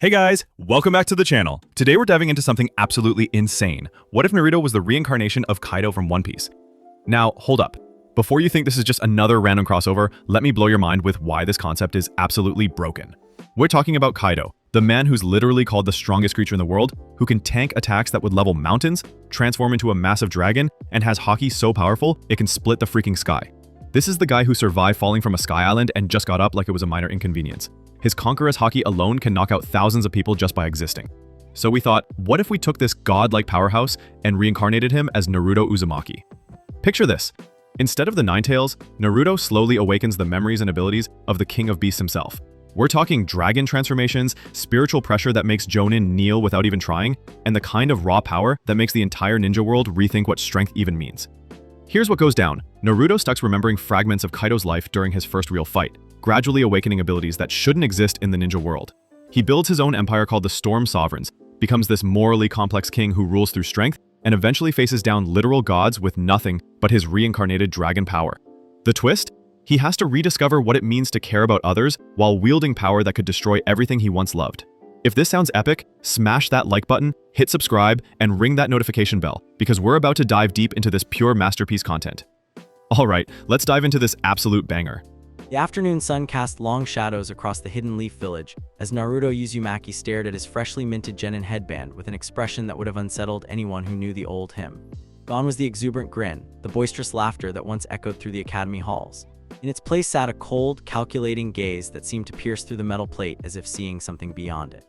Hey guys, welcome back to the channel. Today we're diving into something absolutely insane. What if Naruto was the reincarnation of Kaido from One Piece? Now, hold up. Before you think this is just another random crossover, let me blow your mind with why this concept is absolutely broken. We're talking about Kaido, the man who's literally called the strongest creature in the world, who can tank attacks that would level mountains, transform into a massive dragon, and has haki so powerful it can split the freaking sky. This is the guy who survived falling from a sky island and just got up like it was a minor inconvenience. His conqueror's haki alone can knock out thousands of people just by existing. So we thought, what if we took this godlike powerhouse and reincarnated him as Naruto Uzumaki? Picture this. Instead of the Nine Tails, Naruto slowly awakens the memories and abilities of the King of Beasts himself. We're talking dragon transformations, spiritual pressure that makes Jonin kneel without even trying, and the kind of raw power that makes the entire ninja world rethink what strength even means. Here's what goes down. Naruto starts remembering fragments of Kaido's life during his first real fight, gradually awakening abilities that shouldn't exist in the ninja world. He builds his own empire called the Storm Sovereigns, becomes this morally complex king who rules through strength, and eventually faces down literal gods with nothing but his reincarnated dragon power. The twist? He has to rediscover what it means to care about others while wielding power that could destroy everything he once loved. If this sounds epic, smash that like button, hit subscribe, and ring that notification bell, because we're about to dive deep into this pure masterpiece content. Alright, let's dive into this absolute banger. The afternoon sun cast long shadows across the Hidden Leaf village as Naruto Uzumaki stared at his freshly minted genin headband with an expression that would have unsettled anyone who knew the old him. Gone was the exuberant grin, the boisterous laughter that once echoed through the academy halls. In its place sat a cold, calculating gaze that seemed to pierce through the metal plate as if seeing something beyond it.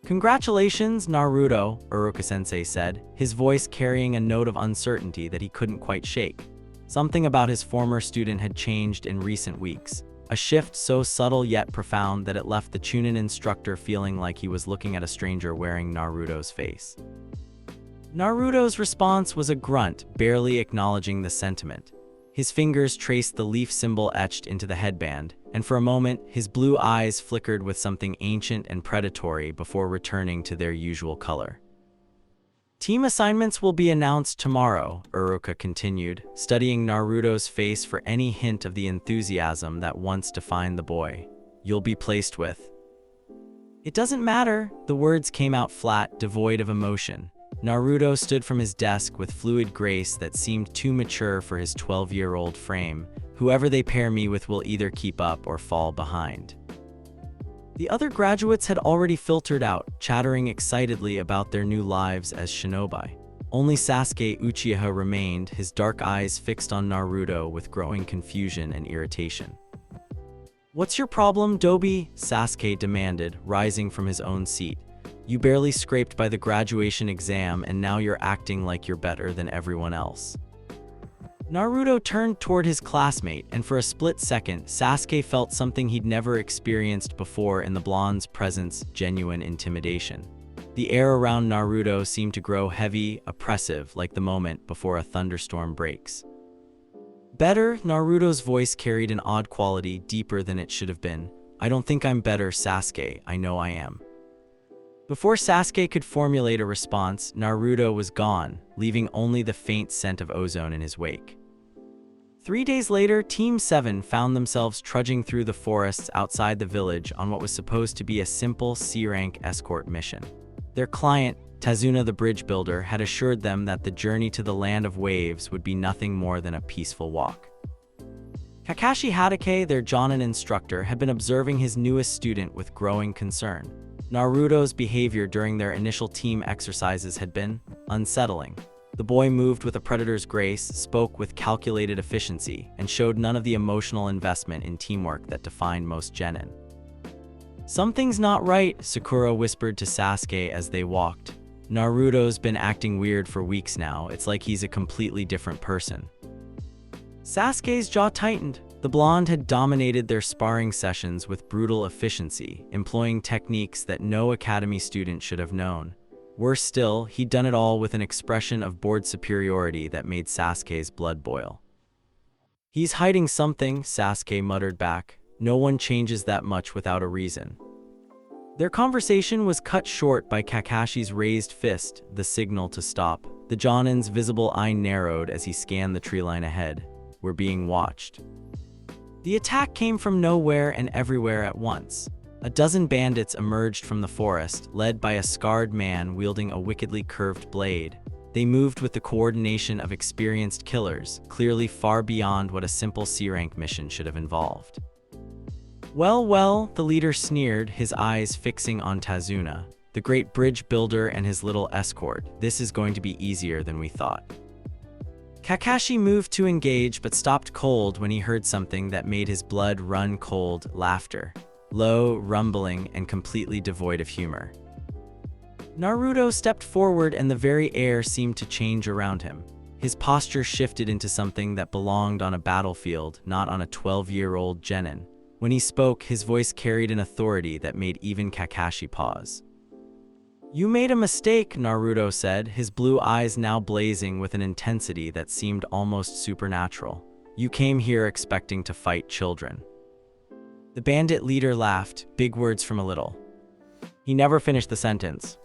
"Congratulations, Naruto," Iruka-sensei said, his voice carrying a note of uncertainty that he couldn't quite shake. Something about his former student had changed in recent weeks, a shift so subtle yet profound that it left the Chunin instructor feeling like he was looking at a stranger wearing Naruto's face. Naruto's response was a grunt, barely acknowledging the sentiment. His fingers traced the leaf symbol etched into the headband, and for a moment, his blue eyes flickered with something ancient and predatory before returning to their usual color. "Team assignments will be announced tomorrow," Iruka continued, studying Naruto's face for any hint of the enthusiasm that once defined the boy. "You'll be placed with." "It doesn't matter," the words came out flat, devoid of emotion. Naruto stood from his desk with fluid grace that seemed too mature for his 12-year-old frame. "Whoever they pair me with will either keep up or fall behind." The other graduates had already filtered out, chattering excitedly about their new lives as shinobi. Only Sasuke Uchiha remained, his dark eyes fixed on Naruto with growing confusion and irritation. "What's your problem, Dobi?" Sasuke demanded, rising from his own seat. "You barely scraped by the graduation exam and now you're acting like you're better than everyone else." Naruto turned toward his classmate, and for a split second, Sasuke felt something he'd never experienced before in the blonde's presence: genuine intimidation. The air around Naruto seemed to grow heavy, oppressive, like the moment before a thunderstorm breaks. "Better?" Naruto's voice carried an odd quality, deeper than it should have been. "I don't think I'm better, Sasuke. I know I am." Before Sasuke could formulate a response, Naruto was gone, leaving only the faint scent of ozone in his wake. 3 days later, Team 7 found themselves trudging through the forests outside the village on what was supposed to be a simple C-rank escort mission. Their client, Tazuna the bridge builder, had assured them that the journey to the land of waves would be nothing more than a peaceful walk. Kakashi Hatake, their Jonin instructor, had been observing his newest student with growing concern. Naruto's behavior during their initial team exercises had been unsettling. The boy moved with a predator's grace, spoke with calculated efficiency, and showed none of the emotional investment in teamwork that defined most genin. "Something's not right," Sakura whispered to Sasuke as they walked. "Naruto's been acting weird for weeks now. It's like he's a completely different person." Sasuke's jaw tightened. The blonde had dominated their sparring sessions with brutal efficiency, employing techniques that no academy student should have known. Worse still, he'd done it all with an expression of bored superiority that made Sasuke's blood boil. "He's hiding something," Sasuke muttered back. "No one changes that much without a reason." Their conversation was cut short by Kakashi's raised fist, the signal to stop. The Jonin's visible eye narrowed as he scanned the treeline ahead. "We're being watched." The attack came from nowhere and everywhere at once. A dozen bandits emerged from the forest, led by a scarred man wielding a wickedly curved blade. They moved with the coordination of experienced killers, clearly far beyond what a simple C-rank mission should have involved. Well, the leader sneered, his eyes fixing on Tazuna, the great bridge builder and his little escort. This is going to be easier than we thought. Kakashi moved to engage but stopped cold when he heard something that made his blood run cold: laughter. Low, rumbling, and completely devoid of humor. Naruto stepped forward and the very air seemed to change around him. His posture shifted into something that belonged on a battlefield, not on a 12-year-old genin. When he spoke, his voice carried an authority that made even Kakashi pause. "You made a mistake," Naruto said, his blue eyes now blazing with an intensity that seemed almost supernatural. "You came here expecting to fight children." The bandit leader laughed, big words from a little. He never finished the sentence.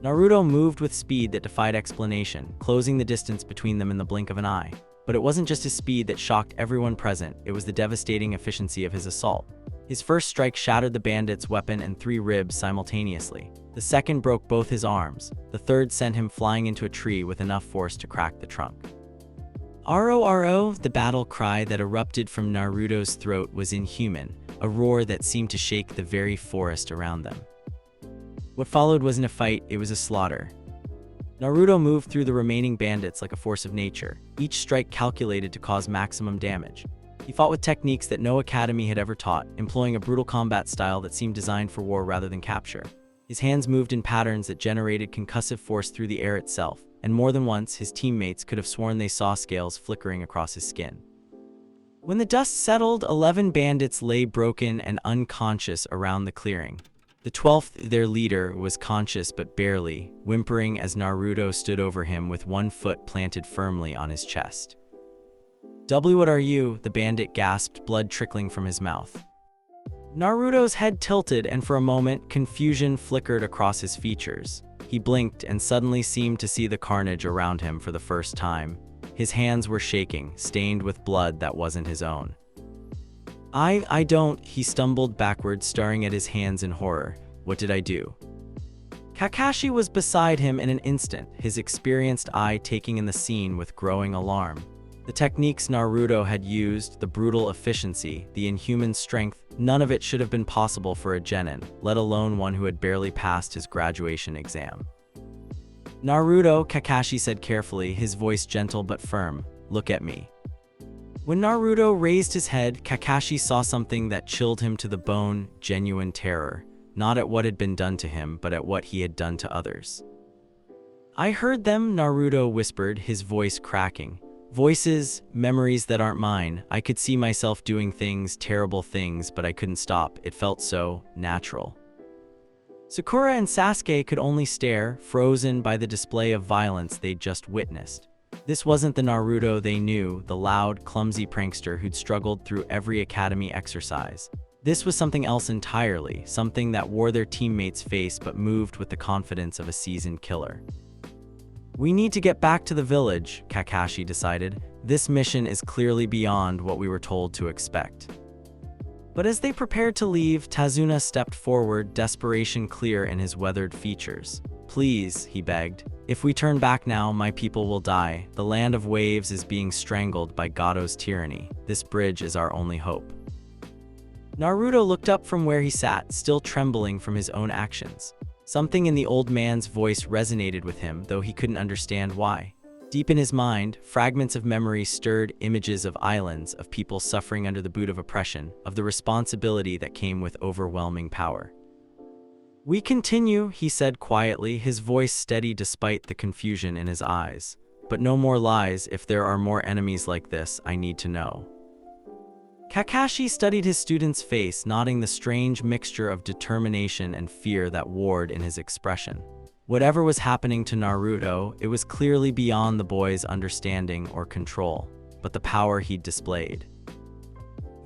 Naruto moved with speed that defied explanation, closing the distance between them in the blink of an eye. But it wasn't just his speed that shocked everyone present, it was the devastating efficiency of his assault. His first strike shattered the bandit's weapon and 3 ribs simultaneously. The second broke both his arms. The third sent him flying into a tree with enough force to crack the trunk. "Ro, the battle cry that erupted from Naruto's throat was inhuman, a roar that seemed to shake the very forest around them. What followed wasn't a fight, it was a slaughter. Naruto moved through the remaining bandits like a force of nature, each strike calculated to cause maximum damage. He fought with techniques that no academy had ever taught, employing a brutal combat style that seemed designed for war rather than capture. His hands moved in patterns that generated concussive force through the air itself, and more than once, his teammates could have sworn they saw scales flickering across his skin. When the dust settled, 11 bandits lay broken and unconscious around the clearing. The 12th, their leader, was conscious but barely, whimpering as Naruto stood over him with one foot planted firmly on his chest. "What are you?" the bandit gasped, blood trickling from his mouth. Naruto's head tilted, and for a moment, confusion flickered across his features. He blinked and suddenly seemed to see the carnage around him for the first time. His hands were shaking, stained with blood that wasn't his own. I don't," he stumbled backwards, staring at his hands in horror. "What did I do?" Kakashi was beside him in an instant, his experienced eye taking in the scene with growing alarm. The techniques Naruto had used, the brutal efficiency, the inhuman strength, none of it should have been possible for a genin, let alone one who had barely passed his graduation exam. "Naruto," Kakashi said carefully, his voice gentle but firm, "look at me." When Naruto raised his head, Kakashi saw something that chilled him to the bone: genuine terror, not at what had been done to him, but at what he had done to others. "I heard them," Naruto whispered, his voice cracking. "Voices, memories that aren't mine. I could see myself doing things, terrible things, but I couldn't stop. It felt so natural." Sakura and Sasuke could only stare, frozen by the display of violence they'd just witnessed. This wasn't the Naruto they knew, the loud, clumsy prankster who'd struggled through every academy exercise. This was something else entirely, something that wore their teammates' face but moved with the confidence of a seasoned killer. "We need to get back to the village," Kakashi decided. "This mission is clearly beyond what we were told to expect." But as they prepared to leave, Tazuna stepped forward, desperation clear in his weathered features. "Please," he begged. "If we turn back now, my people will die. The land of waves is being strangled by Gaara's tyranny. This bridge is our only hope." Naruto looked up from where he sat, still trembling from his own actions. Something in the old man's voice resonated with him, though he couldn't understand why. Deep in his mind, fragments of memory stirred images of islands, of people suffering under the boot of oppression, of the responsibility that came with overwhelming power. "We continue," he said quietly, his voice steady despite the confusion in his eyes. "But no more lies. If there are more enemies like this, I need to know." Kakashi studied his student's face, nodding the strange mixture of determination and fear that warred in his expression. Whatever was happening to Naruto, it was clearly beyond the boy's understanding or control, but the power he'd displayed.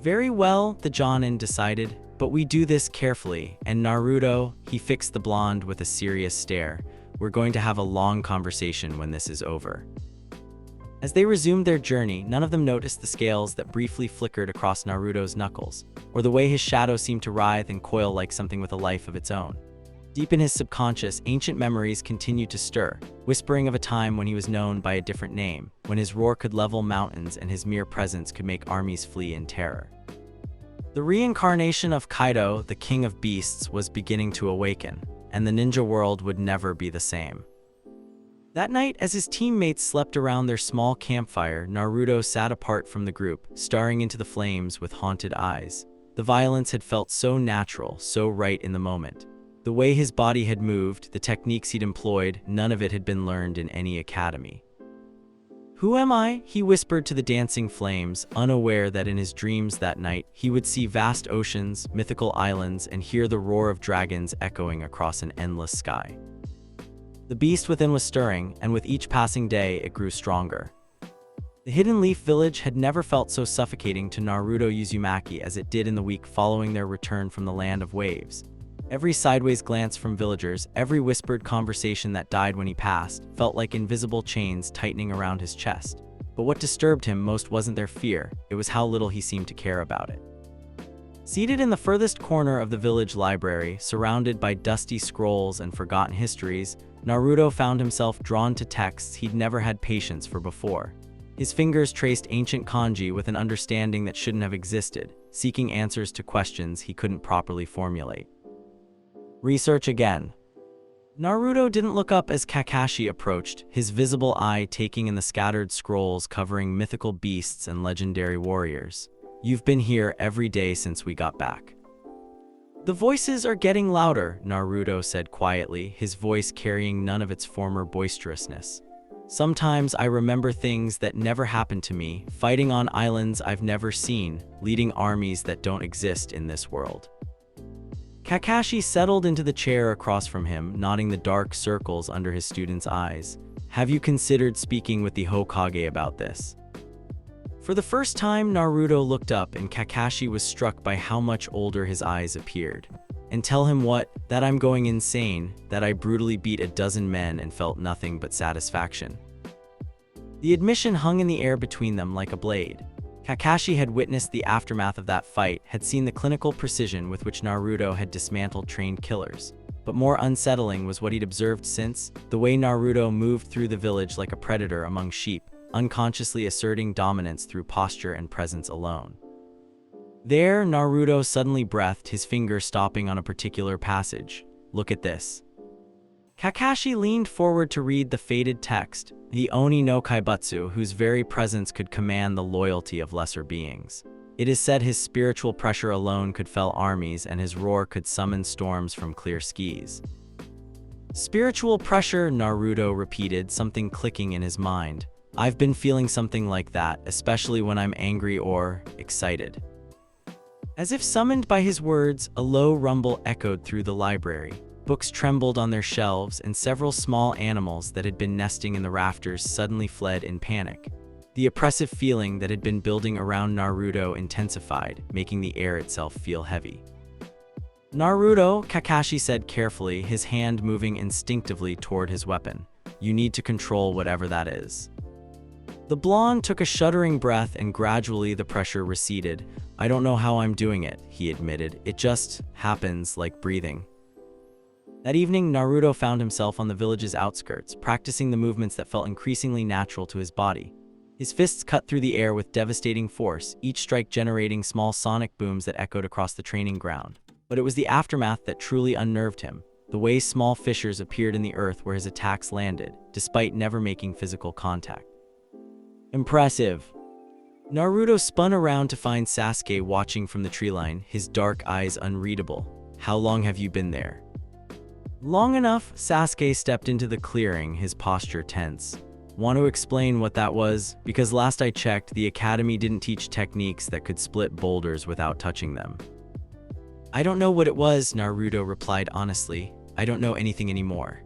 "Very well," the Jonin decided, "but we do this carefully, and Naruto," he fixed the blonde with a serious stare, "we're going to have a long conversation when this is over." As they resumed their journey, none of them noticed the scales that briefly flickered across Naruto's knuckles, or the way his shadow seemed to writhe and coil like something with a life of its own. Deep in his subconscious, ancient memories continued to stir, whispering of a time when he was known by a different name, when his roar could level mountains and his mere presence could make armies flee in terror. The reincarnation of Kaido, the king of beasts, was beginning to awaken, and the ninja world would never be the same. That night, as his teammates slept around their small campfire, Naruto sat apart from the group, staring into the flames with haunted eyes. The violence had felt so natural, so right in the moment. The way his body had moved, the techniques he'd employed, none of it had been learned in any academy. "Who am I?" he whispered to the dancing flames, unaware that in his dreams that night, he would see vast oceans, mythical islands, and hear the roar of dragons echoing across an endless sky. The beast within was stirring, and with each passing day, it grew stronger. The Hidden Leaf Village had never felt so suffocating to Naruto Uzumaki as it did in the week following their return from the Land of Waves. Every sideways glance from villagers, every whispered conversation that died when he passed, felt like invisible chains tightening around his chest. But what disturbed him most wasn't their fear, it was how little he seemed to care about it. Seated in the furthest corner of the village library, surrounded by dusty scrolls and forgotten histories, Naruto found himself drawn to texts he'd never had patience for before. His fingers traced ancient kanji with an understanding that shouldn't have existed, seeking answers to questions he couldn't properly formulate. Research again. Naruto didn't look up as Kakashi approached, his visible eye taking in the scattered scrolls covering mythical beasts and legendary warriors. "You've been here every day since we got back." "The voices are getting louder," Naruto said quietly, his voice carrying none of its former boisterousness. "Sometimes I remember things that never happened to me, fighting on islands I've never seen, leading armies that don't exist in this world." Kakashi settled into the chair across from him, nodding the dark circles under his student's eyes. "Have you considered speaking with the Hokage about this?" For the first time, Naruto looked up and Kakashi was struck by how much older his eyes appeared. "And tell him what? That I'm going insane, that I brutally beat a dozen men and felt nothing but satisfaction." The admission hung in the air between them like a blade. Kakashi had witnessed the aftermath of that fight, had seen the clinical precision with which Naruto had dismantled trained killers. But more unsettling was what he'd observed since, the way Naruto moved through the village like a predator among sheep, unconsciously asserting dominance through posture and presence alone. There, Naruto suddenly breathed, his finger stopping on a particular passage. "Look at this." Kakashi leaned forward to read the faded text, the Oni no Kaibutsu, whose very presence could command the loyalty of lesser beings. It is said his spiritual pressure alone could fell armies and his roar could summon storms from clear skies. "Spiritual pressure," Naruto repeated, something clicking in his mind. "I've been feeling something like that, especially when I'm angry or excited." As if summoned by his words, a low rumble echoed through the library. Books trembled on their shelves, and several small animals that had been nesting in the rafters suddenly fled in panic. The oppressive feeling that had been building around Naruto intensified, making the air itself feel heavy. "Naruto," Kakashi said carefully, his hand moving instinctively toward his weapon. "You need to control whatever that is." The blonde took a shuddering breath and gradually the pressure receded. "I don't know how I'm doing it," he admitted. "It just happens, like breathing." That evening, Naruto found himself on the village's outskirts, practicing the movements that felt increasingly natural to his body. His fists cut through the air with devastating force, each strike generating small sonic booms that echoed across the training ground. But it was the aftermath that truly unnerved him, the way small fissures appeared in the earth where his attacks landed, despite never making physical contact. "Impressive." Naruto spun around to find Sasuke watching from the tree line, his dark eyes unreadable. "How long have you been there?" "Long enough." Sasuke stepped into the clearing, his posture tense. "Want to explain what that was? Because last I checked, the academy didn't teach techniques that could split boulders without touching them." "I don't know what it was," Naruto replied honestly. "I don't know anything anymore."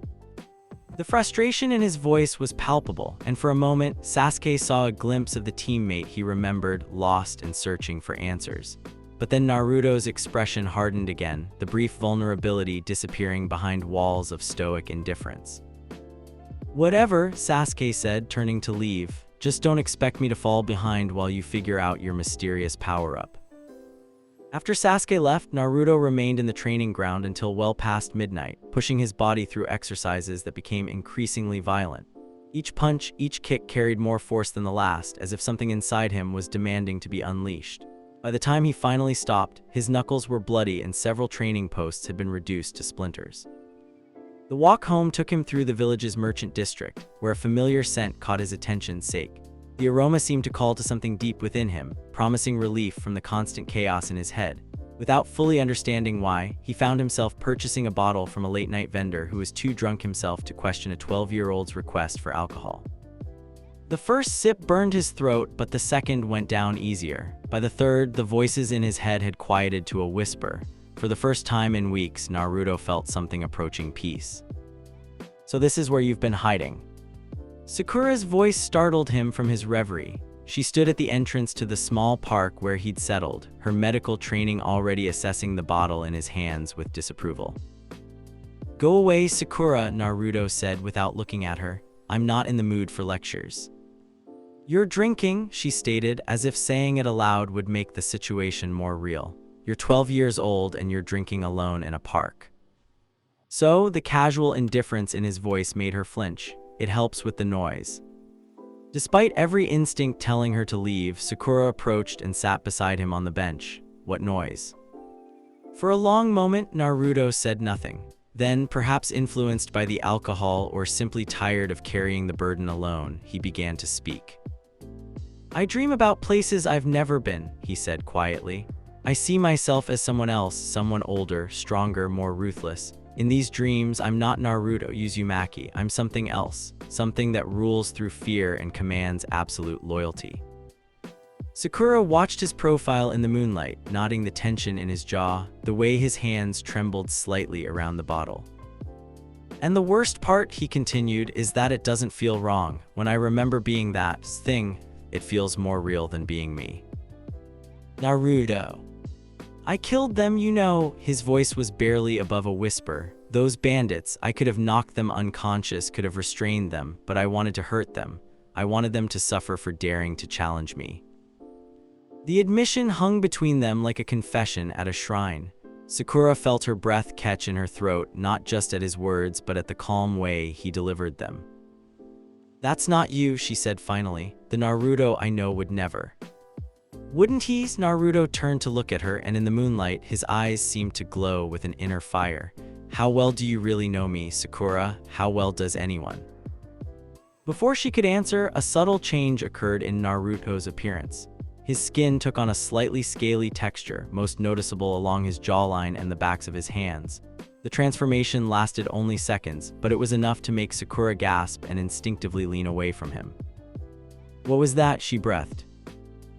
The frustration in his voice was palpable, and for a moment, Sasuke saw a glimpse of the teammate he remembered, lost and searching for answers. But then Naruto's expression hardened again, the brief vulnerability disappearing behind walls of stoic indifference. "Whatever," Sasuke said, turning to leave. Just don't expect me to fall behind while you figure out your mysterious power-up. After Sasuke left, Naruto remained in the training ground until well past midnight, pushing his body through exercises that became increasingly violent. Each punch, each kick carried more force than the last, as if something inside him was demanding to be unleashed. By the time he finally stopped, his knuckles were bloody and several training posts had been reduced to splinters. The walk home took him through the village's merchant district, where a familiar scent caught his attention's sake. The aroma seemed to call to something deep within him, promising relief from the constant chaos in his head. Without fully understanding why, he found himself purchasing a bottle from a late-night vendor who was too drunk himself to question a 12-year-old's request for alcohol. The first sip burned his throat, but the second went down easier. By the third, the voices in his head had quieted to a whisper. For the first time in weeks, Naruto felt something approaching peace. "So this is where you've been hiding." Sakura's voice startled him from his reverie. She stood at the entrance to the small park where he'd settled, her medical training already assessing the bottle in his hands with disapproval. "Go away, Sakura," Naruto said without looking at her. "I'm not in the mood for lectures." "You're drinking," she stated, as if saying it aloud would make the situation more real. "You're 12 years old and you're drinking alone in a park." So, the casual indifference in his voice made her flinch. "It helps with the noise." Despite every instinct telling her to leave, Sakura approached and sat beside him on the bench. "What noise?" For a long moment, Naruto said nothing. Then, perhaps influenced by the alcohol or simply tired of carrying the burden alone, he began to speak. "I dream about places I've never been," he said quietly. "I see myself as someone else, someone older, stronger, more ruthless. In these dreams, I'm not Naruto Uzumaki, I'm something else, something that rules through fear and commands absolute loyalty." Sakura watched his profile in the moonlight, nodding the tension in his jaw, the way his hands trembled slightly around the bottle. "And the worst part," he continued, "is that it doesn't feel wrong. When I remember being that thing, it feels more real than being me." "Naruto. I killed them, you know." His voice was barely above a whisper. "Those bandits, I could have knocked them unconscious, could have restrained them, but I wanted to hurt them. I wanted them to suffer for daring to challenge me." The admission hung between them like a confession at a shrine. Sakura felt her breath catch in her throat, not just at his words, but at the calm way he delivered them. "That's not you," she said finally. "The Naruto I know would never." "Wouldn't he?" Naruto turned to look at her, and in the moonlight, his eyes seemed to glow with an inner fire. "How well do you really know me, Sakura? How well does anyone?" Before she could answer, a subtle change occurred in Naruto's appearance. His skin took on a slightly scaly texture, most noticeable along his jawline and the backs of his hands. The transformation lasted only seconds, but it was enough to make Sakura gasp and instinctively lean away from him. "What was that?" she breathed.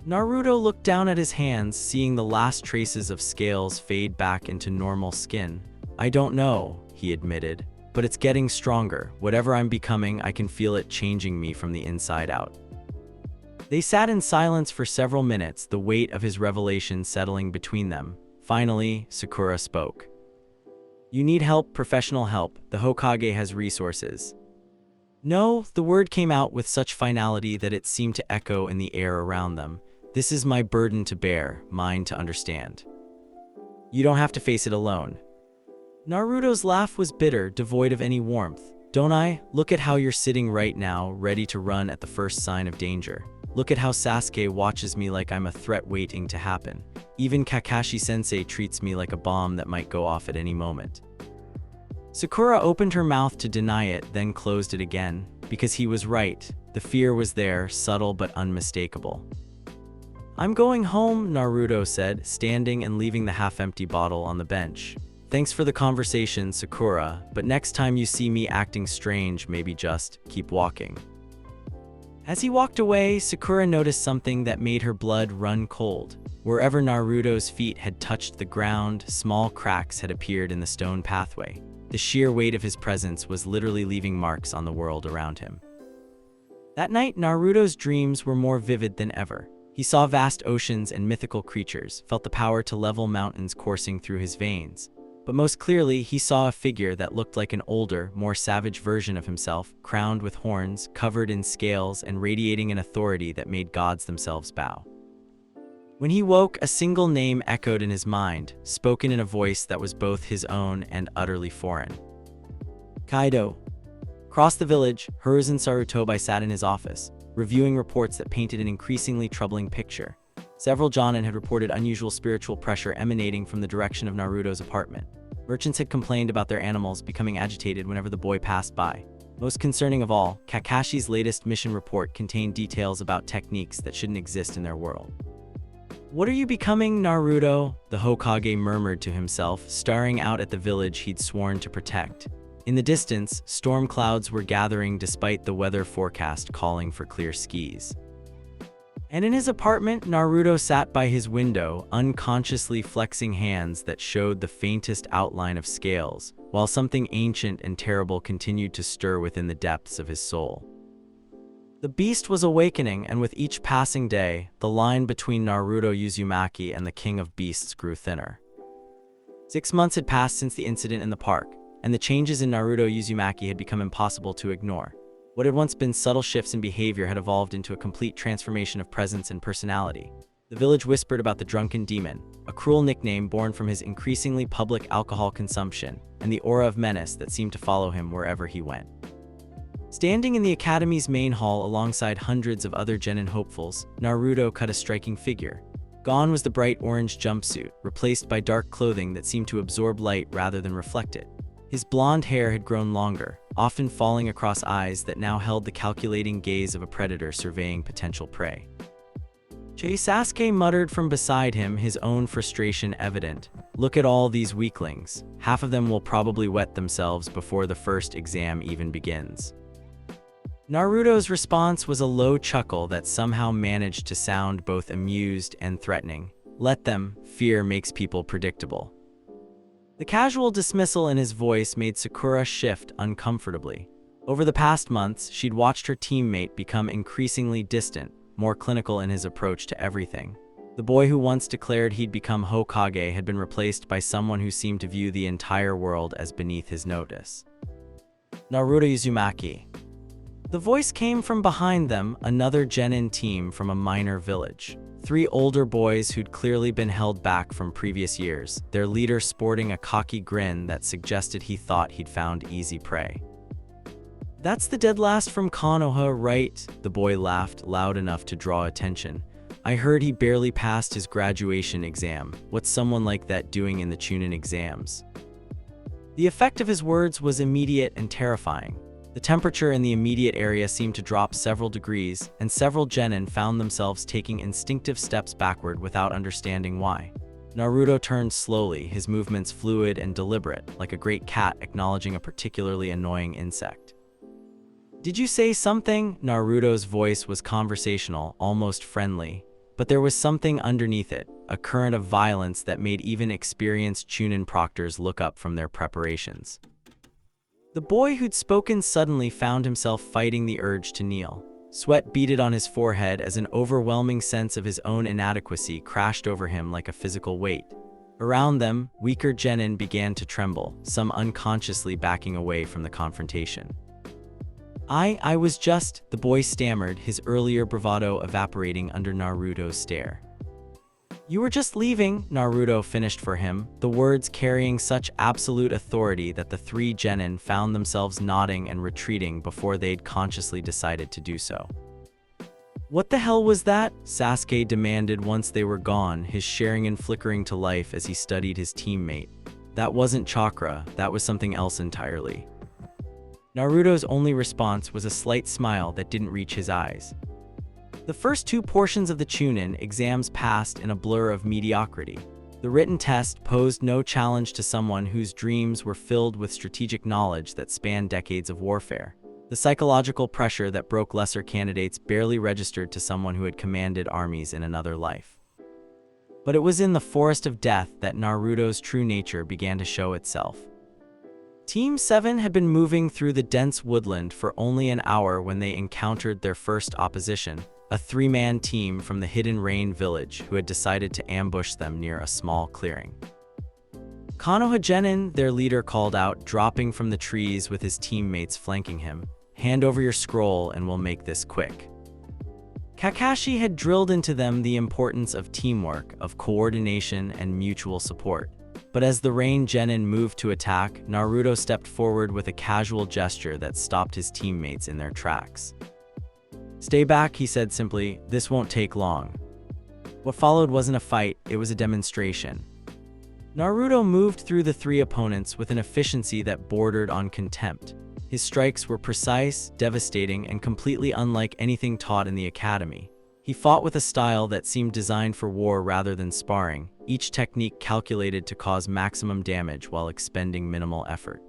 Naruto looked down at his hands, seeing the last traces of scales fade back into normal skin. "I don't know," he admitted, "but it's getting stronger. Whatever I'm becoming, I can feel it changing me from the inside out." They sat in silence for several minutes, the weight of his revelation settling between them. Finally, Sakura spoke. "You need help, professional help. The Hokage has resources." "No," the word came out with such finality that it seemed to echo in the air around them. "This is my burden to bear, mine to understand. You don't have to face it alone." Naruto's laugh was bitter, devoid of any warmth. "Don't I? Look at how you're sitting right now, ready to run at the first sign of danger. Look at how Sasuke watches me like I'm a threat waiting to happen. Even Kakashi-sensei treats me like a bomb that might go off at any moment." Sakura opened her mouth to deny it, then closed it again. Because he was right. The fear was there, subtle but unmistakable. "I'm going home," Naruto said, standing and leaving the half-empty bottle on the bench. "Thanks for the conversation, Sakura, but next time you see me acting strange, maybe just keep walking." As he walked away, Sakura noticed something that made her blood run cold. Wherever Naruto's feet had touched the ground, small cracks had appeared in the stone pathway. The sheer weight of his presence was literally leaving marks on the world around him. That night, Naruto's dreams were more vivid than ever. He saw vast oceans and mythical creatures, felt the power to level mountains coursing through his veins. But most clearly, he saw a figure that looked like an older, more savage version of himself, crowned with horns, covered in scales, and radiating an authority that made gods themselves bow. When he woke, a single name echoed in his mind, spoken in a voice that was both his own and utterly foreign. Kaido. Across the village, Hiruzen Sarutobi sat in his office, reviewing reports that painted an increasingly troubling picture. Several Jonin had reported unusual spiritual pressure emanating from the direction of Naruto's apartment. Merchants had complained about their animals becoming agitated whenever the boy passed by. Most concerning of all, Kakashi's latest mission report contained details about techniques that shouldn't exist in their world. "What are you becoming, Naruto?" the Hokage murmured to himself, staring out at the village he'd sworn to protect. In the distance, storm clouds were gathering despite the weather forecast calling for clear skies. And in his apartment, Naruto sat by his window, unconsciously flexing hands that showed the faintest outline of scales, while something ancient and terrible continued to stir within the depths of his soul. The beast was awakening, and with each passing day, the line between Naruto Uzumaki and the King of Beasts grew thinner. 6 months had passed since the incident in the park, and the changes in Naruto Uzumaki had become impossible to ignore. What had once been subtle shifts in behavior had evolved into a complete transformation of presence and personality. The village whispered about the Drunken Demon, a cruel nickname born from his increasingly public alcohol consumption, and the aura of menace that seemed to follow him wherever he went. Standing in the academy's main hall alongside hundreds of other genin hopefuls, Naruto cut a striking figure. Gone was the bright orange jumpsuit, replaced by dark clothing that seemed to absorb light rather than reflect it. His blonde hair had grown longer, often falling across eyes that now held the calculating gaze of a predator surveying potential prey. Sasuke muttered from beside him, his own frustration evident. "Look at all these weaklings. Half of them will probably wet themselves before the first exam even begins." Naruto's response was a low chuckle that somehow managed to sound both amused and threatening. "Let them. Fear makes people predictable." The casual dismissal in his voice made Sakura shift uncomfortably. Over the past months, she'd watched her teammate become increasingly distant, more clinical in his approach to everything. The boy who once declared he'd become Hokage had been replaced by someone who seemed to view the entire world as beneath his notice. "Naruto Uzumaki." The voice came from behind them, another genin team from a minor village. 3 older boys who'd clearly been held back from previous years, their leader sporting a cocky grin that suggested he thought he'd found easy prey. "That's the dead last from Konoha, right?" The boy laughed loud enough to draw attention. "I heard he barely passed his graduation exam. What's someone like that doing in the Chunin exams?" The effect of his words was immediate and terrifying. The temperature in the immediate area seemed to drop several degrees, and several genin found themselves taking instinctive steps backward without understanding why. Naruto turned slowly, his movements fluid and deliberate, like a great cat acknowledging a particularly annoying insect. "Did you say something?" Naruto's voice was conversational, almost friendly, but there was something underneath it, a current of violence that made even experienced Chunin proctors look up from their preparations. The boy who'd spoken suddenly found himself fighting the urge to kneel. Sweat beaded on his forehead as an overwhelming sense of his own inadequacy crashed over him like a physical weight. Around them, weaker genin began to tremble, some unconsciously backing away from the confrontation. I was just," the boy stammered, his earlier bravado evaporating under Naruto's stare. "You were just leaving," Naruto finished for him, the words carrying such absolute authority that the 3 genin found themselves nodding and retreating before they'd consciously decided to do so. "What the hell was that?" Sasuke demanded once they were gone, his Sharingan flickering to life as he studied his teammate. "That wasn't chakra, that was something else entirely." Naruto's only response was a slight smile that didn't reach his eyes. The first 2 portions of the Chunin exams passed in a blur of mediocrity. The written test posed no challenge to someone whose dreams were filled with strategic knowledge that spanned decades of warfare. The psychological pressure that broke lesser candidates barely registered to someone who had commanded armies in another life. But it was in the forest of death that Naruto's true nature began to show itself. Team 7 had been moving through the dense woodland for only an hour when they encountered their first opposition, a 3-man team from the Hidden Rain village who had decided to ambush them near a small clearing. Konoha Genin, their leader, called out, dropping from the trees with his teammates flanking him. Hand over your scroll and we'll make this quick. Kakashi had drilled into them the importance of teamwork, of coordination, and mutual support. But as the Rain Genin moved to attack, Naruto stepped forward with a casual gesture that stopped his teammates in their tracks. Stay back, he said simply, this won't take long. What followed wasn't a fight, it was a demonstration. Naruto moved through the three opponents with an efficiency that bordered on contempt. His strikes were precise, devastating, and completely unlike anything taught in the academy. He fought with a style that seemed designed for war rather than sparring, each technique calculated to cause maximum damage while expending minimal effort.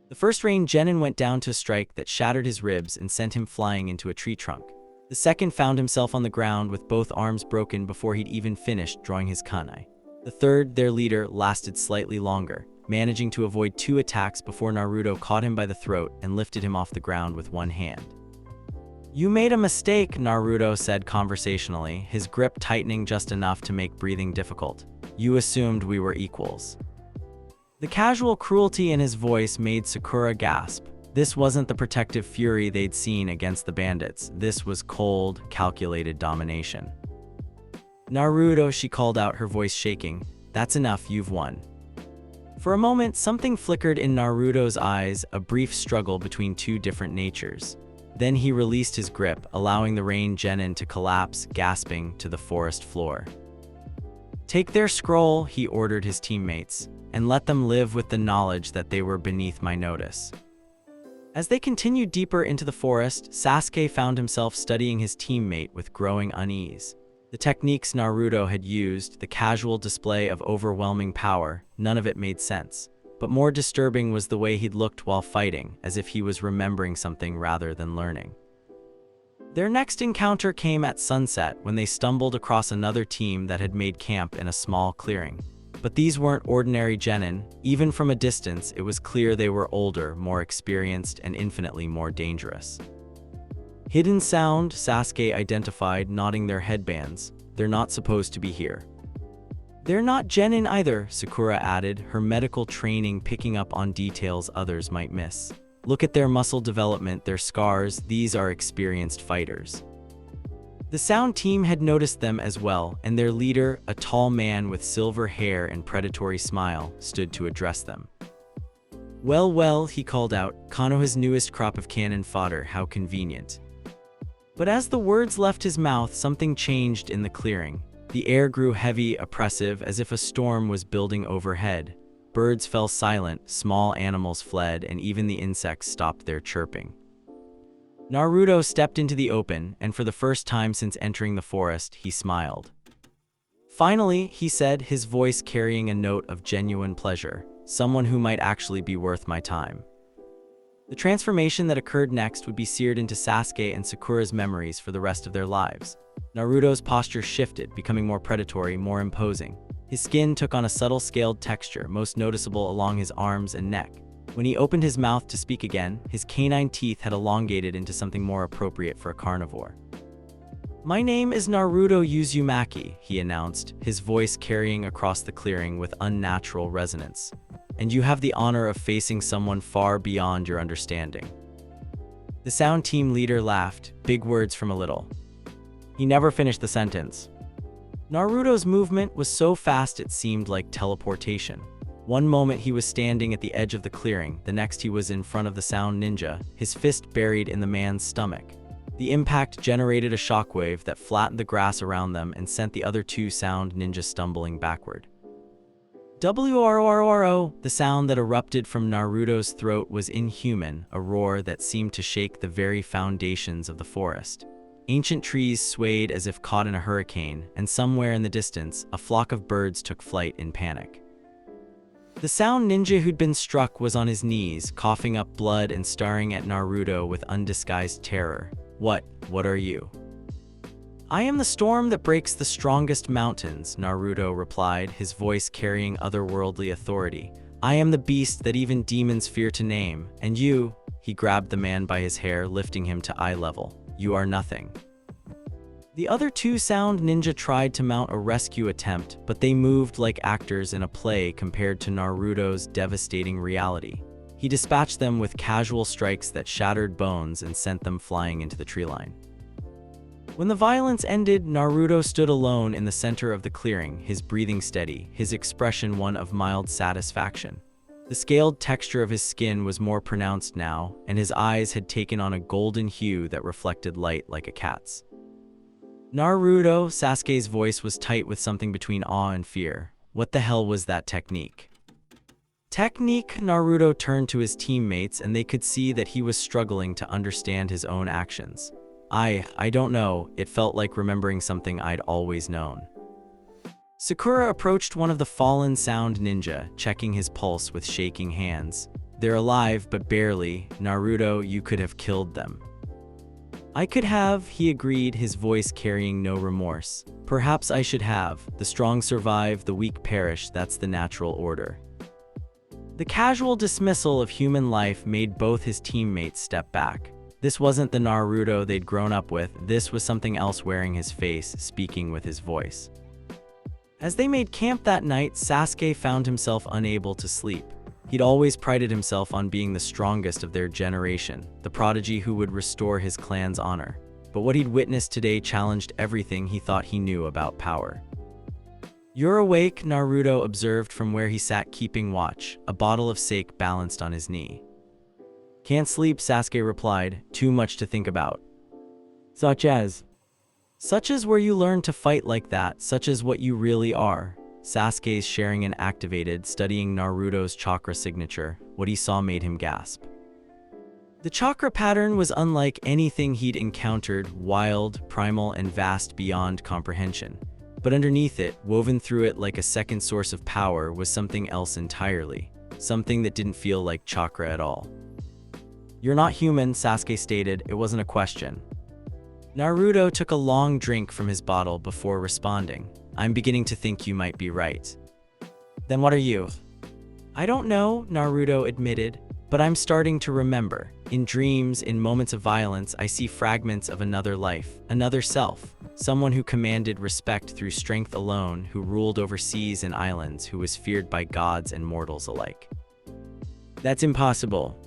The first Rain Genin went down to a strike that shattered his ribs and sent him flying into a tree trunk. The second found himself on the ground with both arms broken before he'd even finished drawing his kunai. The third, their leader, lasted slightly longer, managing to avoid 2 attacks before Naruto caught him by the throat and lifted him off the ground with one hand. You made a mistake, Naruto said conversationally, his grip tightening just enough to make breathing difficult. You assumed we were equals. The casual cruelty in his voice made Sakura gasp. This wasn't the protective fury they'd seen against the bandits. This was cold, calculated domination. Naruto, she called out, her voice shaking. That's enough, you've won. For a moment, something flickered in Naruto's eyes, a brief struggle between two different natures. Then he released his grip, allowing the Rain Genin to collapse, gasping, to the forest floor. Take their scroll, he ordered his teammates, and let them live with the knowledge that they were beneath my notice. As they continued deeper into the forest, Sasuke found himself studying his teammate with growing unease. The techniques Naruto had used, the casual display of overwhelming power, none of it made sense. But more disturbing was the way he'd looked while fighting, as if he was remembering something rather than learning. Their next encounter came at sunset when they stumbled across another team that had made camp in a small clearing. But these weren't ordinary genin. Even from a distance, it was clear they were older, more experienced, and infinitely more dangerous. Hidden sound, Sasuke identified, nodding their headbands. They're not supposed to be here. They're not genin either, Sakura added, her medical training picking up on details others might miss. Look at their muscle development, their scars, these are experienced fighters. The sound team had noticed them as well, and their leader, a tall man with silver hair and predatory smile, stood to address them. Well, well, he called out, Konoha's newest crop of cannon fodder, how convenient. But as the words left his mouth, something changed in the clearing. The air grew heavy, oppressive, as if a storm was building overhead. Birds fell silent, small animals fled, and even the insects stopped their chirping. Naruto stepped into the open, and for the first time since entering the forest, he smiled. Finally, he said, his voice carrying a note of genuine pleasure, someone who might actually be worth my time. The transformation that occurred next would be seared into Sasuke and Sakura's memories for the rest of their lives. Naruto's posture shifted, becoming more predatory, more imposing. His skin took on a subtle scaled texture, most noticeable along his arms and neck. When he opened his mouth to speak again, his canine teeth had elongated into something more appropriate for a carnivore. My name is Naruto Uzumaki, he announced, his voice carrying across the clearing with unnatural resonance. And you have the honor of facing someone far beyond your understanding. The sound team leader laughed, big words from a little. He never finished the sentence. Naruto's movement was so fast it seemed like teleportation. One moment he was standing at the edge of the clearing, the next he was in front of the sound ninja, his fist buried in the man's stomach. The impact generated a shockwave that flattened the grass around them and sent the other two sound ninjas stumbling backward. WRORO, the sound that erupted from Naruto's throat was inhuman, a roar that seemed to shake the very foundations of the forest. Ancient trees swayed as if caught in a hurricane, and somewhere in the distance, a flock of birds took flight in panic. The sound ninja who'd been struck was on his knees, coughing up blood and staring at Naruto with undisguised terror. What are you? I am the storm that breaks the strongest mountains, Naruto replied, his voice carrying otherworldly authority. I am the beast that even demons fear to name, and you, he grabbed the man by his hair, lifting him to eye level. You are nothing. The other two sound ninja tried to mount a rescue attempt, but they moved like actors in a play compared to Naruto's devastating reality. He dispatched them with casual strikes that shattered bones and sent them flying into the tree line. When the violence ended, Naruto stood alone in the center of the clearing, his breathing steady, his expression one of mild satisfaction. The scaled texture of his skin was more pronounced now, and his eyes had taken on a golden hue that reflected light like a cat's. Naruto, Sasuke's voice was tight with something between awe and fear. What the hell was that technique? Technique? Naruto turned to his teammates and they could see that he was struggling to understand his own actions. I don't know, it felt like remembering something I'd always known. Sakura approached one of the fallen sound ninja, checking his pulse with shaking hands. They're alive, but barely. Naruto, you could have killed them. I could have, he agreed, his voice carrying no remorse. Perhaps I should have. The strong survive, the weak perish, that's the natural order. The casual dismissal of human life made both his teammates step back. This wasn't the Naruto they'd grown up with, this was something else wearing his face, speaking with his voice. As they made camp that night, Sasuke found himself unable to sleep. He'd always prided himself on being the strongest of their generation, the prodigy who would restore his clan's honor. But what he'd witnessed today challenged everything he thought he knew about power. You're awake, Naruto observed from where he sat keeping watch, a bottle of sake balanced on his knee. Can't sleep, Sasuke replied, too much to think about. Such as where you learn to fight like that, such as what you really are. Sasuke's sharing and activated, studying Naruto's chakra signature. What he saw made him gasp. The chakra pattern was unlike anything he'd encountered, wild, primal, and vast beyond comprehension. But underneath it, woven through it like a second source of power, was something else entirely. Something that didn't feel like chakra at all. You're not human, Sasuke stated. It wasn't a question. Naruto took a long drink from his bottle before responding. I'm beginning to think you might be right. Then what are you? I don't know, Naruto admitted, but I'm starting to remember. In dreams, in moments of violence, I see fragments of another life, another self. Someone who commanded respect through strength alone, who ruled over seas and islands, who was feared by gods and mortals alike. That's impossible.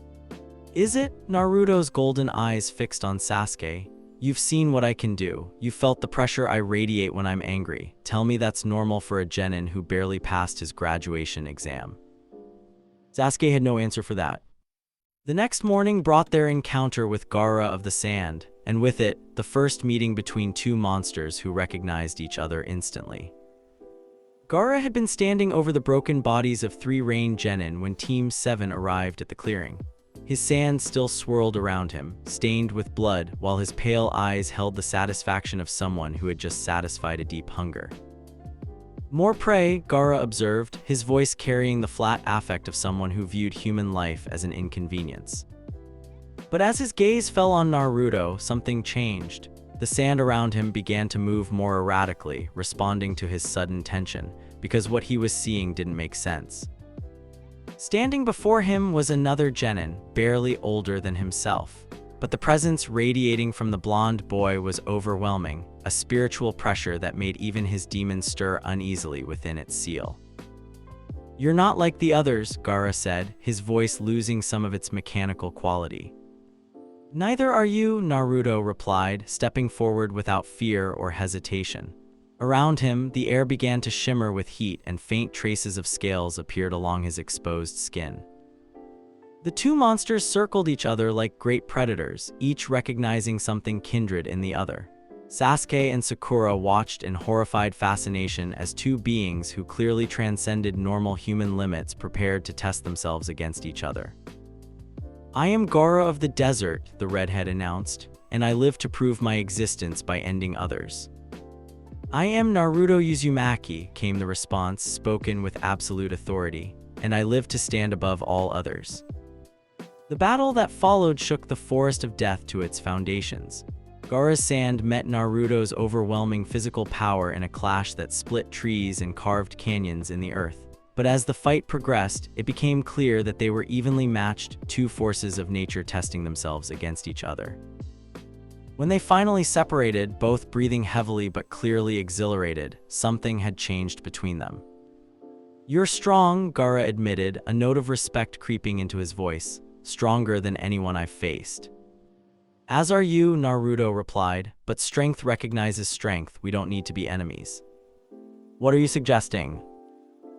Is it? Naruto's golden eyes fixed on Sasuke. You've seen what I can do. You felt the pressure I radiate when I'm angry. Tell me that's normal for a genin who barely passed his graduation exam. Sasuke had no answer for that. The next morning brought their encounter with Gaara of the Sand, and with it, the first meeting between two monsters who recognized each other instantly. Gaara had been standing over the broken bodies of 3 Rain Genin when Team 7 arrived at the clearing. His sand still swirled around him, stained with blood, while his pale eyes held the satisfaction of someone who had just satisfied a deep hunger. More prey, Gaara observed, his voice carrying the flat affect of someone who viewed human life as an inconvenience. But as his gaze fell on Naruto, something changed. The sand around him began to move more erratically, responding to his sudden tension, because what he was seeing didn't make sense. Standing before him was another genin, barely older than himself. But the presence radiating from the blonde boy was overwhelming, a spiritual pressure that made even his demon stir uneasily within its seal. You're not like the others, Gaara said, his voice losing some of its mechanical quality. Neither are you, Naruto replied, stepping forward without fear or hesitation. Around him, the air began to shimmer with heat and faint traces of scales appeared along his exposed skin. The two monsters circled each other like great predators, each recognizing something kindred in the other. Sasuke and Sakura watched in horrified fascination as two beings who clearly transcended normal human limits prepared to test themselves against each other. I am Gaara of the desert, the redhead announced, and I live to prove my existence by ending others. I am Naruto Uzumaki, came the response, spoken with absolute authority, and I live to stand above all others. The battle that followed shook the forest of death to its foundations. Gaara's sand met Naruto's overwhelming physical power in a clash that split trees and carved canyons in the earth. But as the fight progressed, it became clear that they were evenly matched, two forces of nature testing themselves against each other. When they finally separated, both breathing heavily but clearly exhilarated, something had changed between them. "You're strong," Gaara admitted, a note of respect creeping into his voice. "Stronger than anyone I've faced." "As are you," Naruto replied, "but strength recognizes strength. We don't need to be enemies." "What are you suggesting?"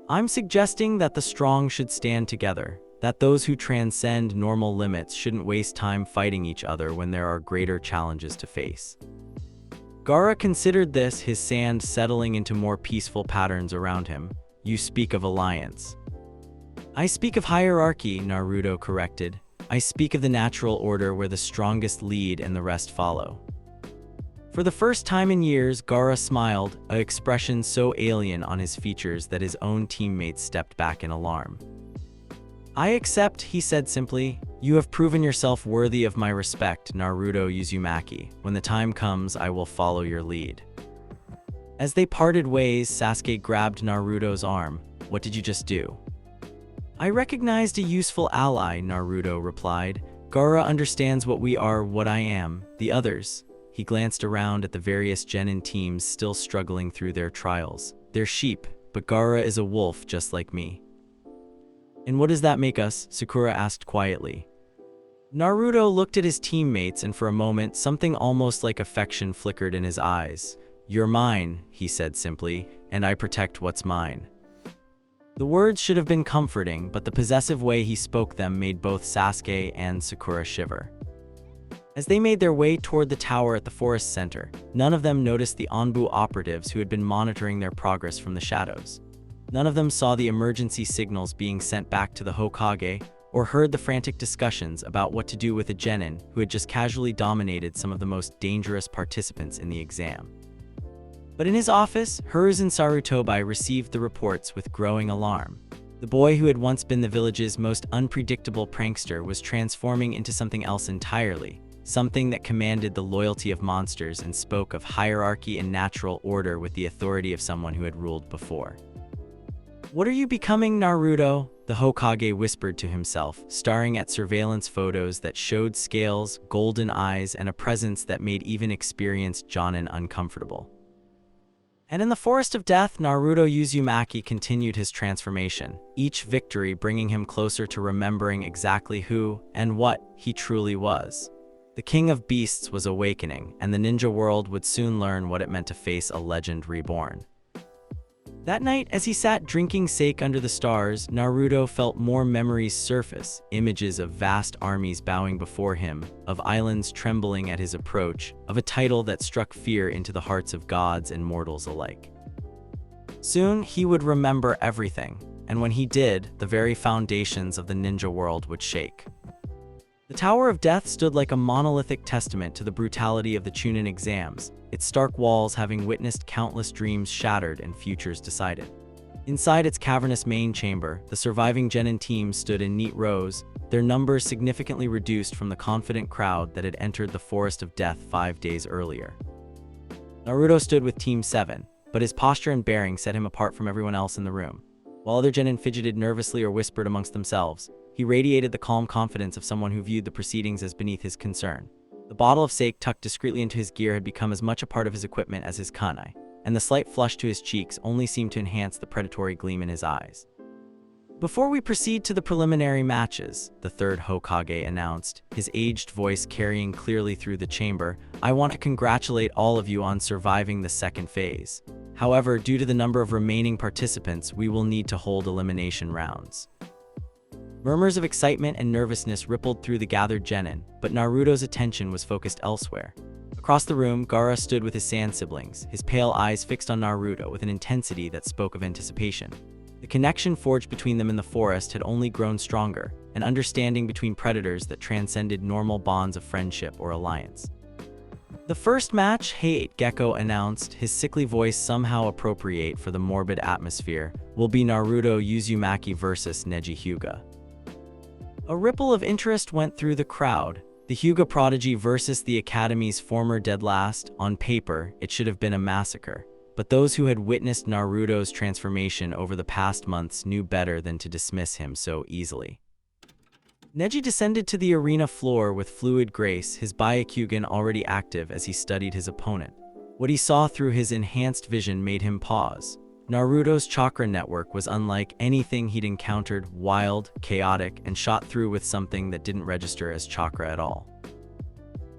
"I'm suggesting that the strong should stand together, that those who transcend normal limits shouldn't waste time fighting each other when there are greater challenges to face." Gaara considered this, his sand settling into more peaceful patterns around him. "You speak of alliance." "I speak of hierarchy," Naruto corrected. "I speak of the natural order where the strongest lead and the rest follow." For the first time in years, Gaara smiled, an expression so alien on his features that his own teammates stepped back in alarm. "I accept," he said simply. "You have proven yourself worthy of my respect, Naruto Uzumaki. When the time comes, I will follow your lead." As they parted ways, Sasuke grabbed Naruto's arm. "What did you just do?" "I recognized a useful ally," Naruto replied. "Gaara understands what we are, what I am, the others." He glanced around at the various genin teams still struggling through their trials. "They're sheep, but Gaara is a wolf just like me." "And what does that make us?" Sakura asked quietly. Naruto looked at his teammates, and for a moment, something almost like affection flickered in his eyes. "You're mine," he said simply, "and I protect what's mine." The words should have been comforting, but the possessive way he spoke them made both Sasuke and Sakura shiver. As they made their way toward the tower at the forest center, none of them noticed the Anbu operatives who had been monitoring their progress from the shadows. None of them saw the emergency signals being sent back to the Hokage, or heard the frantic discussions about what to do with a genin who had just casually dominated some of the most dangerous participants in the exam. But in his office, Hiruzen Sarutobi received the reports with growing alarm. The boy who had once been the village's most unpredictable prankster was transforming into something else entirely, something that commanded the loyalty of monsters and spoke of hierarchy and natural order with the authority of someone who had ruled before. "What are you becoming, Naruto?" the Hokage whispered to himself, staring at surveillance photos that showed scales, golden eyes, and a presence that made even experienced Jonin uncomfortable. And in the Forest of Death, Naruto Uzumaki continued his transformation, each victory bringing him closer to remembering exactly who and what he truly was. The King of Beasts was awakening, and the ninja world would soon learn what it meant to face a legend reborn. That night, as he sat drinking sake under the stars, Naruto felt more memories surface, images of vast armies bowing before him, of islands trembling at his approach, of a title that struck fear into the hearts of gods and mortals alike. Soon, he would remember everything, and when he did, the very foundations of the ninja world would shake. The Tower of Death stood like a monolithic testament to the brutality of the Chunin exams, its stark walls having witnessed countless dreams shattered and futures decided. Inside its cavernous main chamber, the surviving genin teams stood in neat rows, their numbers significantly reduced from the confident crowd that had entered the Forest of Death 5 days earlier. Naruto stood with Team 7, but his posture and bearing set him apart from everyone else in the room. While other genin fidgeted nervously or whispered amongst themselves, he radiated the calm confidence of someone who viewed the proceedings as beneath his concern. The bottle of sake tucked discreetly into his gear had become as much a part of his equipment as his kunai, and the slight flush to his cheeks only seemed to enhance the predatory gleam in his eyes. "Before we proceed to the preliminary matches," the third Hokage announced, his aged voice carrying clearly through the chamber, "I want to congratulate all of you on surviving the second phase. However, due to the number of remaining participants, we will need to hold elimination rounds." Murmurs of excitement and nervousness rippled through the gathered genin, but Naruto's attention was focused elsewhere. Across the room, Gaara stood with his sand siblings, his pale eyes fixed on Naruto with an intensity that spoke of anticipation. The connection forged between them in the forest had only grown stronger, an understanding between predators that transcended normal bonds of friendship or alliance. "The first match," Hate Gecko announced, his sickly voice somehow appropriate for the morbid atmosphere, "will be Naruto Uzumaki versus Neji Hyuga." A ripple of interest went through the crowd. The Hyuga prodigy versus the Academy's former dead last. On paper, it should have been a massacre. But those who had witnessed Naruto's transformation over the past months knew better than to dismiss him so easily. Neji descended to the arena floor with fluid grace, his Byakugan already active as he studied his opponent. What he saw through his enhanced vision made him pause. Naruto's chakra network was unlike anything he'd encountered, wild, chaotic, and shot through with something that didn't register as chakra at all.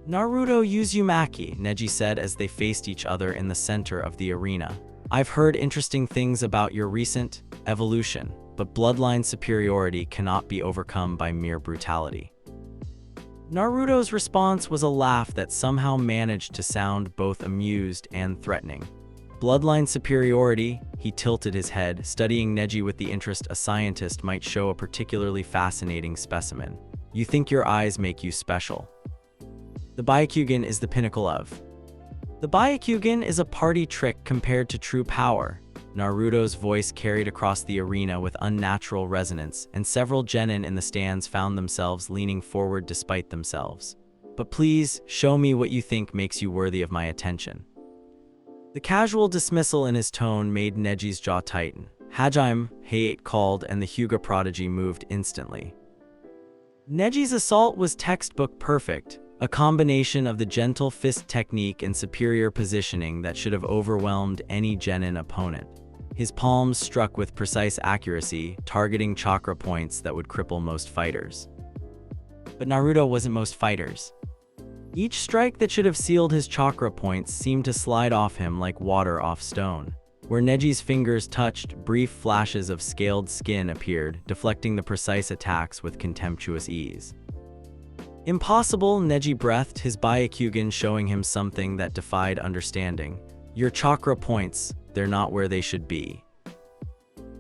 "Naruto Uzumaki," Neji said as they faced each other in the center of the arena. "I've heard interesting things about your recent evolution, but bloodline superiority cannot be overcome by mere brutality." Naruto's response was a laugh that somehow managed to sound both amused and threatening. "Bloodline superiority?" He tilted his head, studying Neji with the interest a scientist might show a particularly fascinating specimen. "You think your eyes make you special. The Byakugan is the pinnacle of." "The Byakugan is a party trick compared to true power." Naruto's voice carried across the arena with unnatural resonance, and several genin in the stands found themselves leaning forward despite themselves. "But please, show me what you think makes you worthy of my attention." The casual dismissal in his tone made Neji's jaw tighten. "Hajime," Hayate called, and the Hyuga prodigy moved instantly. Neji's assault was textbook perfect, a combination of the gentle fist technique and superior positioning that should have overwhelmed any genin opponent. His palms struck with precise accuracy, targeting chakra points that would cripple most fighters. But Naruto wasn't most fighters. Each strike that should have sealed his chakra points seemed to slide off him like water off stone. Where Neji's fingers touched, brief flashes of scaled skin appeared, deflecting the precise attacks with contemptuous ease. "Impossible," Neji breathed, his Byakugan showing him something that defied understanding. "Your chakra points, they're not where they should be."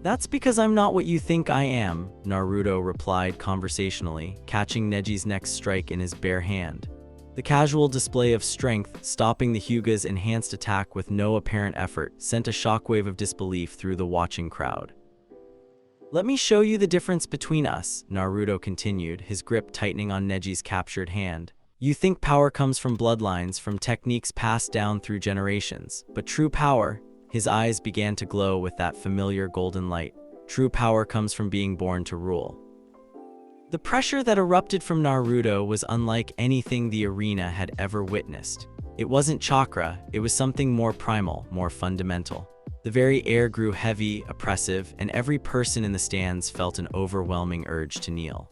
"That's because I'm not what you think I am," Naruto replied conversationally, catching Neji's next strike in his bare hand. The casual display of strength, stopping the Hyuga's enhanced attack with no apparent effort, sent a shockwave of disbelief through the watching crowd. "Let me show you the difference between us," Naruto continued, his grip tightening on Neji's captured hand. "You think power comes from bloodlines, from techniques passed down through generations, but true power," his eyes began to glow with that familiar golden light, "true power comes from being born to rule." The pressure that erupted from Naruto was unlike anything the arena had ever witnessed. It wasn't chakra, it was something more primal, more fundamental. The very air grew heavy, oppressive, and every person in the stands felt an overwhelming urge to kneel.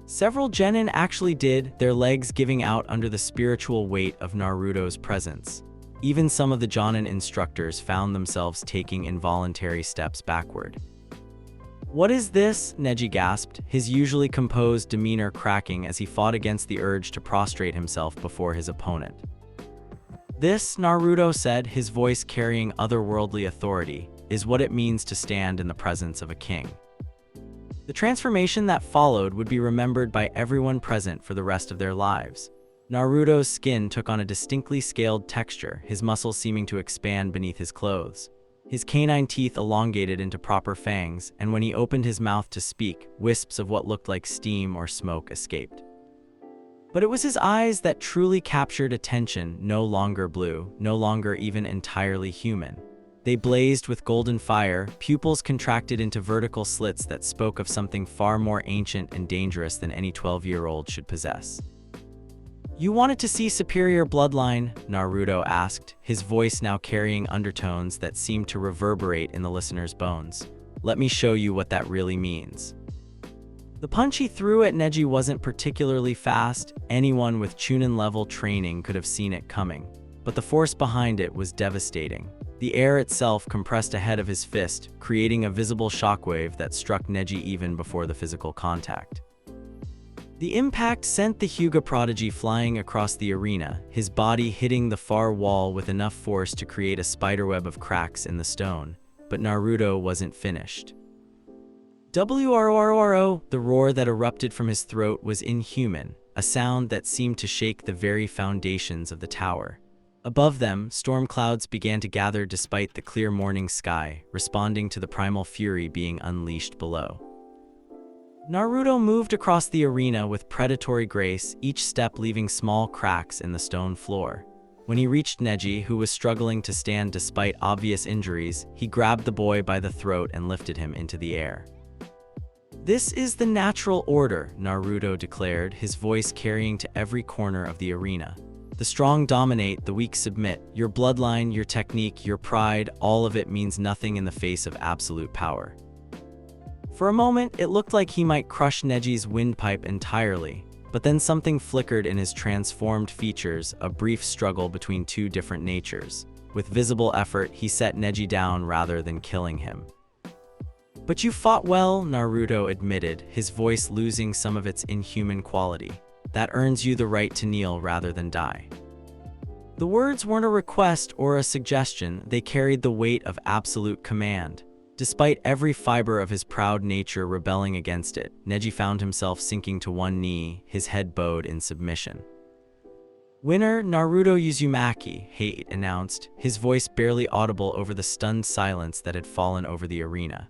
Several genin actually did, their legs giving out under the spiritual weight of Naruto's presence. Even some of the Jonin instructors found themselves taking involuntary steps backward. "What is this?" Neji gasped, his usually composed demeanor cracking as he fought against the urge to prostrate himself before his opponent. "This," Naruto said, his voice carrying otherworldly authority, "is what it means to stand in the presence of a king." The transformation that followed would be remembered by everyone present for the rest of their lives. Naruto's skin took on a distinctly scaled texture, his muscles seeming to expand beneath his clothes. His canine teeth elongated into proper fangs, and when he opened his mouth to speak, wisps of what looked like steam or smoke escaped. But it was his eyes that truly captured attention, no longer blue, no longer even entirely human. They blazed with golden fire, pupils contracted into vertical slits that spoke of something far more ancient and dangerous than any 12-year-old should possess. "You wanted to see superior bloodline?" Naruto asked, his voice now carrying undertones that seemed to reverberate in the listener's bones. "Let me show you what that really means." The punch he threw at Neji wasn't particularly fast. Anyone with Chunin-level training could have seen it coming. But the force behind it was devastating. The air itself compressed ahead of his fist, creating a visible shockwave that struck Neji even before the physical contact. The impact sent the Hyuga prodigy flying across the arena, his body hitting the far wall with enough force to create a spiderweb of cracks in the stone. But Naruto wasn't finished. "WRORO!" The roar that erupted from his throat was inhuman, a sound that seemed to shake the very foundations of the tower. Above them, storm clouds began to gather despite the clear morning sky, responding to the primal fury being unleashed below. Naruto moved across the arena with predatory grace, each step leaving small cracks in the stone floor. When he reached Neji, who was struggling to stand despite obvious injuries, he grabbed the boy by the throat and lifted him into the air. "This is the natural order," Naruto declared, his voice carrying to every corner of the arena. "The strong dominate, the weak submit. Your bloodline, your technique, your pride, all of it means nothing in the face of absolute power." For a moment, it looked like he might crush Neji's windpipe entirely, but then something flickered in his transformed features, a brief struggle between two different natures. With visible effort, he set Neji down rather than killing him. "But you fought well," Naruto admitted, his voice losing some of its inhuman quality. "That earns you the right to kneel rather than die." The words weren't a request or a suggestion, they carried the weight of absolute command. Despite every fiber of his proud nature rebelling against it, Neji found himself sinking to one knee, his head bowed in submission. "Winner, Naruto Uzumaki," Hate announced, his voice barely audible over the stunned silence that had fallen over the arena.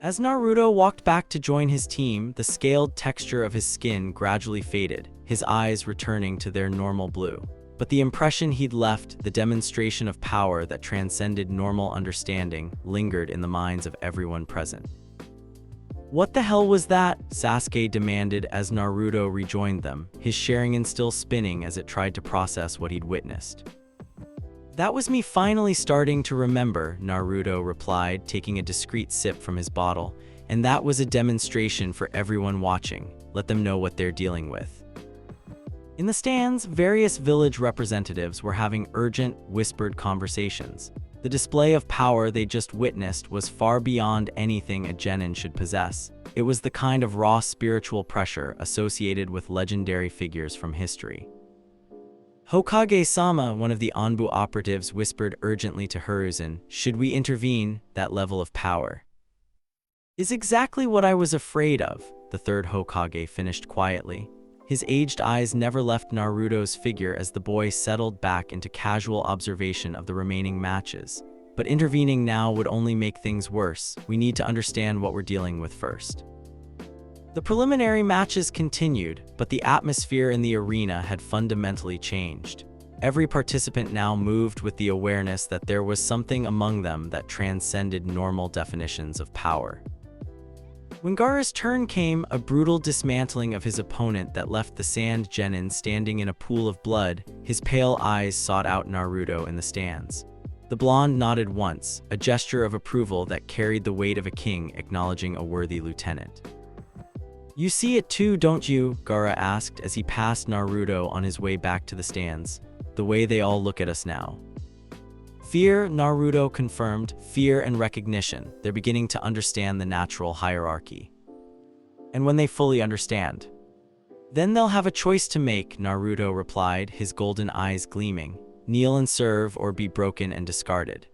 As Naruto walked back to join his team, the scaled texture of his skin gradually faded, his eyes returning to their normal blue. But the impression he'd left, the demonstration of power that transcended normal understanding, lingered in the minds of everyone present. "What the hell was that?" Sasuke demanded as Naruto rejoined them, his Sharingan still spinning as it tried to process what he'd witnessed. "That was me finally starting to remember," Naruto replied, taking a discreet sip from his bottle. "And that was a demonstration for everyone watching. Let them know what they're dealing with." In the stands, various village representatives were having urgent, whispered conversations. The display of power they just witnessed was far beyond anything a genin should possess. It was the kind of raw spiritual pressure associated with legendary figures from history. "Hokage-sama," one of the Anbu operatives whispered urgently to Hiruzen, "should we intervene? That level of power is exactly what I was afraid of," the third Hokage finished quietly. His aged eyes never left Naruto's figure as the boy settled back into casual observation of the remaining matches. "But intervening now would only make things worse. We need to understand what we're dealing with first." The preliminary matches continued, but the atmosphere in the arena had fundamentally changed. Every participant now moved with the awareness that there was something among them that transcended normal definitions of power. When Gaara's turn came, a brutal dismantling of his opponent that left the Sand Genin standing in a pool of blood, his pale eyes sought out Naruto in the stands. The blonde nodded once, a gesture of approval that carried the weight of a king acknowledging a worthy lieutenant. "You see it too, don't you?" Gaara asked as he passed Naruto on his way back to the stands. "The way they all look at us now." "Fear," Naruto confirmed, "fear and recognition. They're beginning to understand the natural hierarchy. And when they fully understand, then they'll have a choice to make," Naruto replied, his golden eyes gleaming. "Kneel and serve or be broken and discarded."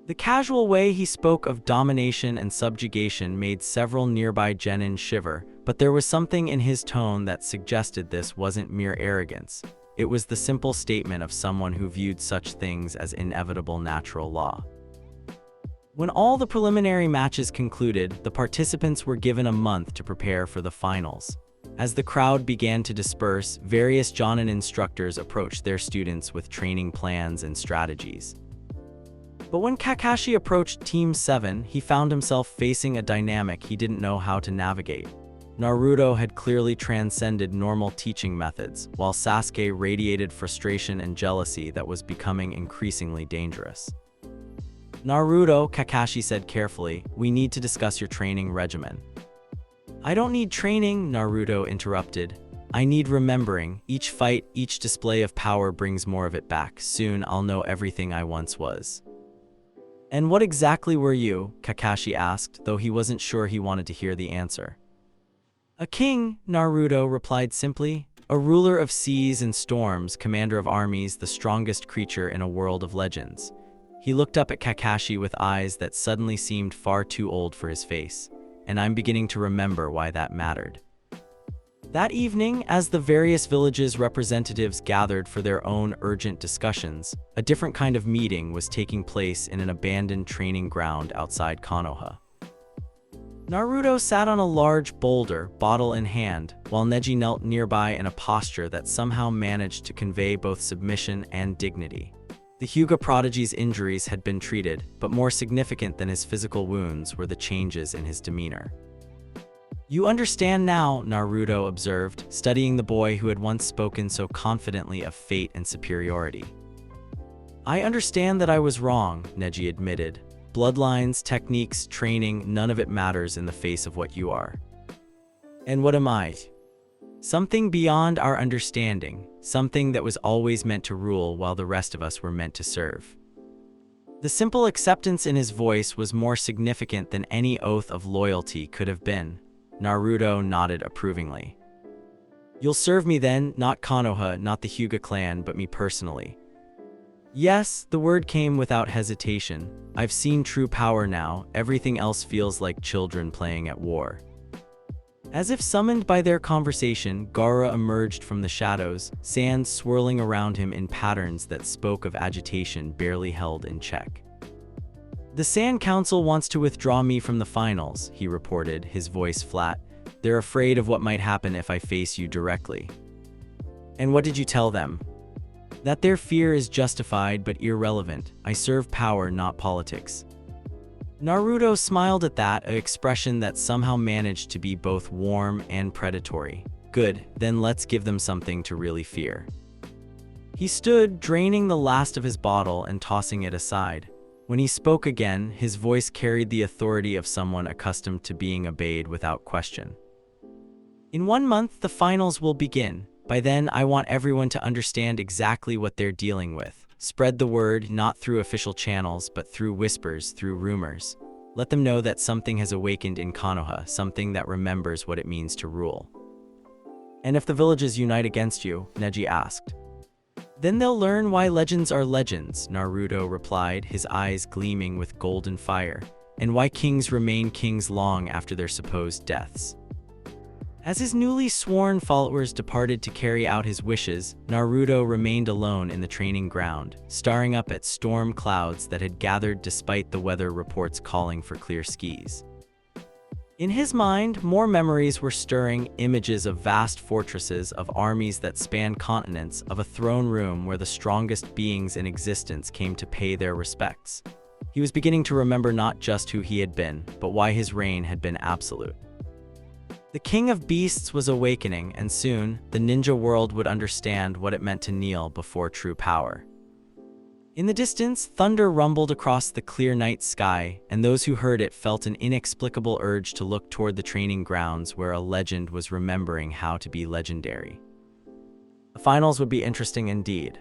The casual way he spoke of domination and subjugation made several nearby genin shiver, but there was something in his tone that suggested this wasn't mere arrogance. It was the simple statement of someone who viewed such things as inevitable natural law. When all the preliminary matches concluded, the participants were given a month to prepare for the finals. As the crowd began to disperse, various Jonin instructors approached their students with training plans and strategies. But when Kakashi approached Team 7, he found himself facing a dynamic he didn't know how to navigate. Naruto had clearly transcended normal teaching methods, while Sasuke radiated frustration and jealousy that was becoming increasingly dangerous. "Naruto," Kakashi said carefully, "we need to discuss your training regimen." "I don't need training," Naruto interrupted. "I need remembering. Each fight, each display of power brings more of it back. Soon I'll know everything I once was." "And what exactly were you?" Kakashi asked, though he wasn't sure he wanted to hear the answer. "A king," Naruto replied simply. "A ruler of seas and storms, commander of armies, the strongest creature in a world of legends." He looked up at Kakashi with eyes that suddenly seemed far too old for his face, and I'm beginning to remember why that mattered. That evening, as the various villages' representatives gathered for their own urgent discussions, a different kind of meeting was taking place in an abandoned training ground outside Konoha. Naruto sat on a large boulder, bottle in hand, while Neji knelt nearby in a posture that somehow managed to convey both submission and dignity. The Hyuga prodigy's injuries had been treated, but more significant than his physical wounds were the changes in his demeanor. You understand now, Naruto observed, studying the boy who had once spoken so confidently of fate and superiority. I understand that I was wrong, Neji admitted. Bloodlines, techniques, training, none of it matters in the face of what you are. And what am I? Something beyond our understanding, something that was always meant to rule while the rest of us were meant to serve. The simple acceptance in his voice was more significant than any oath of loyalty could have been. Naruto nodded approvingly. You'll serve me then, not Konoha, not the Hyuga clan, but me personally. Yes, the word came without hesitation. I've seen true power now, everything else feels like children playing at war. As if summoned by their conversation, Gaara emerged from the shadows, sand swirling around him in patterns that spoke of agitation barely held in check. The Sand Council wants to withdraw me from the finals, he reported, his voice flat. They're afraid of what might happen if I face you directly. And what did you tell them? That their fear is justified but irrelevant. I serve power, not politics. Naruto smiled at that, an expression that somehow managed to be both warm and predatory. Good, then let's give them something to really fear. He stood, draining the last of his bottle and tossing it aside. When he spoke again, his voice carried the authority of someone accustomed to being obeyed without question. In 1 month, the finals will begin. By then, I want everyone to understand exactly what they're dealing with. Spread the word, not through official channels, but through whispers, through rumors. Let them know that something has awakened in Konoha, something that remembers what it means to rule. And if the villages unite against you, Neji asked. Then they'll learn why legends are legends, Naruto replied, his eyes gleaming with golden fire, and why kings remain kings long after their supposed deaths. As his newly sworn followers departed to carry out his wishes, Naruto remained alone in the training ground, staring up at storm clouds that had gathered despite the weather reports calling for clear skies. In his mind, more memories were stirring, images of vast fortresses, of armies that spanned continents, of a throne room where the strongest beings in existence came to pay their respects. He was beginning to remember not just who he had been, but why his reign had been absolute. The King of Beasts was awakening, and soon, the ninja world would understand what it meant to kneel before true power. In the distance, thunder rumbled across the clear night sky, and those who heard it felt an inexplicable urge to look toward the training grounds where a legend was remembering how to be legendary. The finals would be interesting indeed.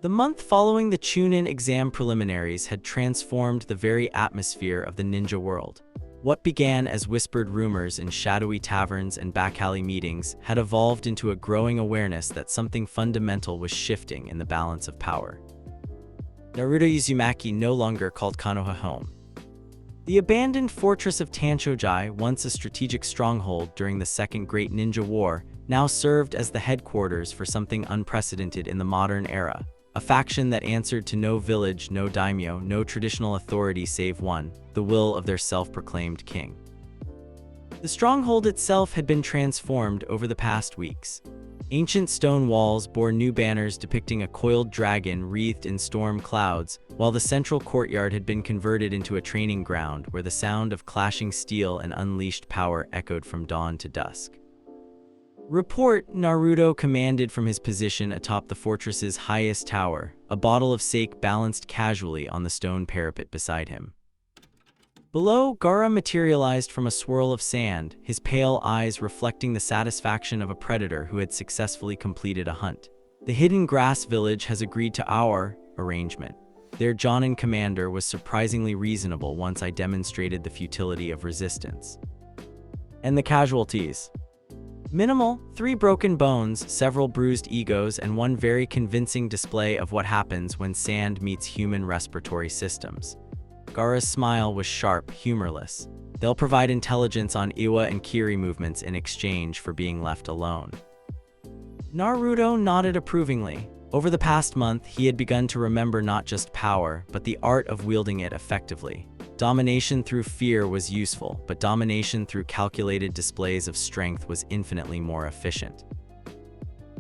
The month following the Chunin exam preliminaries had transformed the very atmosphere of the ninja world. What began as whispered rumors in shadowy taverns and back-alley meetings had evolved into a growing awareness that something fundamental was shifting in the balance of power. Naruto Uzumaki no longer called Konoha home. The abandoned fortress of Tanchojai, once a strategic stronghold during the Second Great Ninja War, now served as the headquarters for something unprecedented in the modern era, a faction that answered to no village, no daimyo, no traditional authority save one, the will of their self-proclaimed king. The stronghold itself had been transformed over the past weeks. Ancient stone walls bore new banners depicting a coiled dragon wreathed in storm clouds, while the central courtyard had been converted into a training ground where the sound of clashing steel and unleashed power echoed from dawn to dusk. Report, Naruto commanded from his position atop the fortress's highest tower, a bottle of sake balanced casually on the stone parapet beside him. Below, Gaara materialized from a swirl of sand, his pale eyes reflecting the satisfaction of a predator who had successfully completed a hunt. The hidden grass village has agreed to our arrangement. Their Jonin commander was surprisingly reasonable once I demonstrated the futility of resistance. And the casualties? Minimal, 3 broken bones, several bruised egos, and one very convincing display of what happens when sand meets human respiratory systems. Gaara's smile was sharp, humorless. They'll provide intelligence on Iwa and Kiri movements in exchange for being left alone. Naruto nodded approvingly. Over the past month, he had begun to remember not just power, but the art of wielding it effectively. Domination through fear was useful, but domination through calculated displays of strength was infinitely more efficient.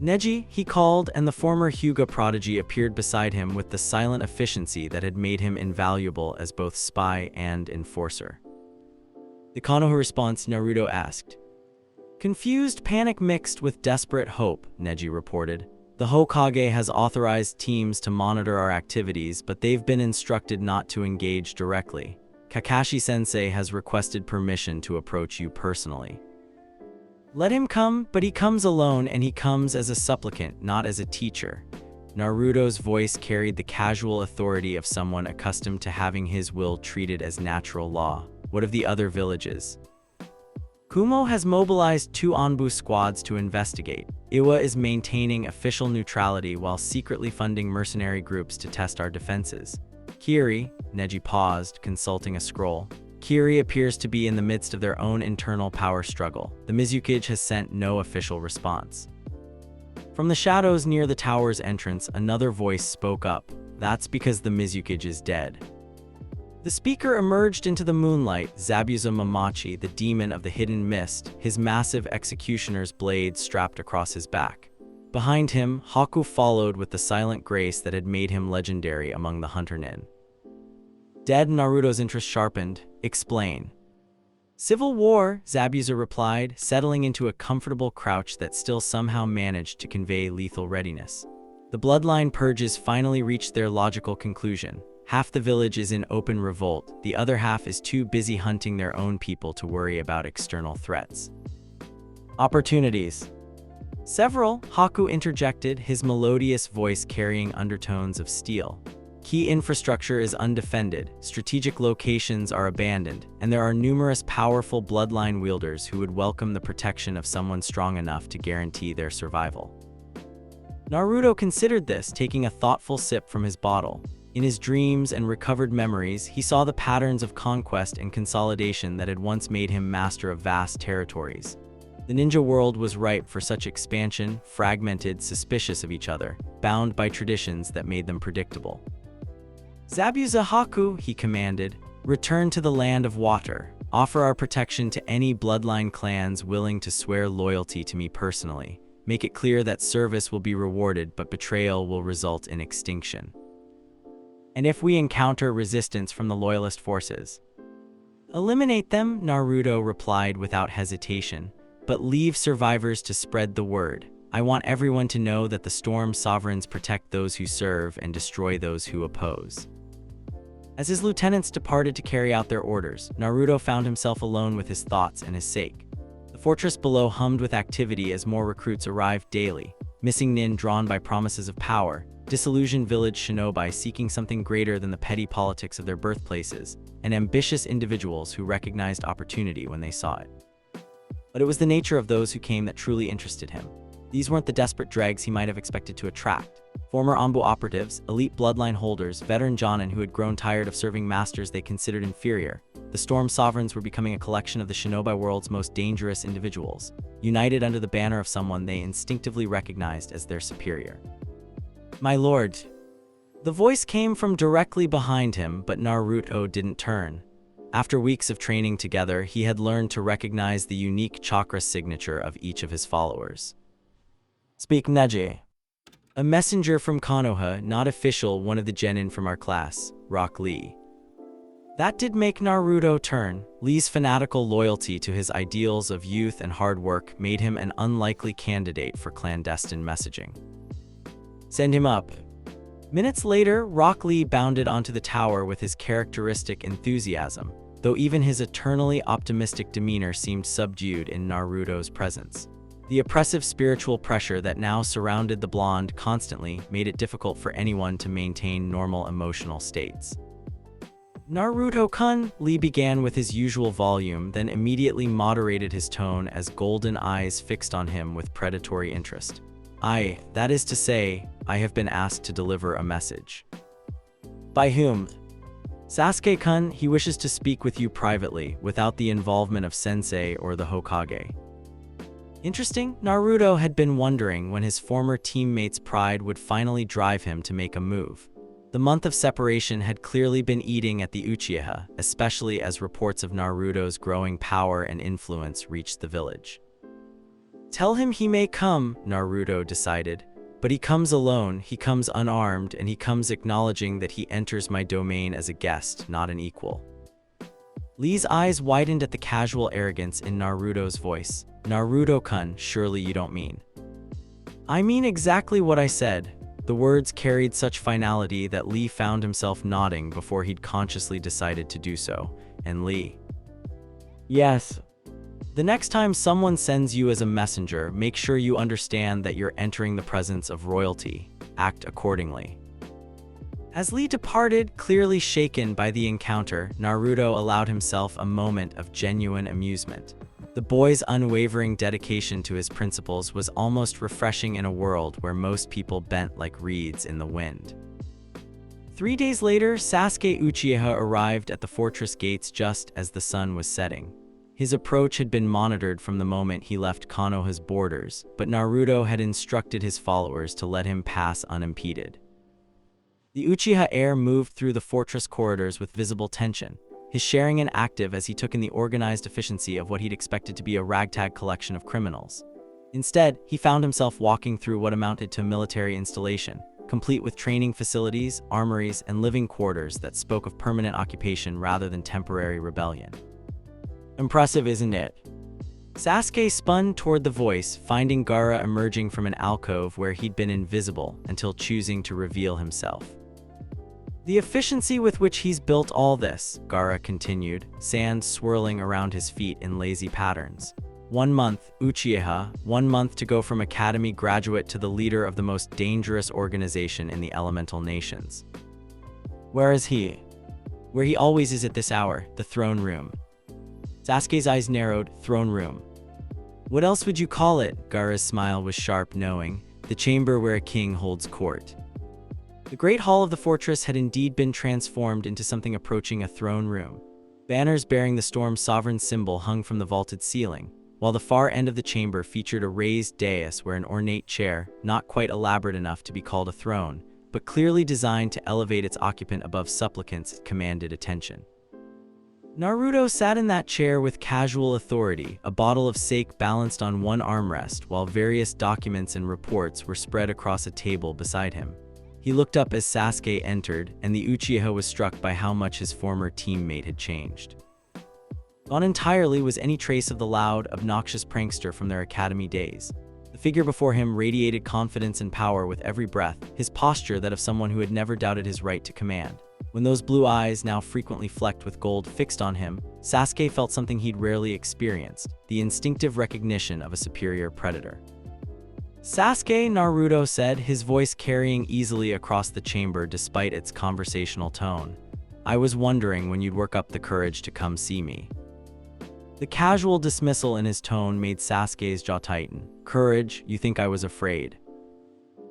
Neji, he called, and the former Hyuga prodigy appeared beside him with the silent efficiency that had made him invaluable as both spy and enforcer. The Konoha response, Naruto asked. Confused panic mixed with desperate hope, Neji reported. The Hokage has authorized teams to monitor our activities, but they've been instructed not to engage directly. Kakashi-sensei has requested permission to approach you personally. Let him come, but he comes alone, and he comes as a supplicant, not as a teacher. Naruto's voice carried the casual authority of someone accustomed to having his will treated as natural law. What of the other villages? Kumo has mobilized 2 Anbu squads to investigate. Iwa is maintaining official neutrality while secretly funding mercenary groups to test our defenses. Kiri, Neji paused, consulting a scroll. Kiri appears to be in the midst of their own internal power struggle. The Mizukage has sent no official response. From the shadows near the tower's entrance, another voice spoke up. That's because the Mizukage is dead. The speaker emerged into the moonlight, Zabuza Mamachi, the demon of the hidden mist, his massive executioner's blade strapped across his back. Behind him, Haku followed with the silent grace that had made him legendary among the Hunter Nin. Dead, Naruto's interest sharpened. Explain. Civil war, Zabuza replied, settling into a comfortable crouch that still somehow managed to convey lethal readiness. The bloodline purges finally reached their logical conclusion. Half the village is in open revolt, the other half is too busy hunting their own people to worry about external threats. Opportunities. Several, Haku interjected, his melodious voice carrying undertones of steel. Key infrastructure is undefended, strategic locations are abandoned, and there are numerous powerful bloodline wielders who would welcome the protection of someone strong enough to guarantee their survival. Naruto considered this, taking a thoughtful sip from his bottle. In his dreams and recovered memories, he saw the patterns of conquest and consolidation that had once made him master of vast territories. The ninja world was ripe for such expansion, fragmented, suspicious of each other, bound by traditions that made them predictable. Zabuza Haku, he commanded, return to the land of water. Offer our protection to any bloodline clans willing to swear loyalty to me personally. Make it clear that service will be rewarded, but betrayal will result in extinction. And if we encounter resistance from the loyalist forces, eliminate them, Naruto replied without hesitation, but leave survivors to spread the word. I want everyone to know that the Storm Sovereigns protect those who serve and destroy those who oppose. As his lieutenants departed to carry out their orders, Naruto found himself alone with his thoughts and his sake. The fortress below hummed with activity as more recruits arrived daily, missing nin drawn by promises of power, disillusioned village shinobi seeking something greater than the petty politics of their birthplaces, and ambitious individuals who recognized opportunity when they saw it. But it was the nature of those who came that truly interested him. These weren't the desperate dregs he might have expected to attract. Former Anbu operatives, elite bloodline holders, veteran Jonin who had grown tired of serving masters they considered inferior. The Storm Sovereigns were becoming a collection of the shinobi world's most dangerous individuals, united under the banner of someone they instinctively recognized as their superior. My lord. The voice came from directly behind him, but Naruto didn't turn. After weeks of training together, he had learned to recognize the unique chakra signature of each of his followers. Speak, Neji. A messenger from Konoha, not official, one of the genin from our class, Rock Lee. That did make Naruto turn. Lee's fanatical loyalty to his ideals of youth and hard work made him an unlikely candidate for clandestine messaging. Send him up. Minutes later, Rock Lee bounded onto the tower with his characteristic enthusiasm, though even his eternally optimistic demeanor seemed subdued in Naruto's presence. The oppressive spiritual pressure that now surrounded the blonde constantly made it difficult for anyone to maintain normal emotional states. Naruto-kun, Lee began with his usual volume, then immediately moderated his tone as golden eyes fixed on him with predatory interest. That is to say, I have been asked to deliver a message. By whom? Sasuke-kun, he wishes to speak with you privately, without the involvement of Sensei or the Hokage. Interesting, Naruto had been wondering when his former teammate's pride would finally drive him to make a move. The month of separation had clearly been eating at the Uchiha, especially as reports of Naruto's growing power and influence reached the village. Tell him he may come, Naruto decided, but he comes alone, he comes unarmed, and he comes acknowledging that he enters my domain as a guest, not an equal. Lee's eyes widened at the casual arrogance in Naruto's voice. Naruto-kun, surely you don't mean. I mean exactly what I said. The words carried such finality that Lee found himself nodding before he'd consciously decided to do so. And Lee. Yes. The next time someone sends you as a messenger, make sure you understand that you're entering the presence of royalty. Act accordingly. As Lee departed, clearly shaken by the encounter, Naruto allowed himself a moment of genuine amusement. The boy's unwavering dedication to his principles was almost refreshing in a world where most people bent like reeds in the wind. 3 days later, Sasuke Uchiha arrived at the fortress gates just as the sun was setting. His approach had been monitored from the moment he left Konoha's borders, but Naruto had instructed his followers to let him pass unimpeded. The Uchiha heir moved through the fortress corridors with visible tension, his sharingan active as he took in the organized efficiency of what he'd expected to be a ragtag collection of criminals. Instead, he found himself walking through what amounted to a military installation, complete with training facilities, armories, and living quarters that spoke of permanent occupation rather than temporary rebellion. Impressive, isn't it? Sasuke spun toward the voice, finding Gaara emerging from an alcove where he'd been invisible until choosing to reveal himself. The efficiency with which he's built all this, Gaara continued, sand swirling around his feet in lazy patterns. 1 month, Uchiha, 1 month to go from academy graduate to the leader of the most dangerous organization in the elemental nations. Where is he? Where he always is at this hour, the throne room. Sasuke's eyes narrowed. Throne room. What else would you call it? Gaara's smile was sharp, knowing, the chamber where a king holds court. The great hall of the fortress had indeed been transformed into something approaching a throne room. Banners bearing the storm's sovereign symbol hung from the vaulted ceiling, while the far end of the chamber featured a raised dais where an ornate chair, not quite elaborate enough to be called a throne, but clearly designed to elevate its occupant above supplicants, commanded attention. Naruto sat in that chair with casual authority, a bottle of sake balanced on one armrest, while various documents and reports were spread across a table beside him. He looked up as Sasuke entered, and the Uchiha was struck by how much his former teammate had changed. Gone entirely was any trace of the loud, obnoxious prankster from their academy days. The figure before him radiated confidence and power with every breath, his posture that of someone who had never doubted his right to command. When those blue eyes, now frequently flecked with gold, fixed on him, Sasuke felt something he'd rarely experienced, the instinctive recognition of a superior predator. Sasuke, Naruto said, his voice carrying easily across the chamber despite its conversational tone. I was wondering when you'd work up the courage to come see me. The casual dismissal in his tone made Sasuke's jaw tighten. Courage? You think I was afraid?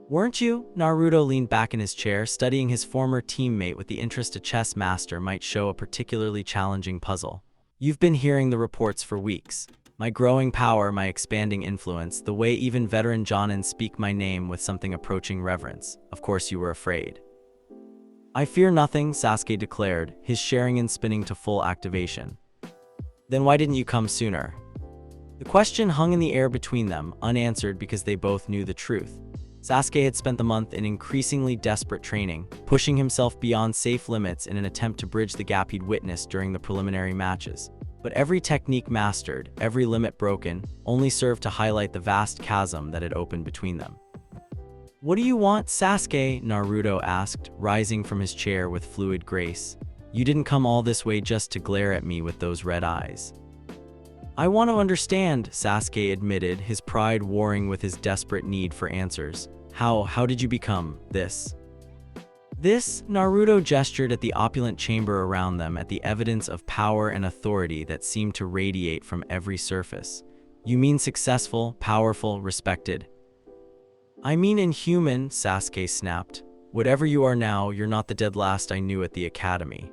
Weren't you? Naruto leaned back in his chair, studying his former teammate with the interest a chess master might show a particularly challenging puzzle. You've been hearing the reports for weeks. My growing power, my expanding influence, the way even veteran Jonin speak my name with something approaching reverence. Of course you were afraid. I fear nothing, Sasuke declared, his sharingan spinning to full activation. Then why didn't you come sooner? The question hung in the air between them, unanswered because they both knew the truth. Sasuke had spent the month in increasingly desperate training, pushing himself beyond safe limits in an attempt to bridge the gap he'd witnessed during the preliminary matches. But every technique mastered, every limit broken, only served to highlight the vast chasm that had opened between them. What do you want, Sasuke? Naruto asked, rising from his chair with fluid grace. You didn't come all this way just to glare at me with those red eyes. I want to understand, Sasuke admitted, his pride warring with his desperate need for answers. How did you become this? This, Naruto gestured at the opulent chamber around them, at the evidence of power and authority that seemed to radiate from every surface. You mean successful, powerful, respected? I mean inhuman, Sasuke snapped. Whatever you are now, you're not the dead last I knew at the academy.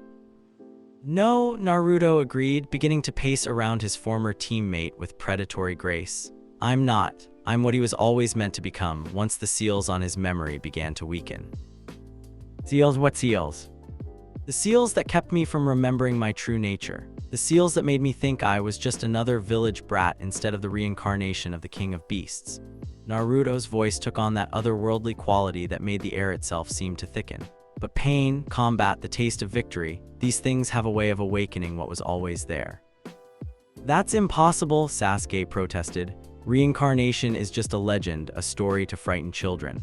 No, Naruto agreed, beginning to pace around his former teammate with predatory grace. I'm not. I'm what he was always meant to become once the seals on his memory began to weaken. Seals? What seals? The seals that kept me from remembering my true nature. The seals that made me think I was just another village brat instead of the reincarnation of the king of beasts. Naruto's voice took on that otherworldly quality that made the air itself seem to thicken. But pain, combat, the taste of victory, these things have a way of awakening what was always there. That's impossible, Sasuke protested. Reincarnation is just a legend, a story to frighten children.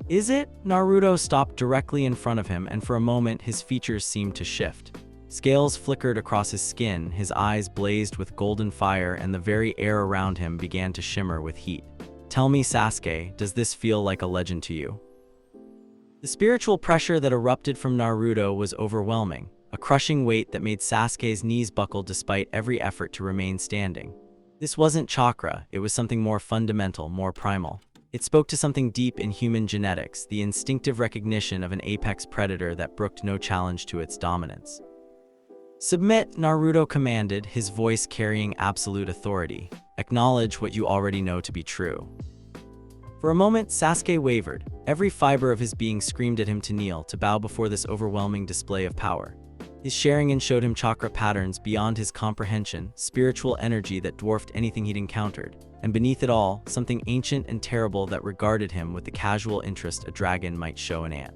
Is it? Naruto stopped directly in front of him, and for a moment his features seemed to shift. Scales flickered across his skin, his eyes blazed with golden fire, and the very air around him began to shimmer with heat. Tell me, Sasuke, does this feel like a legend to you? The spiritual pressure that erupted from Naruto was overwhelming, a crushing weight that made Sasuke's knees buckle despite every effort to remain standing. This wasn't chakra, it was something more fundamental, more primal. It spoke to something deep in human genetics, the instinctive recognition of an apex predator that brooked no challenge to its dominance. Submit, Naruto commanded, his voice carrying absolute authority. Acknowledge what you already know to be true. For a moment, Sasuke wavered. Every fiber of his being screamed at him to kneel, to bow before this overwhelming display of power. His Sharingan showed him chakra patterns beyond his comprehension, spiritual energy that dwarfed anything he'd encountered, and beneath it all, something ancient and terrible that regarded him with the casual interest a dragon might show an ant.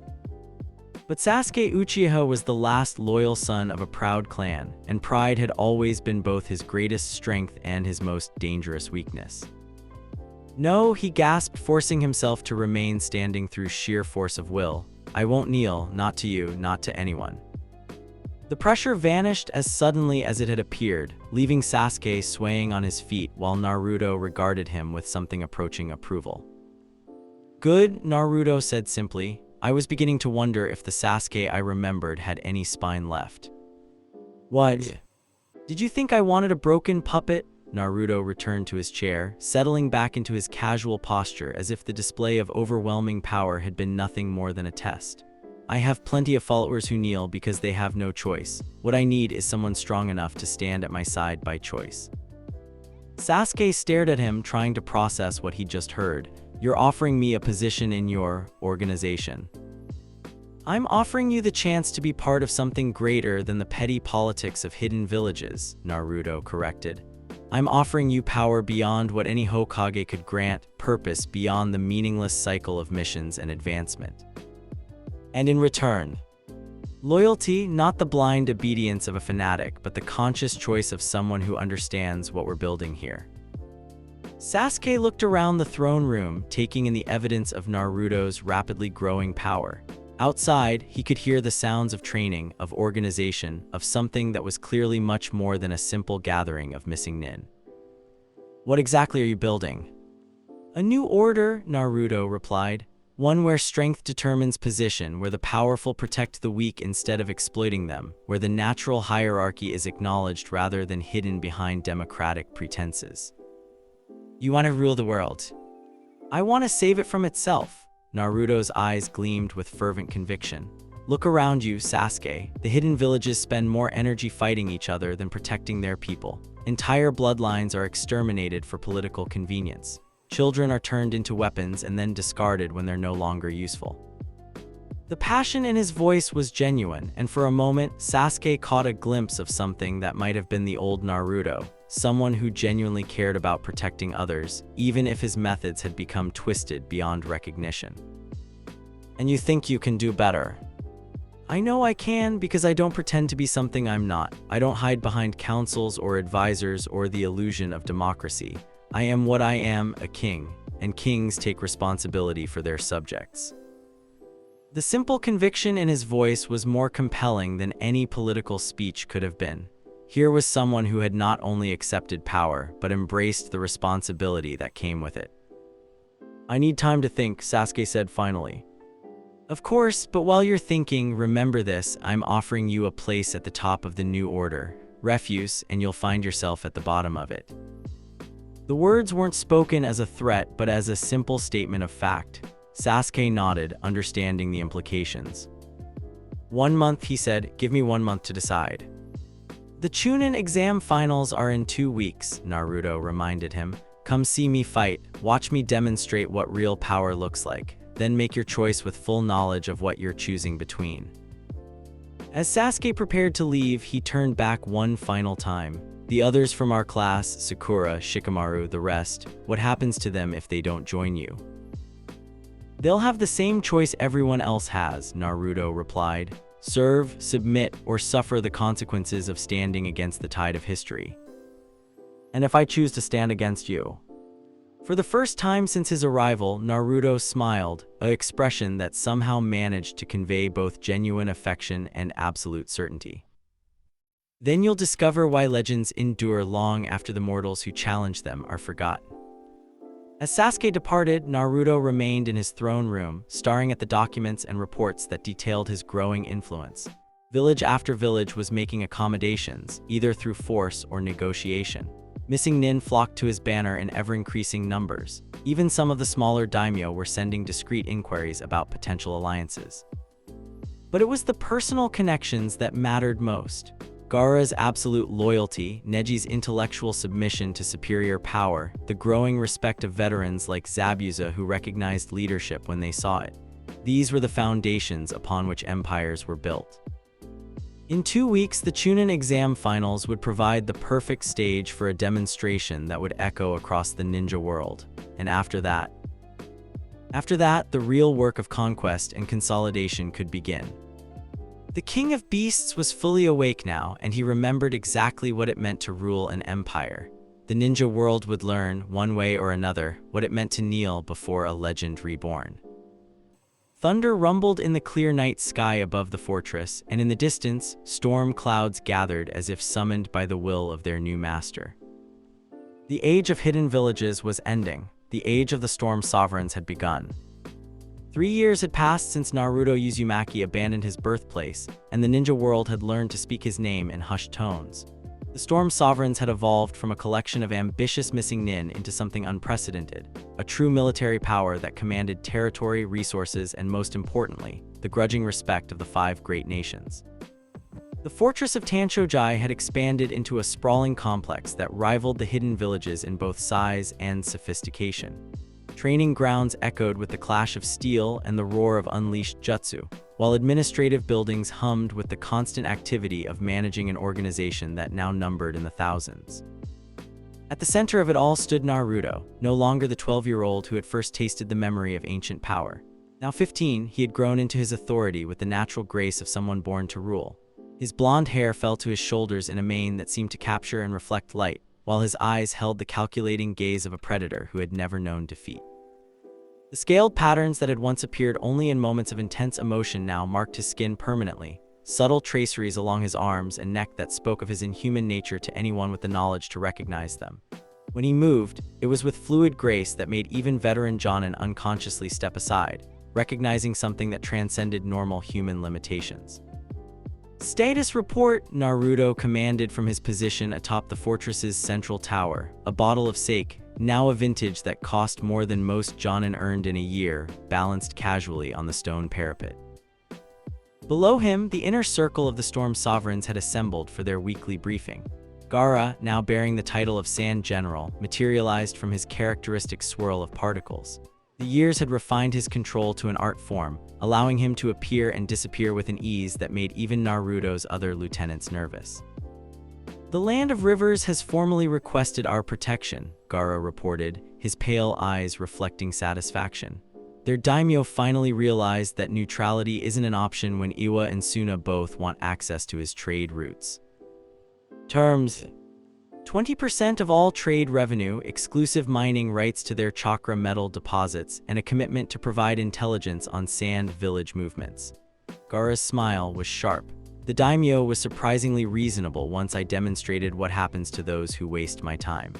But Sasuke Uchiha was the last loyal son of a proud clan, and pride had always been both his greatest strength and his most dangerous weakness. No, he gasped, forcing himself to remain standing through sheer force of will. I won't kneel, not to you, not to anyone. The pressure vanished as suddenly as it had appeared, leaving Sasuke swaying on his feet while Naruto regarded him with something approaching approval. Good, Naruto said simply. I was beginning to wonder if the Sasuke I remembered had any spine left. What? Did you think I wanted a broken puppet? Naruto returned to his chair, settling back into his casual posture as if the display of overwhelming power had been nothing more than a test. I have plenty of followers who kneel because they have no choice. What I need is someone strong enough to stand at my side by choice. Sasuke stared at him, trying to process what he just heard. You're offering me a position in your organization. I'm offering you the chance to be part of something greater than the petty politics of hidden villages, Naruto corrected. I'm offering you power beyond what any Hokage could grant, purpose beyond the meaningless cycle of missions and advancement. And in return, loyalty, not the blind obedience of a fanatic, but the conscious choice of someone who understands what we're building here. Sasuke looked around the throne room, taking in the evidence of Naruto's rapidly growing power. Outside, he could hear the sounds of training, of organization, of something that was clearly much more than a simple gathering of missing nin. What exactly are you building? A new order, Naruto replied. One where strength determines position, where the powerful protect the weak instead of exploiting them, where the natural hierarchy is acknowledged rather than hidden behind democratic pretenses. You want to rule the world. I want to save it from itself. Naruto's eyes gleamed with fervent conviction. Look around you, Sasuke. The hidden villages spend more energy fighting each other than protecting their people. Entire bloodlines are exterminated for political convenience. Children are turned into weapons and then discarded when they're no longer useful. The passion in his voice was genuine, and for a moment, Sasuke caught a glimpse of something that might have been the old Naruto, someone who genuinely cared about protecting others, even if his methods had become twisted beyond recognition. And you think you can do better? I know I can, because I don't pretend to be something I'm not. I don't hide behind councils or advisors or the illusion of democracy. I am what I am, a king, and kings take responsibility for their subjects. The simple conviction in his voice was more compelling than any political speech could have been. Here was someone who had not only accepted power, but embraced the responsibility that came with it. I need time to think, Sasuke said finally. Of course, but while you're thinking, remember this, I'm offering you a place at the top of the new order, refuse, and you'll find yourself at the bottom of it. The words weren't spoken as a threat, but as a simple statement of fact. Sasuke nodded, understanding the implications. 1 month, he said. Give me 1 month to decide. The Chunin exam finals are in 2 weeks, Naruto reminded him. Come see me fight, watch me demonstrate what real power looks like, then make your choice with full knowledge of what you're choosing between. As Sasuke prepared to leave, he turned back one final time. The others from our class, Sakura, Shikamaru, the rest, what happens to them if they don't join you? "They'll have the same choice everyone else has," Naruto replied. "Serve, submit, or suffer the consequences of standing against the tide of history." "And if I choose to stand against you?" For the first time since his arrival, Naruto smiled, an expression that somehow managed to convey both genuine affection and absolute certainty. "Then you'll discover why legends endure long after the mortals who challenge them are forgotten." As Sasuke departed, Naruto remained in his throne room, staring at the documents and reports that detailed his growing influence. Village after village was making accommodations, either through force or negotiation. Missing nin flocked to his banner in ever-increasing numbers. Even some of the smaller daimyo were sending discreet inquiries about potential alliances. But it was the personal connections that mattered most. Gaara's absolute loyalty, Neji's intellectual submission to superior power, the growing respect of veterans like Zabuza who recognized leadership when they saw it. These were the foundations upon which empires were built. In 2 weeks, the Chunin exam finals would provide the perfect stage for a demonstration that would echo across the ninja world. And after that, the real work of conquest and consolidation could begin. The King of Beasts was fully awake now, and he remembered exactly what it meant to rule an empire. The ninja world would learn, one way or another, what it meant to kneel before a legend reborn. Thunder rumbled in the clear night sky above the fortress, and in the distance, storm clouds gathered as if summoned by the will of their new master. The age of hidden villages was ending. The age of the storm sovereigns had begun. 3 years had passed since Naruto Uzumaki abandoned his birthplace, and the ninja world had learned to speak his name in hushed tones. The Storm Sovereigns had evolved from a collection of ambitious missing nin into something unprecedented, a true military power that commanded territory, resources, and most importantly, the grudging respect of the 5 great nations. The fortress of Tanshojai had expanded into a sprawling complex that rivaled the hidden villages in both size and sophistication. Training grounds echoed with the clash of steel and the roar of unleashed jutsu, while administrative buildings hummed with the constant activity of managing an organization that now numbered in the thousands. At the center of it all stood Naruto, no longer the 12-year-old who had first tasted the memory of ancient power. Now 15, he had grown into his authority with the natural grace of someone born to rule. His blonde hair fell to his shoulders in a mane that seemed to capture and reflect light, while his eyes held the calculating gaze of a predator who had never known defeat. The scaled patterns that had once appeared only in moments of intense emotion now marked his skin permanently, subtle traceries along his arms and neck that spoke of his inhuman nature to anyone with the knowledge to recognize them. When he moved, it was with fluid grace that made even veteran Jonin unconsciously step aside, recognizing something that transcended normal human limitations. "Status report," Naruto commanded from his position atop the fortress's central tower. A bottle of sake, now a vintage that cost more than most Jonin earned in a year, balanced casually on the stone parapet. Below him, the inner circle of the Storm Sovereigns had assembled for their weekly briefing. Gaara, now bearing the title of Sand General, materialized from his characteristic swirl of particles. The years had refined his control to an art form, allowing him to appear and disappear with an ease that made even Naruto's other lieutenants nervous. "The Land of Rivers has formally requested our protection," Gaara reported, his pale eyes reflecting satisfaction. Their daimyo finally realized that neutrality isn't an option when Iwa and Suna both want access to his trade routes. Terms: 20% of all trade revenue, exclusive mining rights to their chakra metal deposits, and a commitment to provide intelligence on sand village movements. Gaara's smile was sharp. The daimyo was surprisingly reasonable once I demonstrated what happens to those who waste my time.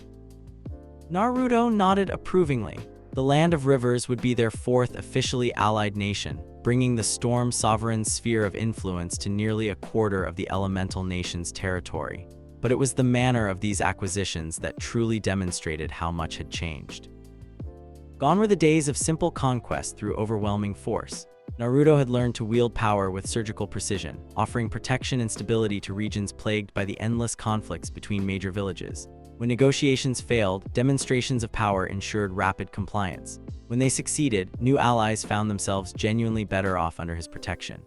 Naruto nodded approvingly. The Land of Rivers would be their 4th officially allied nation, bringing the Storm Sovereign's sphere of influence to nearly a quarter of the elemental nation's territory. But it was the manner of these acquisitions that truly demonstrated how much had changed. Gone were the days of simple conquest through overwhelming force. Naruto had learned to wield power with surgical precision, offering protection and stability to regions plagued by the endless conflicts between major villages. When negotiations failed, demonstrations of power ensured rapid compliance. When they succeeded, new allies found themselves genuinely better off under his protection.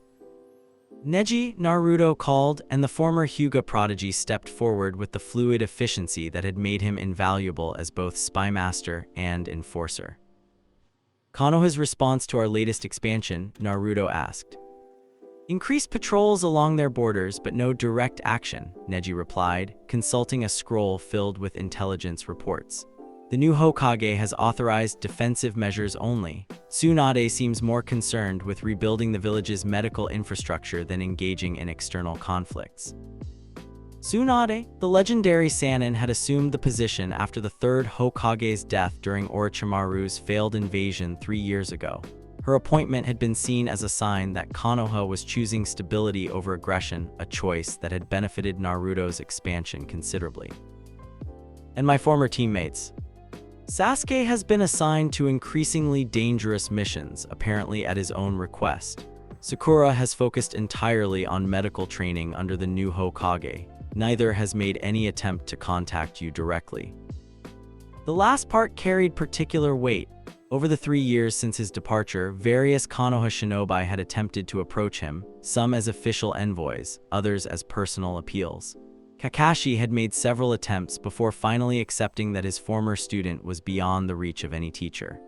"Neji," Naruto called, and the former Hyuga prodigy stepped forward with the fluid efficiency that had made him invaluable as both spy master and enforcer. Konoha's response to our latest expansion, Naruto asked. Increased patrols along their borders, but no direct action, Neji replied, consulting a scroll filled with intelligence reports. The new Hokage has authorized defensive measures only. Tsunade seems more concerned with rebuilding the village's medical infrastructure than engaging in external conflicts. Tsunade, the legendary Sannin, had assumed the position after the third Hokage's death during Orochimaru's failed invasion 3 years ago. Her appointment had been seen as a sign that Konoha was choosing stability over aggression, a choice that had benefited Naruto's expansion considerably. And my former teammates. Sasuke has been assigned to increasingly dangerous missions, apparently at his own request. Sakura has focused entirely on medical training under the new Hokage. Neither has made any attempt to contact you directly. The last part carried particular weight. Over the 3 years since his departure, various Konoha shinobi had attempted to approach him, some as official envoys, others as personal appeals. Kakashi had made several attempts before finally accepting that his former student was beyond the reach of any teacher.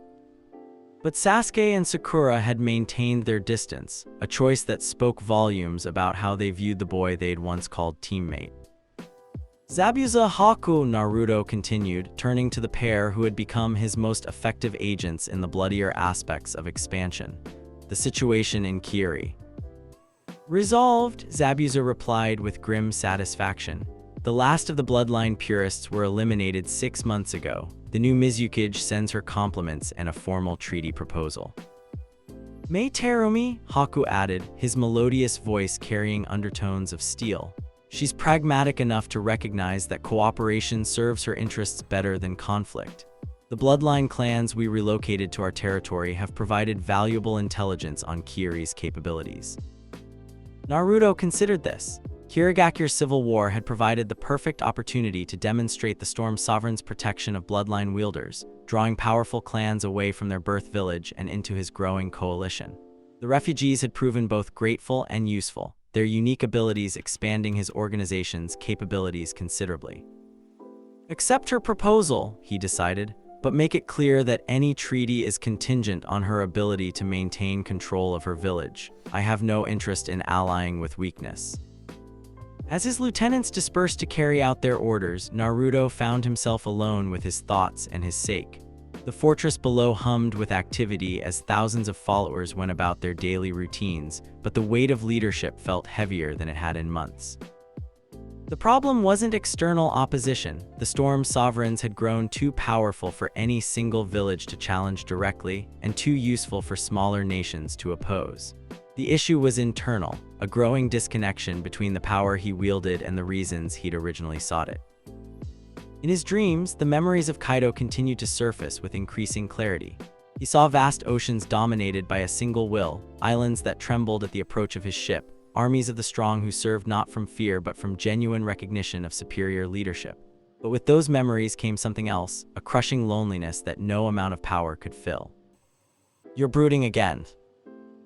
But Sasuke and Sakura had maintained their distance, a choice that spoke volumes about how they viewed the boy they'd once called teammate. Zabuza Haku, Naruto continued, turning to the pair who had become his most effective agents in the bloodier aspects of expansion. The situation in Kiri. Resolved, Zabuza replied with grim satisfaction. The last of the bloodline purists were eliminated 6 months ago. The new Mizukage sends her compliments and a formal treaty proposal. Mei Terumi, Haku added, his melodious voice carrying undertones of steel. She's pragmatic enough to recognize that cooperation serves her interests better than conflict. The bloodline clans we relocated to our territory have provided valuable intelligence on Kiri's capabilities. Naruto considered this. Kirigakure's civil war had provided the perfect opportunity to demonstrate the Storm Sovereign's protection of bloodline wielders, drawing powerful clans away from their birth village and into his growing coalition. The refugees had proven both grateful and useful, their unique abilities expanding his organization's capabilities considerably. Accept her proposal, he decided, but make it clear that any treaty is contingent on her ability to maintain control of her village. I have no interest in allying with weakness. As his lieutenants dispersed to carry out their orders, Naruto found himself alone with his thoughts and his sake. The fortress below hummed with activity as thousands of followers went about their daily routines, but the weight of leadership felt heavier than it had in months. The problem wasn't external opposition. The Storm Sovereigns had grown too powerful for any single village to challenge directly, and too useful for smaller nations to oppose. The issue was internal, a growing disconnection between the power he wielded and the reasons he'd originally sought it. In his dreams, the memories of Kaido continued to surface with increasing clarity. He saw vast oceans dominated by a single will, islands that trembled at the approach of his ship, armies of the strong who served not from fear but from genuine recognition of superior leadership. But with those memories came something else, a crushing loneliness that no amount of power could fill. "You're brooding again."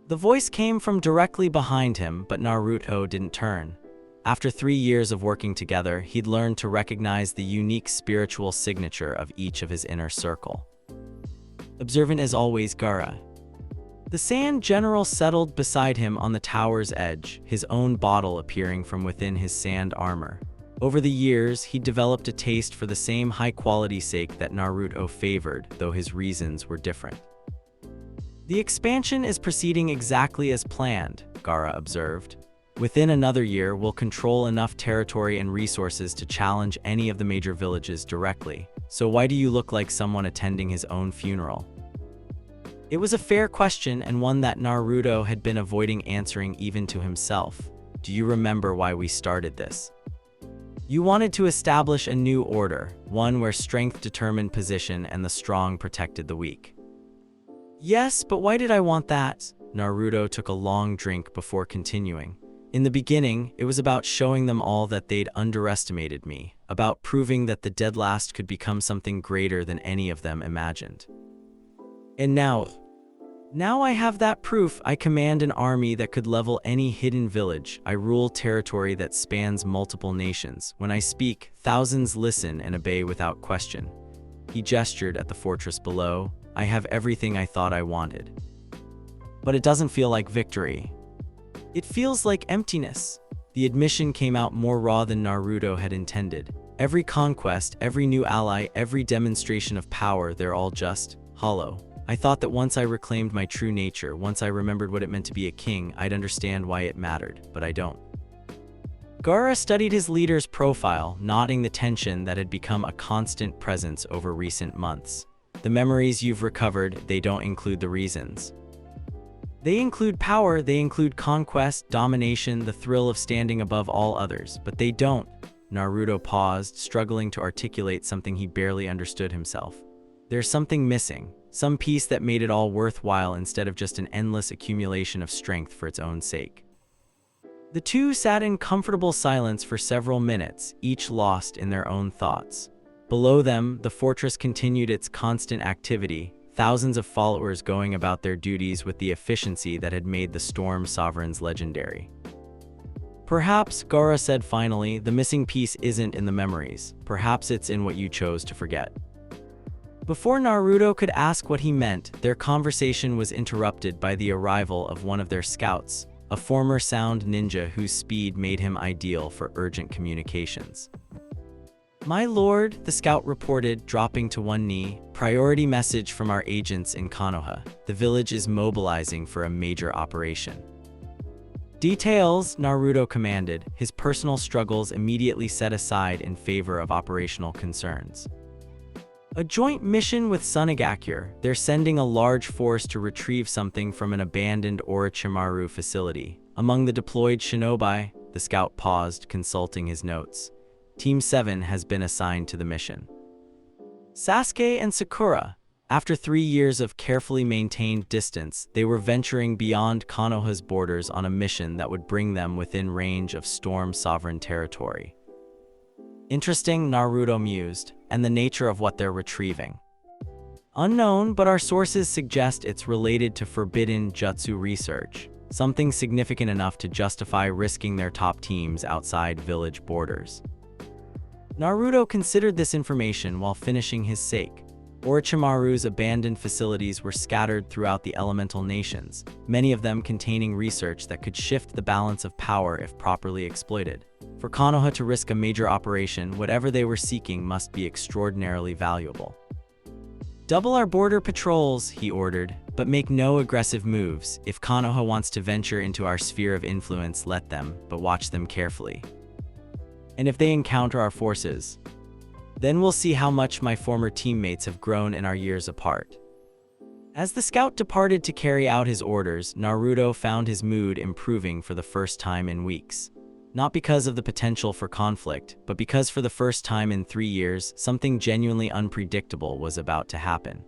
The voice came from directly behind him, but Naruto didn't turn. After 3 years of working together, he'd learned to recognize the unique spiritual signature of each of his inner circle. Observant as always, Gaara. The Sand General settled beside him on the tower's edge, his own bottle appearing from within his sand armor. Over the years, he'd developed a taste for the same high-quality sake that Naruto favored, though his reasons were different. "The expansion is proceeding exactly as planned," Gaara observed. "Within another year, we'll control enough territory and resources to challenge any of the major villages directly. So why do you look like someone attending his own funeral?" It was a fair question and one that Naruto had been avoiding answering even to himself. "Do you remember why we started this? You wanted to establish a new order, one where strength determined position and the strong protected the weak." "Yes, but why did I want that?" Naruto took a long drink before continuing. "In the beginning, it was about showing them all that they'd underestimated me, about proving that the dead last could become something greater than any of them imagined. And now I have that proof. I command an army that could level any hidden village. I rule territory that spans multiple nations. When I speak, thousands listen and obey without question." He gestured at the fortress below. I have everything I thought I wanted. But it doesn't feel like victory. It feels like emptiness. The admission came out more raw than Naruto had intended. Every conquest, every new ally, every demonstration of power, they're all just hollow. I thought that once I reclaimed my true nature, once I remembered what it meant to be a king, I'd understand why it mattered, but I don't. Gaara studied his leader's profile, noting the tension that had become a constant presence over recent months. The memories you've recovered, they don't include the reasons. They include power, they include conquest, domination, the thrill of standing above all others, but they don't. Naruto paused, struggling to articulate something he barely understood himself. There's something missing, some piece that made it all worthwhile instead of just an endless accumulation of strength for its own sake. The two sat in comfortable silence for several minutes, each lost in their own thoughts. Below them, the fortress continued its constant activity, thousands of followers going about their duties with the efficiency that had made the Storm Sovereigns legendary. Perhaps, Gaara said finally, the missing piece isn't in the memories. Perhaps it's in what you chose to forget. Before Naruto could ask what he meant, their conversation was interrupted by the arrival of one of their scouts, a former sound ninja whose speed made him ideal for urgent communications. "My lord," the scout reported, dropping to one knee, "priority message from our agents in Konoha. The village is mobilizing for a major operation." "Details," Naruto commanded, his personal struggles immediately set aside in favor of operational concerns. "A joint mission with Sunagakure. They're sending a large force to retrieve something from an abandoned Orochimaru facility. Among the deployed shinobi," the scout paused, consulting his notes. "Team 7 has been assigned to the mission. Sasuke and Sakura." After 3 years of carefully maintained distance, they were venturing beyond Konoha's borders on a mission that would bring them within range of Storm Sovereign territory. "Interesting," Naruto mused, "and the nature of what they're retrieving?" "Unknown, but our sources suggest it's related to forbidden jutsu research, something significant enough to justify risking their top teams outside village borders." Naruto considered this information while finishing his sake. Orochimaru's abandoned facilities were scattered throughout the elemental nations, many of them containing research that could shift the balance of power if properly exploited. For Konoha to risk a major operation, whatever they were seeking must be extraordinarily valuable. "Double our border patrols," he ordered, "but make no aggressive moves. If Konoha wants to venture into our sphere of influence, let them, but watch them carefully. And if they encounter our forces, then we'll see how much my former teammates have grown in our years apart." As the scout departed to carry out his orders, Naruto found his mood improving for the first time in weeks. Not because of the potential for conflict, but because for the first time in 3 years, something genuinely unpredictable was about to happen.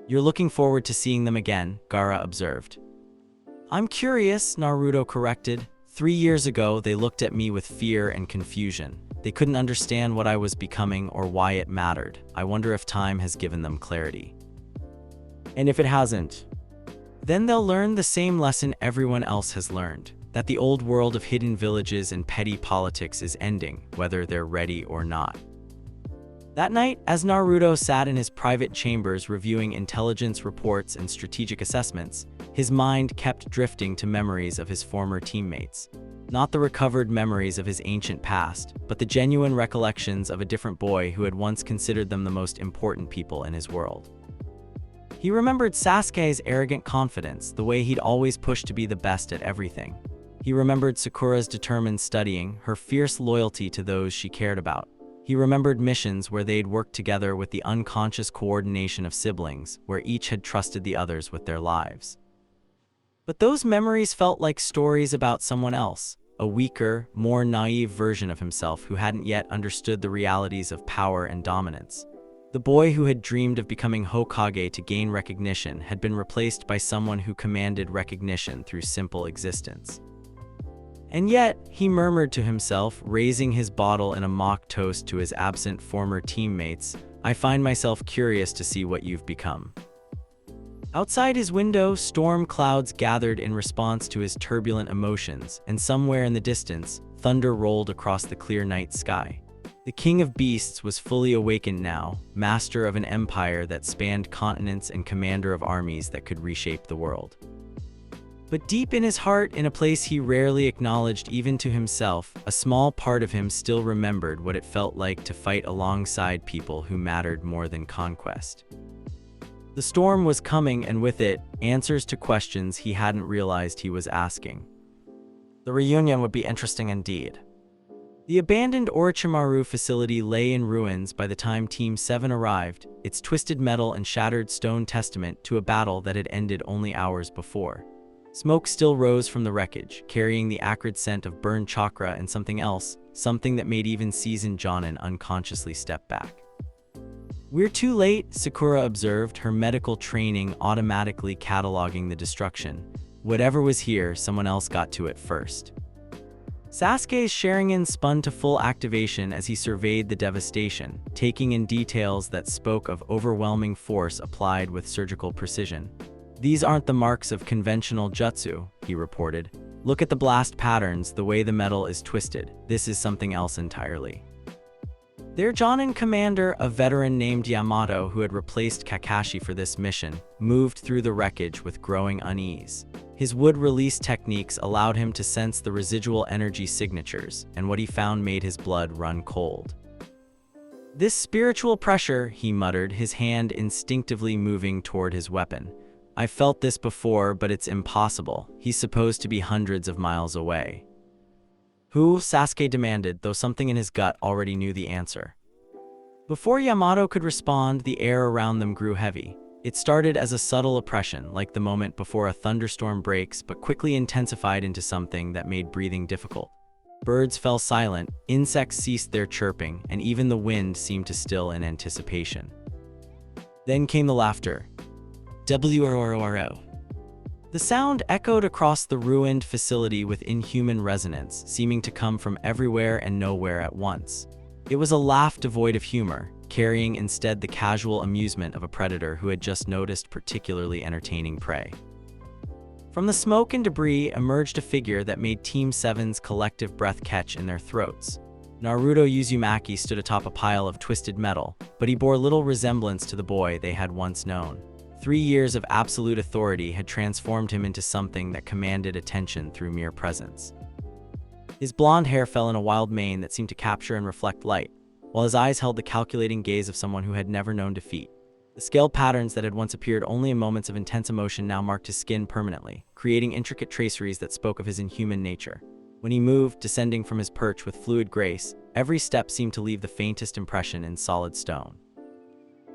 "You're looking forward to seeing them again," Gaara observed. "I'm curious," Naruto corrected. 3 years ago, they looked at me with fear and confusion. They couldn't understand what I was becoming or why it mattered. I wonder if time has given them clarity. And if it hasn't, then they'll learn the same lesson everyone else has learned, that the old world of hidden villages and petty politics is ending, whether they're ready or not. That night, as Naruto sat in his private chambers reviewing intelligence reports and strategic assessments, his mind kept drifting to memories of his former teammates. Not the recovered memories of his ancient past, but the genuine recollections of a different boy who had once considered them the most important people in his world. He remembered Sasuke's arrogant confidence, the way he'd always pushed to be the best at everything. He remembered Sakura's determined studying, her fierce loyalty to those she cared about. He remembered missions where they'd worked together with the unconscious coordination of siblings, where each had trusted the others with their lives. But those memories felt like stories about someone else, a weaker, more naive version of himself who hadn't yet understood the realities of power and dominance. The boy who had dreamed of becoming Hokage to gain recognition had been replaced by someone who commanded recognition through simple existence. And yet, he murmured to himself, raising his bottle in a mock toast to his absent former teammates, "I find myself curious to see what you've become." Outside his window, storm clouds gathered in response to his turbulent emotions, and somewhere in the distance, thunder rolled across the clear night sky. The king of beasts was fully awakened now, master of an empire that spanned continents and commander of armies that could reshape the world. But deep in his heart, in a place he rarely acknowledged even to himself, a small part of him still remembered what it felt like to fight alongside people who mattered more than conquest. The storm was coming, and with it, answers to questions he hadn't realized he was asking. The reunion would be interesting indeed. The abandoned Orochimaru facility lay in ruins by the time Team 7 arrived, its twisted metal and shattered stone testament to a battle that had ended only hours before. Smoke still rose from the wreckage, carrying the acrid scent of burned chakra and something else, something that made even seasoned Jonin unconsciously step back. "We're too late," Sakura observed, her medical training automatically cataloging the destruction. Whatever was here, someone else got to it first. Sasuke's Sharingan spun to full activation as he surveyed the devastation, taking in details that spoke of overwhelming force applied with surgical precision. "These aren't the marks of conventional jutsu," he reported. "Look at the blast patterns, the way the metal is twisted. This is something else entirely." Their Jonin commander, a veteran named Yamato who had replaced Kakashi for this mission, moved through the wreckage with growing unease. His wood release techniques allowed him to sense the residual energy signatures, and what he found made his blood run cold. "This spiritual pressure," he muttered, his hand instinctively moving toward his weapon. "I felt this before, but it's impossible. He's supposed to be hundreds of miles away." "Who?" Sasuke demanded, though something in his gut already knew the answer. Before Yamato could respond, the air around them grew heavy. It started as a subtle oppression, like the moment before a thunderstorm breaks, but quickly intensified into something that made breathing difficult. Birds fell silent, insects ceased their chirping, and even the wind seemed to still in anticipation. Then came the laughter. WRORO. The sound echoed across the ruined facility with inhuman resonance, seeming to come from everywhere and nowhere at once. It was a laugh devoid of humor, carrying instead the casual amusement of a predator who had just noticed particularly entertaining prey. From the smoke and debris emerged a figure that made Team 7's collective breath catch in their throats. Naruto Uzumaki stood atop a pile of twisted metal, but he bore little resemblance to the boy they had once known. 3 years of absolute authority had transformed him into something that commanded attention through mere presence. His blonde hair fell in a wild mane that seemed to capture and reflect light, while his eyes held the calculating gaze of someone who had never known defeat. The scaled patterns that had once appeared only in moments of intense emotion now marked his skin permanently, creating intricate traceries that spoke of his inhuman nature. When he moved, descending from his perch with fluid grace, every step seemed to leave the faintest impression in solid stone.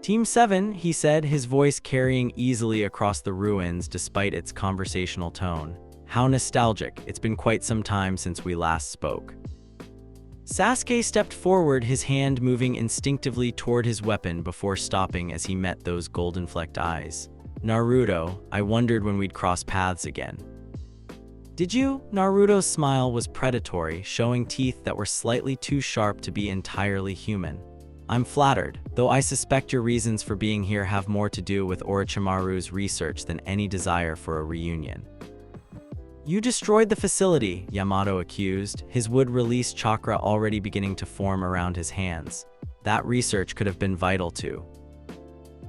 "Team 7, he said, his voice carrying easily across the ruins despite its conversational tone. "How nostalgic, it's been quite some time since we last spoke." Sasuke stepped forward, his hand moving instinctively toward his weapon before stopping as he met those golden-flecked eyes. "Naruto, I wondered when we'd cross paths again." "Did you?" Naruto's smile was predatory, showing teeth that were slightly too sharp to be entirely human. "I'm flattered, though I suspect your reasons for being here have more to do with Orochimaru's research than any desire for a reunion." "You destroyed the facility," Yamato accused, his wood release chakra already beginning to form around his hands. "That research could have been vital to."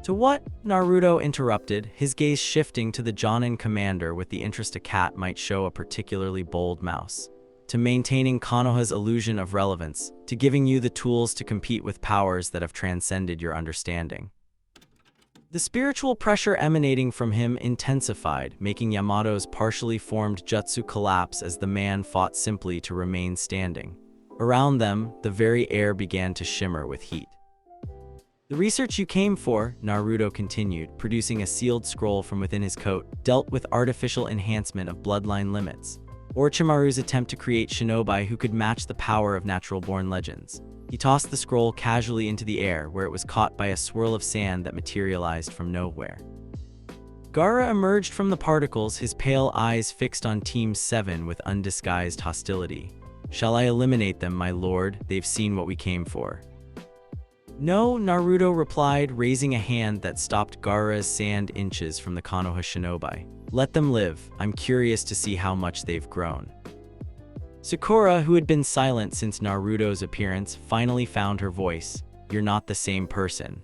"To what?" Naruto interrupted, his gaze shifting to the Jonin commander with the interest a cat might show a particularly bold mouse. "To maintaining Konoha's illusion of relevance, to giving you the tools to compete with powers that have transcended your understanding." The spiritual pressure emanating from him intensified, making Yamato's partially formed jutsu collapse as the man fought simply to remain standing. Around them, the very air began to shimmer with heat. "The research you came for," Naruto continued, producing a sealed scroll from within his coat, "dealt with artificial enhancement of bloodline limits. Orochimaru's attempt to create shinobi who could match the power of natural-born legends." He tossed the scroll casually into the air, where it was caught by a swirl of sand that materialized from nowhere. Gaara emerged from the particles, his pale eyes fixed on Team 7 with undisguised hostility. "Shall I eliminate them, my lord? They've seen what we came for." "No," Naruto replied, raising a hand that stopped Gaara's sand inches from the Konoha shinobi. "Let them live. I'm curious to see how much they've grown." Sakura, who had been silent since Naruto's appearance, finally found her voice. "You're not the same person."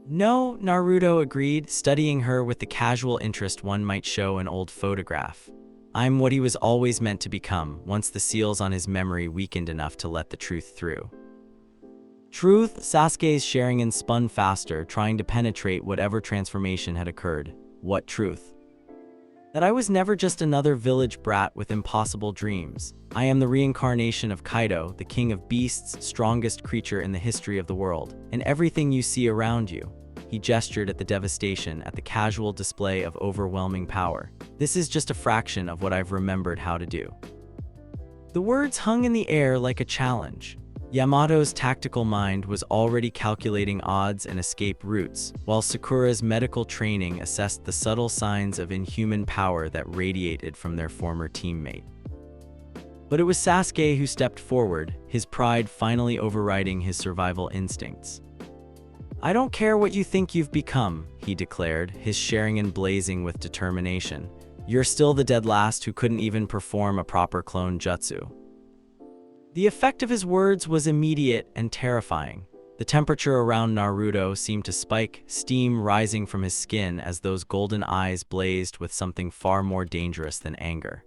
"No," Naruto agreed, studying her with the casual interest one might show an old photograph. "I'm what he was always meant to become, once the seals on his memory weakened enough to let the truth through." Truth? Sasuke's Sharingan spun faster, trying to penetrate whatever transformation had occurred. What truth? That I was never just another village brat with impossible dreams. I am the reincarnation of Kaido, the king of beasts, strongest creature in the history of the world, and everything you see around you. He gestured at the devastation, at the casual display of overwhelming power. This is just a fraction of what I've remembered how to do. The words hung in the air like a challenge. Yamato's tactical mind was already calculating odds and escape routes, while Sakura's medical training assessed the subtle signs of inhuman power that radiated from their former teammate. But it was Sasuke who stepped forward, his pride finally overriding his survival instincts. "I don't care what you think you've become," he declared, his Sharingan blazing with determination. "You're still the dead last who couldn't even perform a proper clone jutsu." The effect of his words was immediate and terrifying. The temperature around Naruto seemed to spike, steam rising from his skin as those golden eyes blazed with something far more dangerous than anger.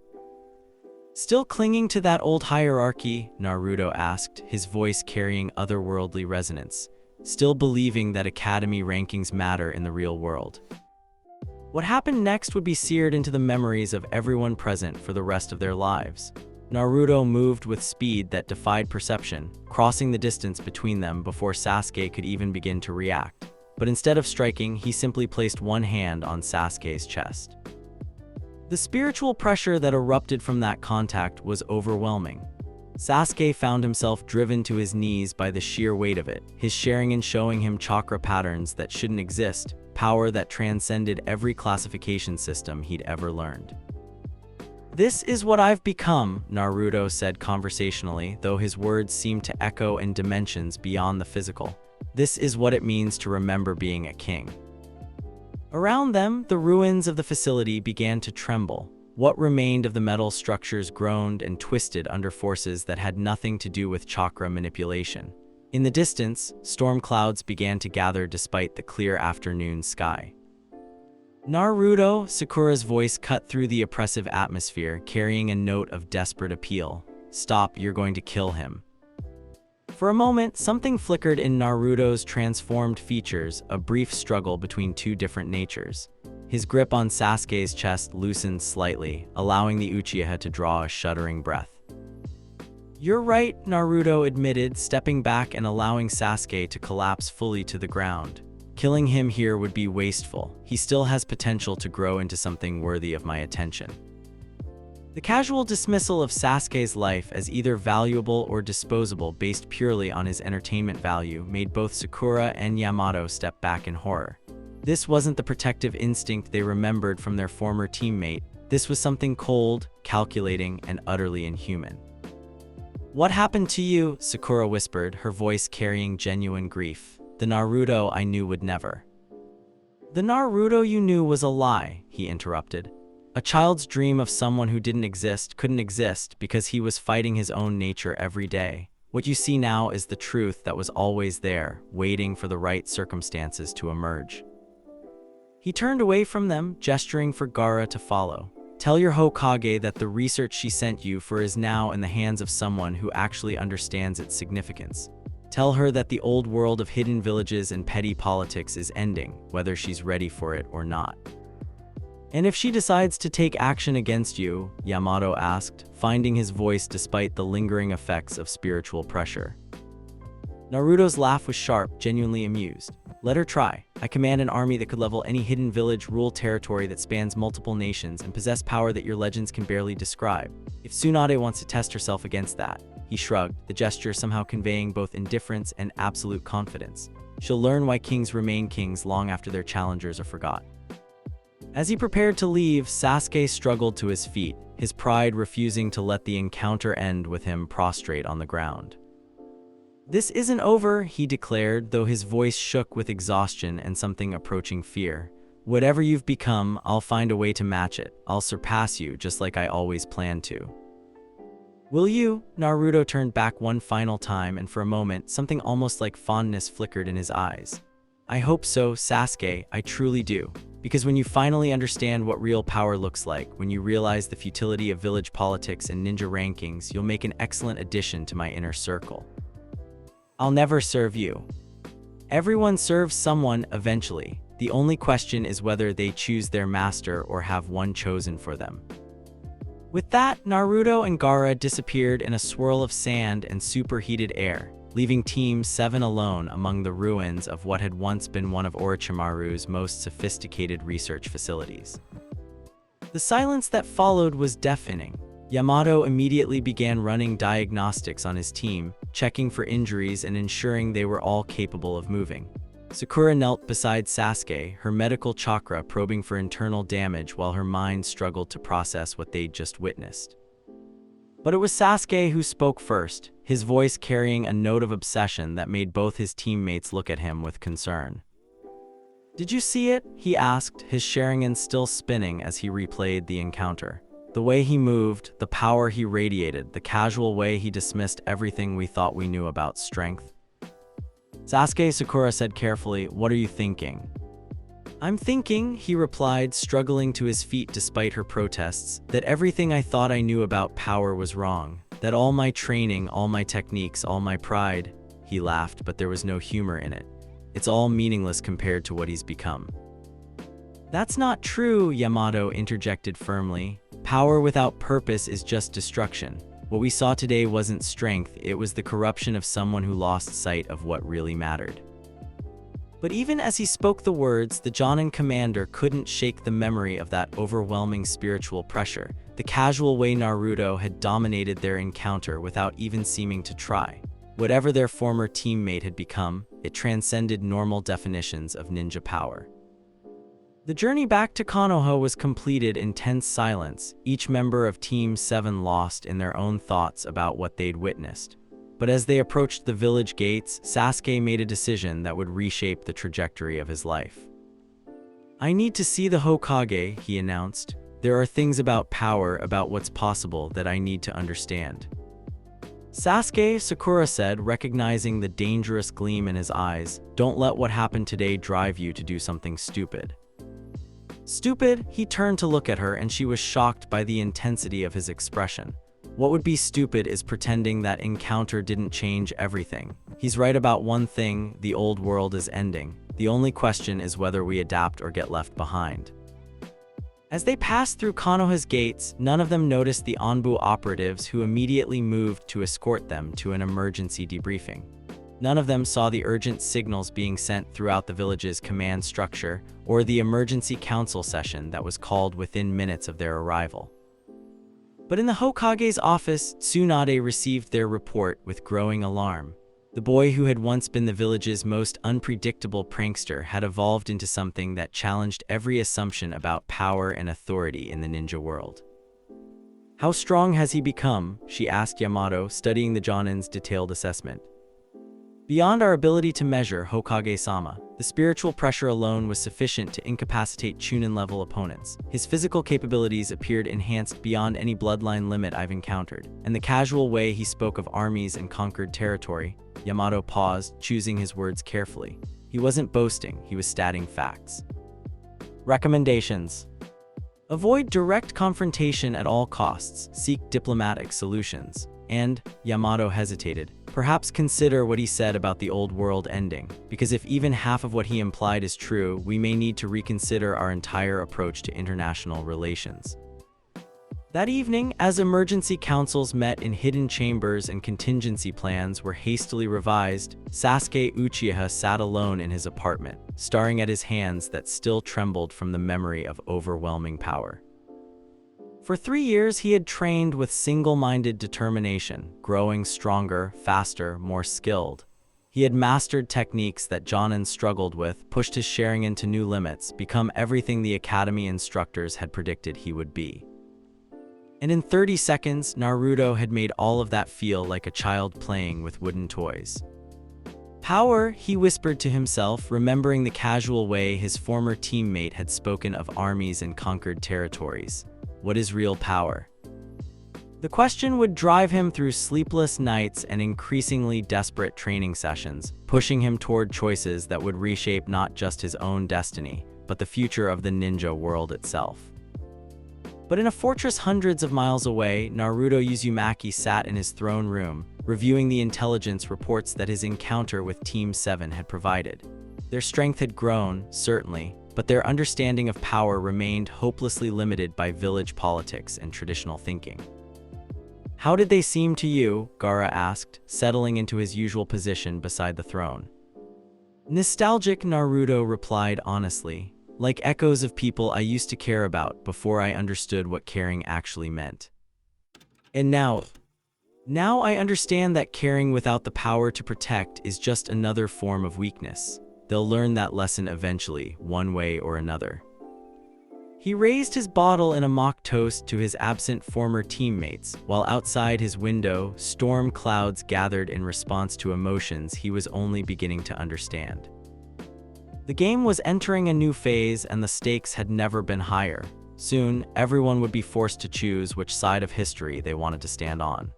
"Still clinging to that old hierarchy?" Naruto asked, his voice carrying otherworldly resonance. "Still believing that academy rankings matter in the real world?" What happened next would be seared into the memories of everyone present for the rest of their lives. Naruto moved with speed that defied perception, crossing the distance between them before Sasuke could even begin to react. But instead of striking, he simply placed one hand on Sasuke's chest. The spiritual pressure that erupted from that contact was overwhelming. Sasuke found himself driven to his knees by the sheer weight of it, his Sharingan showing him chakra patterns that shouldn't exist, power that transcended every classification system he'd ever learned. "This is what I've become," Naruto said conversationally, though his words seemed to echo in dimensions beyond the physical. "This is what it means to remember being a king." Around them, the ruins of the facility began to tremble. What remained of the metal structures groaned and twisted under forces that had nothing to do with chakra manipulation. In the distance, storm clouds began to gather despite the clear afternoon sky. "Naruto," Sakura's voice cut through the oppressive atmosphere, carrying a note of desperate appeal. "Stop, you're going to kill him." For a moment, something flickered in Naruto's transformed features, a brief struggle between two different natures. His grip on Sasuke's chest loosened slightly, allowing the Uchiha to draw a shuddering breath. "You're right," Naruto admitted, stepping back and allowing Sasuke to collapse fully to the ground. "Killing him here would be wasteful. He still has potential to grow into something worthy of my attention." The casual dismissal of Sasuke's life as either valuable or disposable based purely on his entertainment value made both Sakura and Yamato step back in horror. This wasn't the protective instinct they remembered from their former teammate. This was something cold, calculating, and utterly inhuman. "What happened to you?" Sakura whispered, her voice carrying genuine grief. "The Naruto I knew would never." "The Naruto you knew was a lie," he interrupted. "A child's dream of someone who couldn't exist because he was fighting his own nature every day. What you see now is the truth that was always there, waiting for the right circumstances to emerge." He turned away from them, gesturing for Gaara to follow. "Tell your Hokage that the research she sent you for is now in the hands of someone who actually understands its significance. Tell her that the old world of hidden villages and petty politics is ending, whether she's ready for it or not." "And if she decides to take action against you?" Yamato asked, finding his voice despite the lingering effects of spiritual pressure. Naruto's laugh was sharp, genuinely amused. "Let her try. I command an army that could level any hidden village, rule territory that spans multiple nations, and possess power that your legends can barely describe. If Tsunade wants to test herself against that," he shrugged, the gesture somehow conveying both indifference and absolute confidence, "she'll learn why kings remain kings long after their challengers are forgot." As he prepared to leave, Sasuke struggled to his feet, his pride refusing to let the encounter end with him prostrate on the ground. "This isn't over," he declared, though his voice shook with exhaustion and something approaching fear. "Whatever you've become, I'll find a way to match it. I'll surpass you just like I always planned to." Will you? Naruto turned back one final time, and for a moment, something almost like fondness flickered in his eyes. I hope so, Sasuke, I truly do. Because when you finally understand what real power looks like, when you realize the futility of village politics and ninja rankings, you'll make an excellent addition to my inner circle. I'll never serve you. Everyone serves someone eventually. The only question is whether they choose their master or have one chosen for them. With that, Naruto and Gaara disappeared in a swirl of sand and superheated air, leaving Team 7 alone among the ruins of what had once been one of Orochimaru's most sophisticated research facilities. The silence that followed was deafening. Yamato immediately began running diagnostics on his team, checking for injuries and ensuring they were all capable of moving. Sakura knelt beside Sasuke, her medical chakra probing for internal damage while her mind struggled to process what they'd just witnessed. But it was Sasuke who spoke first, his voice carrying a note of obsession that made both his teammates look at him with concern. "Did you see it?" he asked, his Sharingan still spinning as he replayed the encounter. The way he moved, the power he radiated, the casual way he dismissed everything we thought we knew about strength. Sasuke, Sakura said carefully, "What are you thinking?" "I'm thinking," he replied, struggling to his feet despite her protests, "that everything I thought I knew about power was wrong. That all my training, all my techniques, all my pride—" He laughed, but there was no humor in it. "It's all meaningless compared to what he's become." "That's not true," Yamato interjected firmly. "Power without purpose is just destruction. What we saw today wasn't strength, it was the corruption of someone who lost sight of what really mattered." But even as he spoke the words, the Jonin commander couldn't shake the memory of that overwhelming spiritual pressure, the casual way Naruto had dominated their encounter without even seeming to try. Whatever their former teammate had become, it transcended normal definitions of ninja power. The journey back to Konoha was completed in tense silence, each member of Team 7 lost in their own thoughts about what they'd witnessed. But as they approached the village gates, Sasuke made a decision that would reshape the trajectory of his life. "I need to see the Hokage," he announced. "There are things about power, about what's possible, that I need to understand." "Sasuke," Sakura said, recognizing the dangerous gleam in his eyes, "don't let what happened today drive you to do something stupid." "Stupid?" He turned to look at her, and she was shocked by the intensity of his expression. "What would be stupid is pretending that encounter didn't change everything. He's right about one thing, the old world is ending. The only question is whether we adapt or get left behind." As they passed through Konoha's gates, none of them noticed the Anbu operatives who immediately moved to escort them to an emergency debriefing. None of them saw the urgent signals being sent throughout the village's command structure or the emergency council session that was called within minutes of their arrival. But in the Hokage's office, Tsunade received their report with growing alarm. The boy who had once been the village's most unpredictable prankster had evolved into something that challenged every assumption about power and authority in the ninja world. "How strong has he become?" she asked Yamato, studying the Jonin's detailed assessment. "Beyond our ability to measure, Hokage-sama. The spiritual pressure alone was sufficient to incapacitate Chunin-level opponents. His physical capabilities appeared enhanced beyond any bloodline limit I've encountered, and the casual way he spoke of armies and conquered territory." Yamato paused, choosing his words carefully. He wasn't boasting, he was stating facts. Recommendations: avoid direct confrontation at all costs, seek diplomatic solutions. And, Yamato hesitated, perhaps consider what he said about the old world ending, because if even half of what he implied is true, we may need to reconsider our entire approach to international relations. That evening, as emergency councils met in hidden chambers and contingency plans were hastily revised, Sasuke Uchiha sat alone in his apartment, staring at his hands that still trembled from the memory of overwhelming power. For 3 years, he had trained with single-minded determination, growing stronger, faster, more skilled. He had mastered techniques that Jonin struggled with, pushed his Sharingan to new limits, become everything the academy instructors had predicted he would be. And in 30 seconds, Naruto had made all of that feel like a child playing with wooden toys. "Power," he whispered to himself, remembering the casual way his former teammate had spoken of armies and conquered territories. "What is real power?" The question would drive him through sleepless nights and increasingly desperate training sessions, pushing him toward choices that would reshape not just his own destiny, but the future of the ninja world itself. But in a fortress hundreds of miles away, Naruto Uzumaki sat in his throne room, reviewing the intelligence reports that his encounter with Team 7 had provided. Their strength had grown, certainly, but their understanding of power remained hopelessly limited by village politics and traditional thinking. "How did they seem to you?" Gaara asked, settling into his usual position beside the throne. Nostalgic, Naruto replied honestly, like echoes of people I used to care about before I understood what caring actually meant. And now I understand that caring without the power to protect is just another form of weakness. They'll learn that lesson eventually, one way or another. He raised his bottle in a mock toast to his absent former teammates, while outside his window, storm clouds gathered in response to emotions he was only beginning to understand. The game was entering a new phase, and the stakes had never been higher. Soon, everyone would be forced to choose which side of history they wanted to stand on.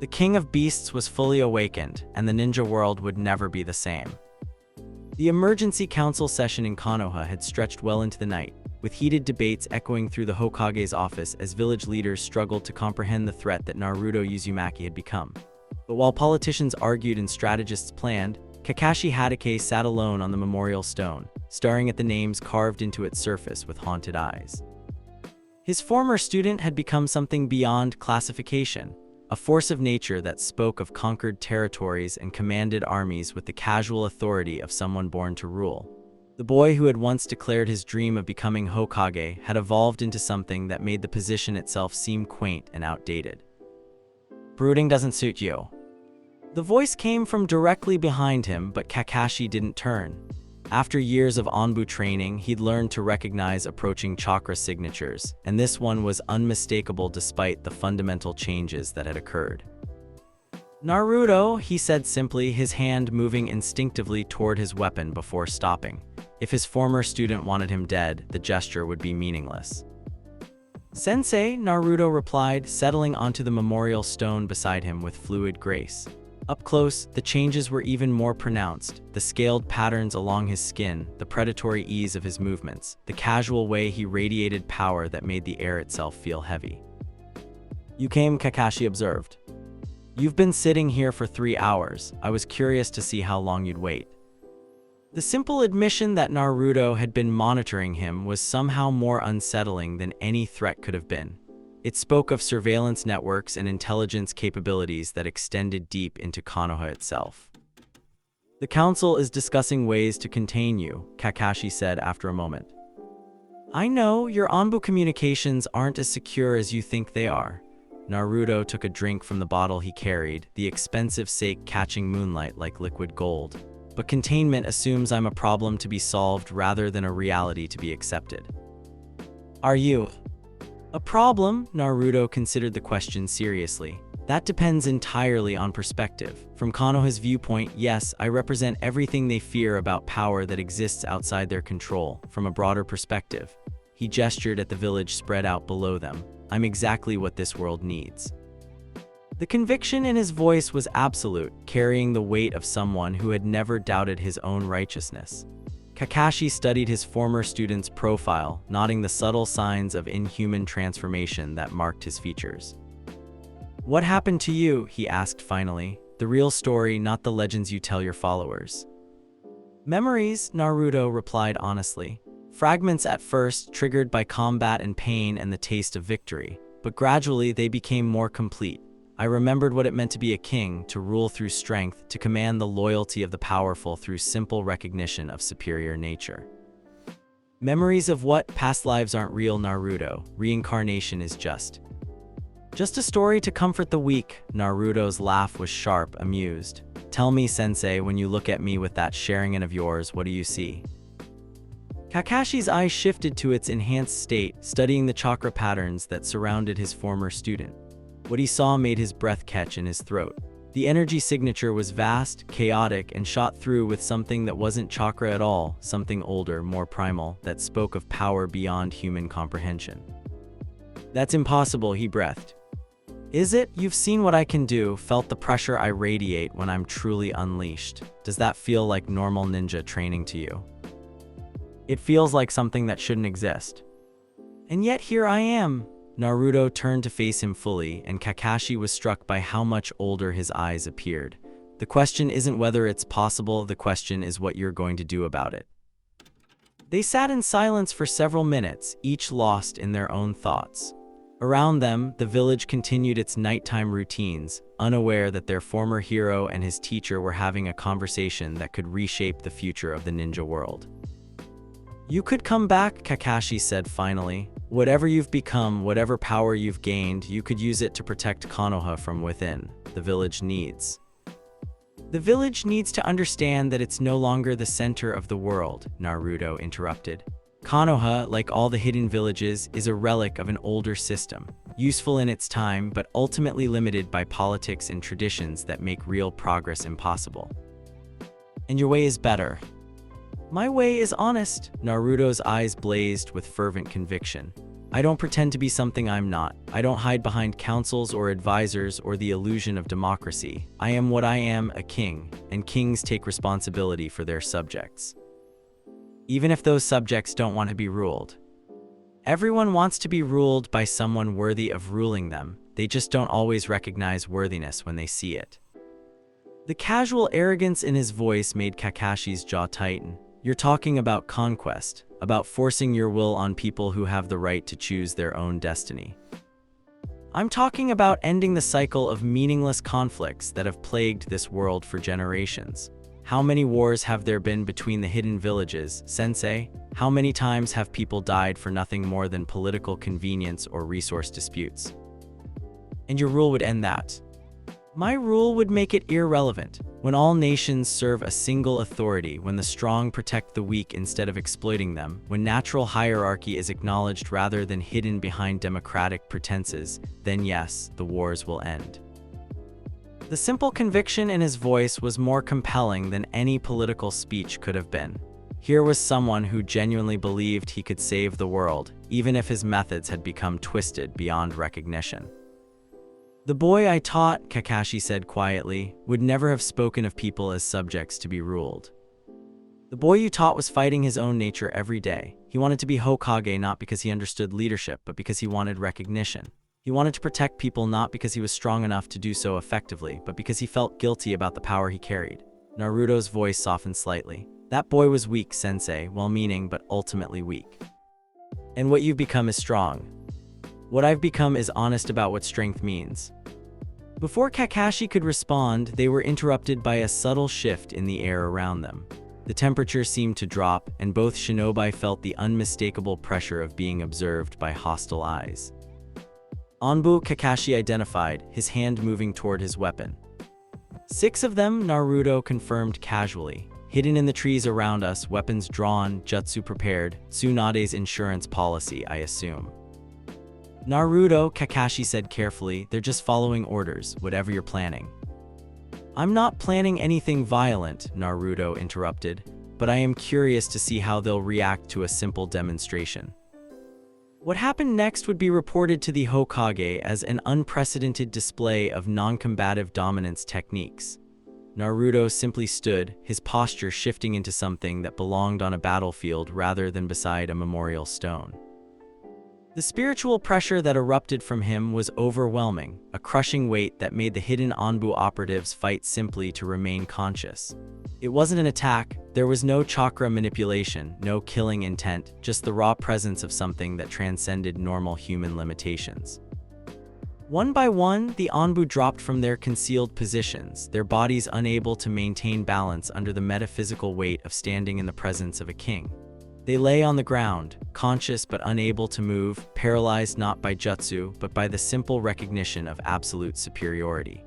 The King of Beasts was fully awakened, and the ninja world would never be the same. The emergency council session in Konoha had stretched well into the night, with heated debates echoing through the Hokage's office as village leaders struggled to comprehend the threat that Naruto Uzumaki had become. But while politicians argued and strategists planned, Kakashi Hatake sat alone on the memorial stone, staring at the names carved into its surface with haunted eyes. His former student had become something beyond classification, a force of nature that spoke of conquered territories and commanded armies with the casual authority of someone born to rule. The boy who had once declared his dream of becoming Hokage had evolved into something that made the position itself seem quaint and outdated. "Brooding doesn't suit you." The voice came from directly behind him, but Kakashi didn't turn. After years of Anbu training, he'd learned to recognize approaching chakra signatures, and this one was unmistakable despite the fundamental changes that had occurred. "Naruto," he said simply, his hand moving instinctively toward his weapon before stopping. If his former student wanted him dead, the gesture would be meaningless. "Sensei," Naruto replied, settling onto the memorial stone beside him with fluid grace. Up close, the changes were even more pronounced, the scaled patterns along his skin, the predatory ease of his movements, the casual way he radiated power that made the air itself feel heavy. "You came," Kakashi observed. "You've been sitting here for 3 hours. I was curious to see how long you'd wait." The simple admission that Naruto had been monitoring him was somehow more unsettling than any threat could have been. It spoke of surveillance networks and intelligence capabilities that extended deep into Konoha itself. "The council is discussing ways to contain you," Kakashi said after a moment. "I know, your Anbu communications aren't as secure as you think they are." Naruto took a drink from the bottle he carried, the expensive sake catching moonlight like liquid gold. "But containment assumes I'm a problem to be solved rather than a reality to be accepted." "Are you a problem?" Naruto considered the question seriously. "That depends entirely on perspective. From Konoha's viewpoint, yes, I represent everything they fear about power that exists outside their control. From a broader perspective," he gestured at the village spread out below them, "I'm exactly what this world needs." The conviction in his voice was absolute, carrying the weight of someone who had never doubted his own righteousness. Kakashi studied his former student's profile, noting the subtle signs of inhuman transformation that marked his features. "What happened to you?" he asked finally. "The real story, not the legends you tell your followers." "Memories," Naruto replied honestly. "Fragments at first, triggered by combat and pain and the taste of victory, but gradually they became more complete. I remembered what it meant to be a king, to rule through strength, to command the loyalty of the powerful through simple recognition of superior nature." "Memories of what? Past lives aren't real, Naruto. Reincarnation is just a story to comfort the weak." Naruto's laugh was sharp, amused. "Tell me, sensei, when you look at me with that Sharingan of yours, what do you see?" Kakashi's eyes shifted to its enhanced state, studying the chakra patterns that surrounded his former student. What he saw made his breath catch in his throat. The energy signature was vast, chaotic, and shot through with something that wasn't chakra at all, something older, more primal, that spoke of power beyond human comprehension. "That's impossible," he breathed. Is it? You've seen what I can do, felt the pressure I radiate when I'm truly unleashed. Does that feel like normal ninja training to you? It feels like something that shouldn't exist. And yet here I am. Naruto turned to face him fully, and Kakashi was struck by how much older his eyes appeared. The question isn't whether it's possible, the question is what you're going to do about it. They sat in silence for several minutes, each lost in their own thoughts. Around them, the village continued its nighttime routines, unaware that their former hero and his teacher were having a conversation that could reshape the future of the ninja world. You could come back, Kakashi said finally. Whatever you've become, whatever power you've gained, you could use it to protect Konoha from within. The village needs. The village needs to understand that it's no longer the center of the world, Naruto interrupted. Konoha, like all the hidden villages, is a relic of an older system, useful in its time but ultimately limited by politics and traditions that make real progress impossible. And your way is better. My way is honest. Naruto's eyes blazed with fervent conviction. I don't pretend to be something I'm not. I don't hide behind councils or advisors or the illusion of democracy. I am what I am, a king, and kings take responsibility for their subjects. Even if those subjects don't want to be ruled. Everyone wants to be ruled by someone worthy of ruling them. They just don't always recognize worthiness when they see it. The casual arrogance in his voice made Kakashi's jaw tighten. You're talking about conquest, about forcing your will on people who have the right to choose their own destiny. I'm talking about ending the cycle of meaningless conflicts that have plagued this world for generations. How many wars have there been between the hidden villages, Sensei? How many times have people died for nothing more than political convenience or resource disputes? And your rule would end that. My rule would make it irrelevant. When all nations serve a single authority, when the strong protect the weak instead of exploiting them, when natural hierarchy is acknowledged rather than hidden behind democratic pretenses, then yes, the wars will end. The simple conviction in his voice was more compelling than any political speech could have been. Here was someone who genuinely believed he could save the world, even if his methods had become twisted beyond recognition. The boy I taught, Kakashi said quietly, would never have spoken of people as subjects to be ruled. The boy you taught was fighting his own nature every day. He wanted to be Hokage not because he understood leadership, but because he wanted recognition. He wanted to protect people not because he was strong enough to do so effectively, but because he felt guilty about the power he carried. Naruto's voice softened slightly. That boy was weak, Sensei, well-meaning but ultimately weak. And what you've become is strong. What I've become is honest about what strength means. Before Kakashi could respond, they were interrupted by a subtle shift in the air around them. The temperature seemed to drop, and both shinobi felt the unmistakable pressure of being observed by hostile eyes. Anbu, Kakashi identified, his hand moving toward his weapon. 6 of them, Naruto confirmed casually. Hidden in the trees around us, weapons drawn, jutsu prepared, Tsunade's insurance policy, I assume. Naruto, Kakashi said carefully, they're just following orders, whatever you're planning. I'm not planning anything violent, Naruto interrupted, but I am curious to see how they'll react to a simple demonstration. What happened next would be reported to the Hokage as an unprecedented display of non-combative dominance techniques. Naruto simply stood, his posture shifting into something that belonged on a battlefield rather than beside a memorial stone. The spiritual pressure that erupted from him was overwhelming, a crushing weight that made the hidden Anbu operatives fight simply to remain conscious. It wasn't an attack, there was no chakra manipulation, no killing intent, just the raw presence of something that transcended normal human limitations. One by one, the Anbu dropped from their concealed positions, their bodies unable to maintain balance under the metaphysical weight of standing in the presence of a king. They lay on the ground, conscious but unable to move, paralyzed not by jutsu, but by the simple recognition of absolute superiority.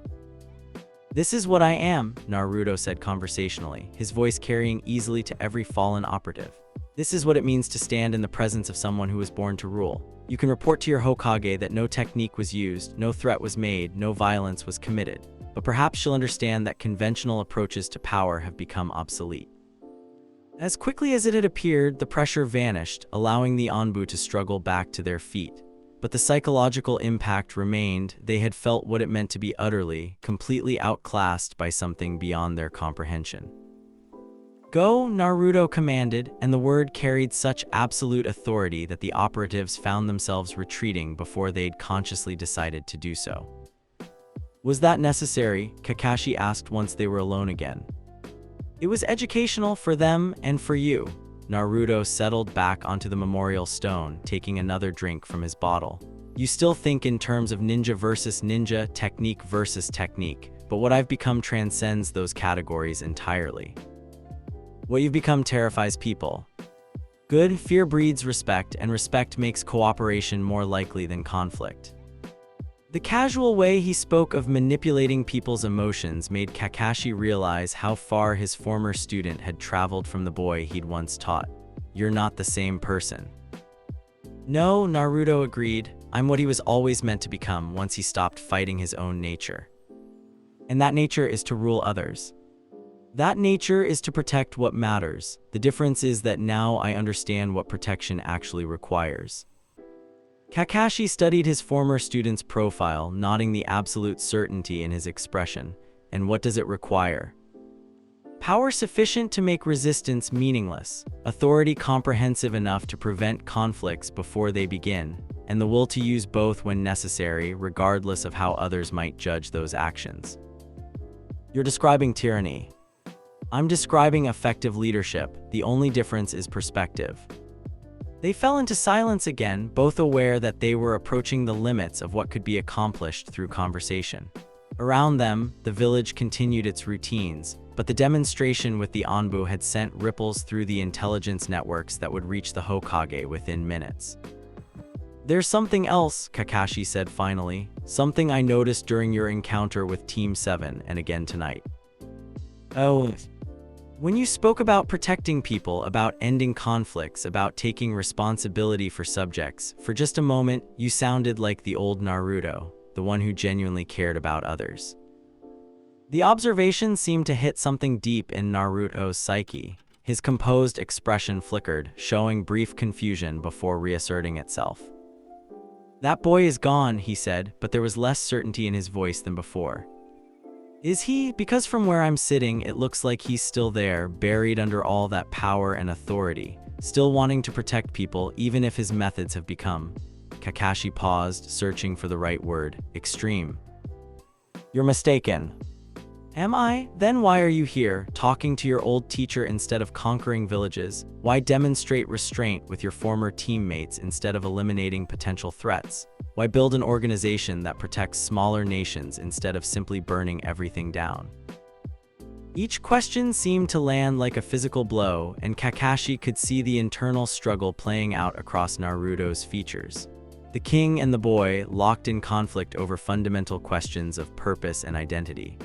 This is what I am, Naruto said conversationally, his voice carrying easily to every fallen operative. This is what it means to stand in the presence of someone who was born to rule. You can report to your Hokage that no technique was used, no threat was made, no violence was committed. But perhaps she'll understand that conventional approaches to power have become obsolete. As quickly as it had appeared, the pressure vanished, allowing the Anbu to struggle back to their feet. but the psychological impact remained. They had felt what it meant to be utterly, completely outclassed by something beyond their comprehension. "Go," Naruto commanded, and the word carried such absolute authority that the operatives found themselves retreating before they'd consciously decided to do so. "Was that necessary?" Kakashi asked once they were alone again. "It was educational for them and for you." Naruto settled back onto the memorial stone, taking another drink from his bottle. "You still think in terms of ninja versus ninja, technique versus technique, but what I've become transcends those categories entirely. What you've become terrifies people. Good, fear breeds respect, and respect makes cooperation more likely than conflict." The casual way he spoke of manipulating people's emotions made Kakashi realize how far his former student had traveled from the boy he'd once taught. "You're not the same person." "No," Naruto agreed. "I'm what he was always meant to become once he stopped fighting his own nature. And that nature is to rule others. That nature is to protect what matters. The difference is that now I understand what protection actually requires." Kakashi studied his former student's profile, nodding the absolute certainty in his expression. "And what does it require?" "Power sufficient to make resistance meaningless, authority comprehensive enough to prevent conflicts before they begin, and the will to use both when necessary, regardless of how others might judge those actions." "You're describing tyranny." "I'm describing effective leadership. The only difference is perspective." They fell into silence again, both aware that they were approaching the limits of what could be accomplished through conversation. Around them, the village continued its routines, but the demonstration with the Anbu had sent ripples through the intelligence networks that would reach the Hokage within minutes. "There's something else," Kakashi said finally. "Something I noticed during your encounter with Team 7 and again tonight." "Oh. When you spoke about protecting people, about ending conflicts, about taking responsibility for subjects, for just a moment, you sounded like the old Naruto, the one who genuinely cared about others." The observation seemed to hit something deep in Naruto's psyche. His composed expression flickered, showing brief confusion before reasserting itself. "That boy is gone," he said, but there was less certainty in his voice than before. "Is he? Because from where I'm sitting, it looks like he's still there, buried under all that power and authority, still wanting to protect people, even if his methods have become..." Kakashi paused, searching for the right word. "Extreme." "You're mistaken." "Am I? Then why are you here, talking to your old teacher instead of conquering villages? Why demonstrate restraint with your former teammates instead of eliminating potential threats? Why build an organization that protects smaller nations instead of simply burning everything down?" Each question seemed to land like a physical blow, and Kakashi could see the internal struggle playing out across Naruto's features. The king and the boy, locked in conflict over fundamental questions of purpose and identity.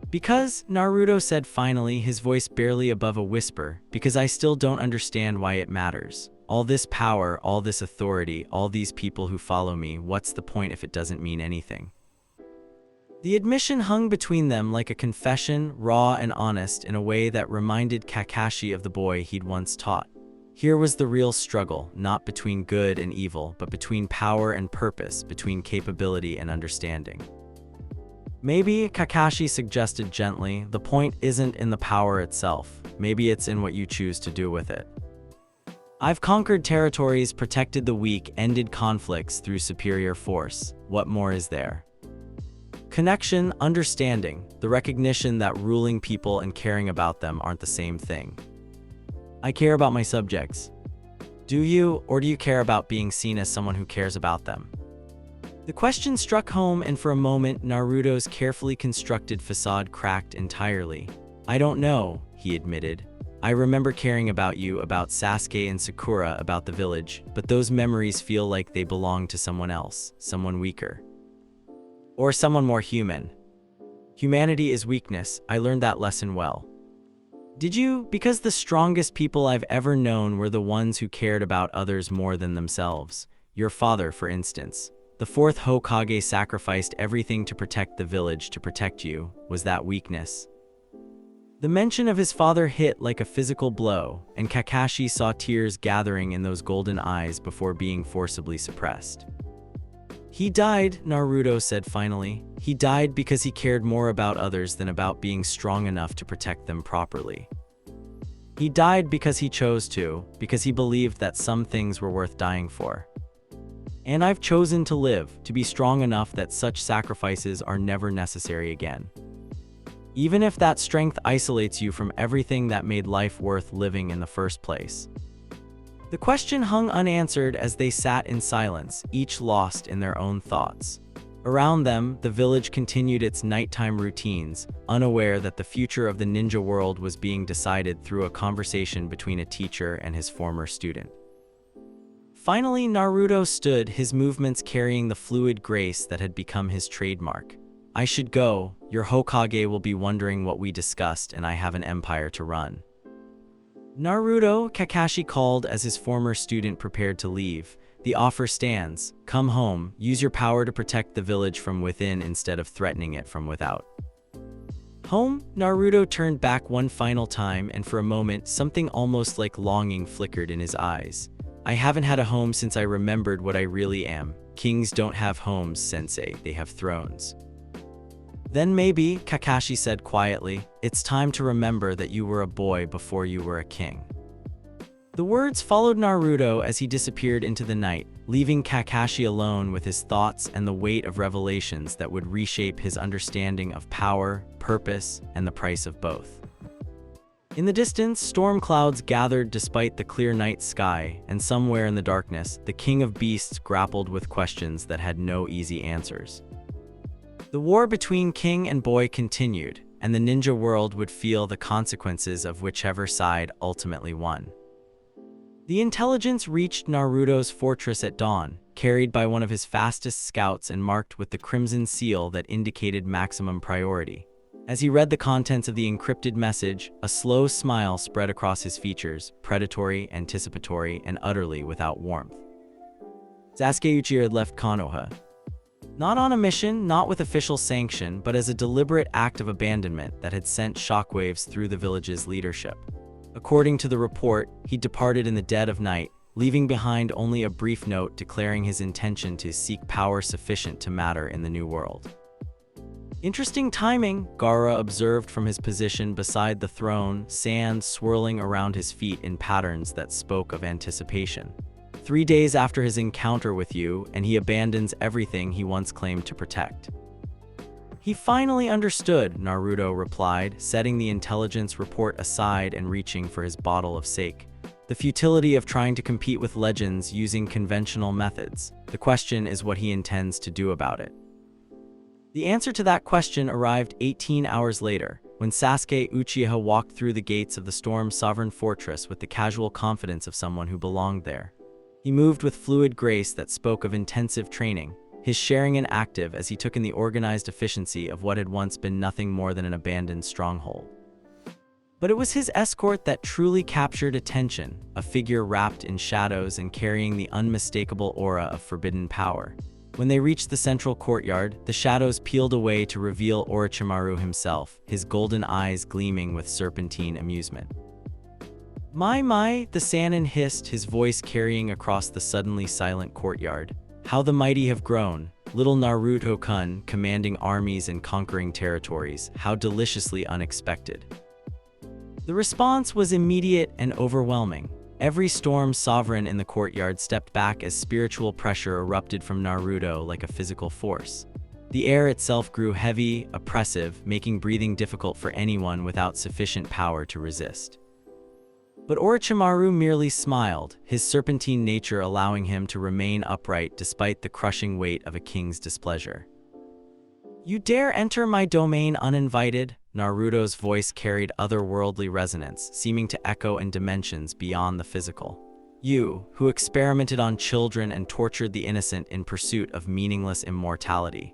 "Because," Naruto said finally, his voice barely above a whisper, "because I still don't understand why it matters. All this power, all this authority, all these people who follow me, what's the point if it doesn't mean anything?" The admission hung between them like a confession, raw and honest in a way that reminded Kakashi of the boy he'd once taught. Here was the real struggle, not between good and evil, but between power and purpose, between capability and understanding. "Maybe," Kakashi suggested gently, "the point isn't in the power itself. Maybe it's in what you choose to do with it. I've conquered territories, protected the weak, ended conflicts through superior force. What more is there? Connection, understanding, the recognition that ruling people and caring about them aren't the same thing. I care about my subjects. Do you, or do you care about being seen as someone who cares about them?" The question struck home, and for a moment, Naruto's carefully constructed facade cracked entirely. "I don't know," he admitted. "I remember caring about you, about Sasuke and Sakura, about the village, but those memories feel like they belong to someone else, someone weaker. Or someone more human. Humanity is weakness, I learned that lesson well." "Did you? Because the strongest people I've ever known were the ones who cared about others more than themselves. Your father, for instance. The fourth Hokage sacrificed everything to protect the village, to protect you. Was that weakness?" The mention of his father hit like a physical blow, and Kakashi saw tears gathering in those golden eyes before being forcibly suppressed. "He died," Naruto said finally. "He died because he cared more about others than about being strong enough to protect them properly. He died because he chose to, because he believed that some things were worth dying for. And I've chosen to live, to be strong enough that such sacrifices are never necessary again. Even if that strength isolates you from everything that made life worth living in the first place." The question hung unanswered as they sat in silence, each lost in their own thoughts. Around them, the village continued its nighttime routines, unaware that the future of the ninja world was being decided through a conversation between a teacher and his former student. Finally, Naruto stood, his movements carrying the fluid grace that had become his trademark. "I should go. Your Hokage will be wondering what we discussed, and I have an empire to run." "Naruto," Kakashi called as his former student prepared to leave. "The offer stands. Come home. Use your power to protect the village from within instead of threatening it from without." Home? Naruto turned back one final time, and for a moment, something almost like longing flickered in his eyes. "I haven't had a home since I remembered what I really am. Kings don't have homes, sensei. They have thrones." "Then maybe," Kakashi said quietly, "it's time to remember that you were a boy before you were a king." The words followed Naruto as he disappeared into the night, leaving Kakashi alone with his thoughts and the weight of revelations that would reshape his understanding of power, purpose, and the price of both. In the distance, storm clouds gathered despite the clear night sky, and somewhere in the darkness, the King of Beasts grappled with questions that had no easy answers. The war between king and boy continued, and the ninja world would feel the consequences of whichever side ultimately won. The intelligence reached Naruto's fortress at dawn, carried by one of his fastest scouts and marked with the crimson seal that indicated maximum priority. As he read the contents of the encrypted message, a slow smile spread across his features, predatory, anticipatory, and utterly without warmth. Sasuke Uchiha had left Konoha. Not on a mission, not with official sanction, but as a deliberate act of abandonment that had sent shockwaves through the village's leadership. According to the report, he departed in the dead of night, leaving behind only a brief note declaring his intention to seek power sufficient to matter in the new world. "Interesting timing," Gaara observed from his position beside the throne, sand swirling around his feet in patterns that spoke of anticipation. 3 days after his encounter with you, and he abandons everything he once claimed to protect." "He finally understood," Naruto replied, setting the intelligence report aside and reaching for his bottle of sake. "The futility of trying to compete with legends using conventional methods. The question is what he intends to do about it." The answer to that question arrived 18 hours later, when Sasuke Uchiha walked through the gates of the Storm's sovereign fortress with the casual confidence of someone who belonged there. He moved with fluid grace that spoke of intensive training, his sharing and active as he took in the organized efficiency of what had once been nothing more than an abandoned stronghold. But it was his escort that truly captured attention, a figure wrapped in shadows and carrying the unmistakable aura of forbidden power. When they reached the central courtyard, the shadows peeled away to reveal Orochimaru himself, his golden eyes gleaming with serpentine amusement. My, the Sannin hissed, his voice carrying across the suddenly silent courtyard. "How the mighty have grown. Little Naruto-kun, commanding armies and conquering territories. How deliciously unexpected." The response was immediate and overwhelming. Every storm sovereign in the courtyard stepped back as spiritual pressure erupted from Naruto like a physical force. The air itself grew heavy, oppressive, making breathing difficult for anyone without sufficient power to resist. But Orochimaru merely smiled, his serpentine nature allowing him to remain upright despite the crushing weight of a king's displeasure. "You dare enter my domain uninvited?" Naruto's voice carried otherworldly resonance, seeming to echo in dimensions beyond the physical. "You, who experimented on children and tortured the innocent in pursuit of meaningless immortality."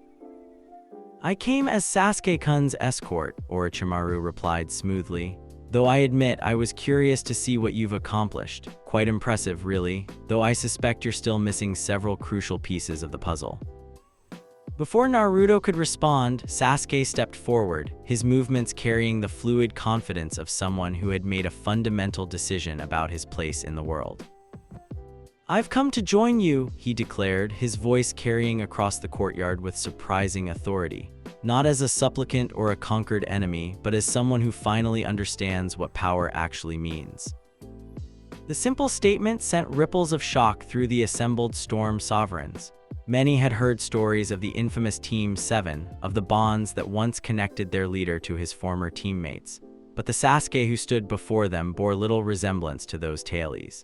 "I came as Sasuke-kun's escort," Orochimaru replied smoothly. "Though I admit I was curious to see what you've accomplished. Quite impressive, really, though I suspect you're still missing several crucial pieces of the puzzle." Before Naruto could respond, Sasuke stepped forward, his movements carrying the fluid confidence of someone who had made a fundamental decision about his place in the world. "I've come to join you," he declared, his voice carrying across the courtyard with surprising authority. Not as a supplicant or a conquered enemy, but as someone who finally understands what power actually means. The simple statement sent ripples of shock through the assembled Storm Sovereigns. Many had heard stories of the infamous Team 7, of the bonds that once connected their leader to his former teammates, but the Sasuke who stood before them bore little resemblance to those tales.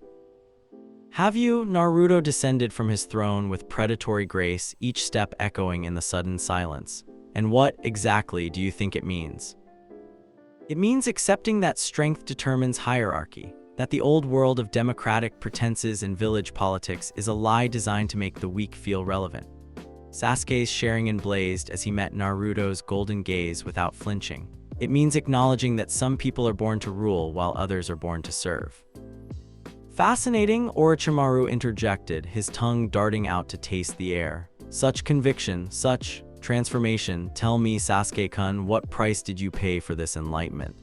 "Have you?" Naruto descended from his throne with predatory grace, each step echoing in the sudden silence. "And what, exactly, do you think it means?" "It means accepting that strength determines hierarchy, that the old world of democratic pretenses and village politics is a lie designed to make the weak feel relevant." Sasuke's Sharingan blazed as he met Naruto's golden gaze without flinching. "It means acknowledging that some people are born to rule while others are born to serve." "Fascinating," Orochimaru interjected, his tongue darting out to taste the air. "Such conviction, such transformation. Tell me, Sasuke-kun, what price did you pay for this enlightenment?"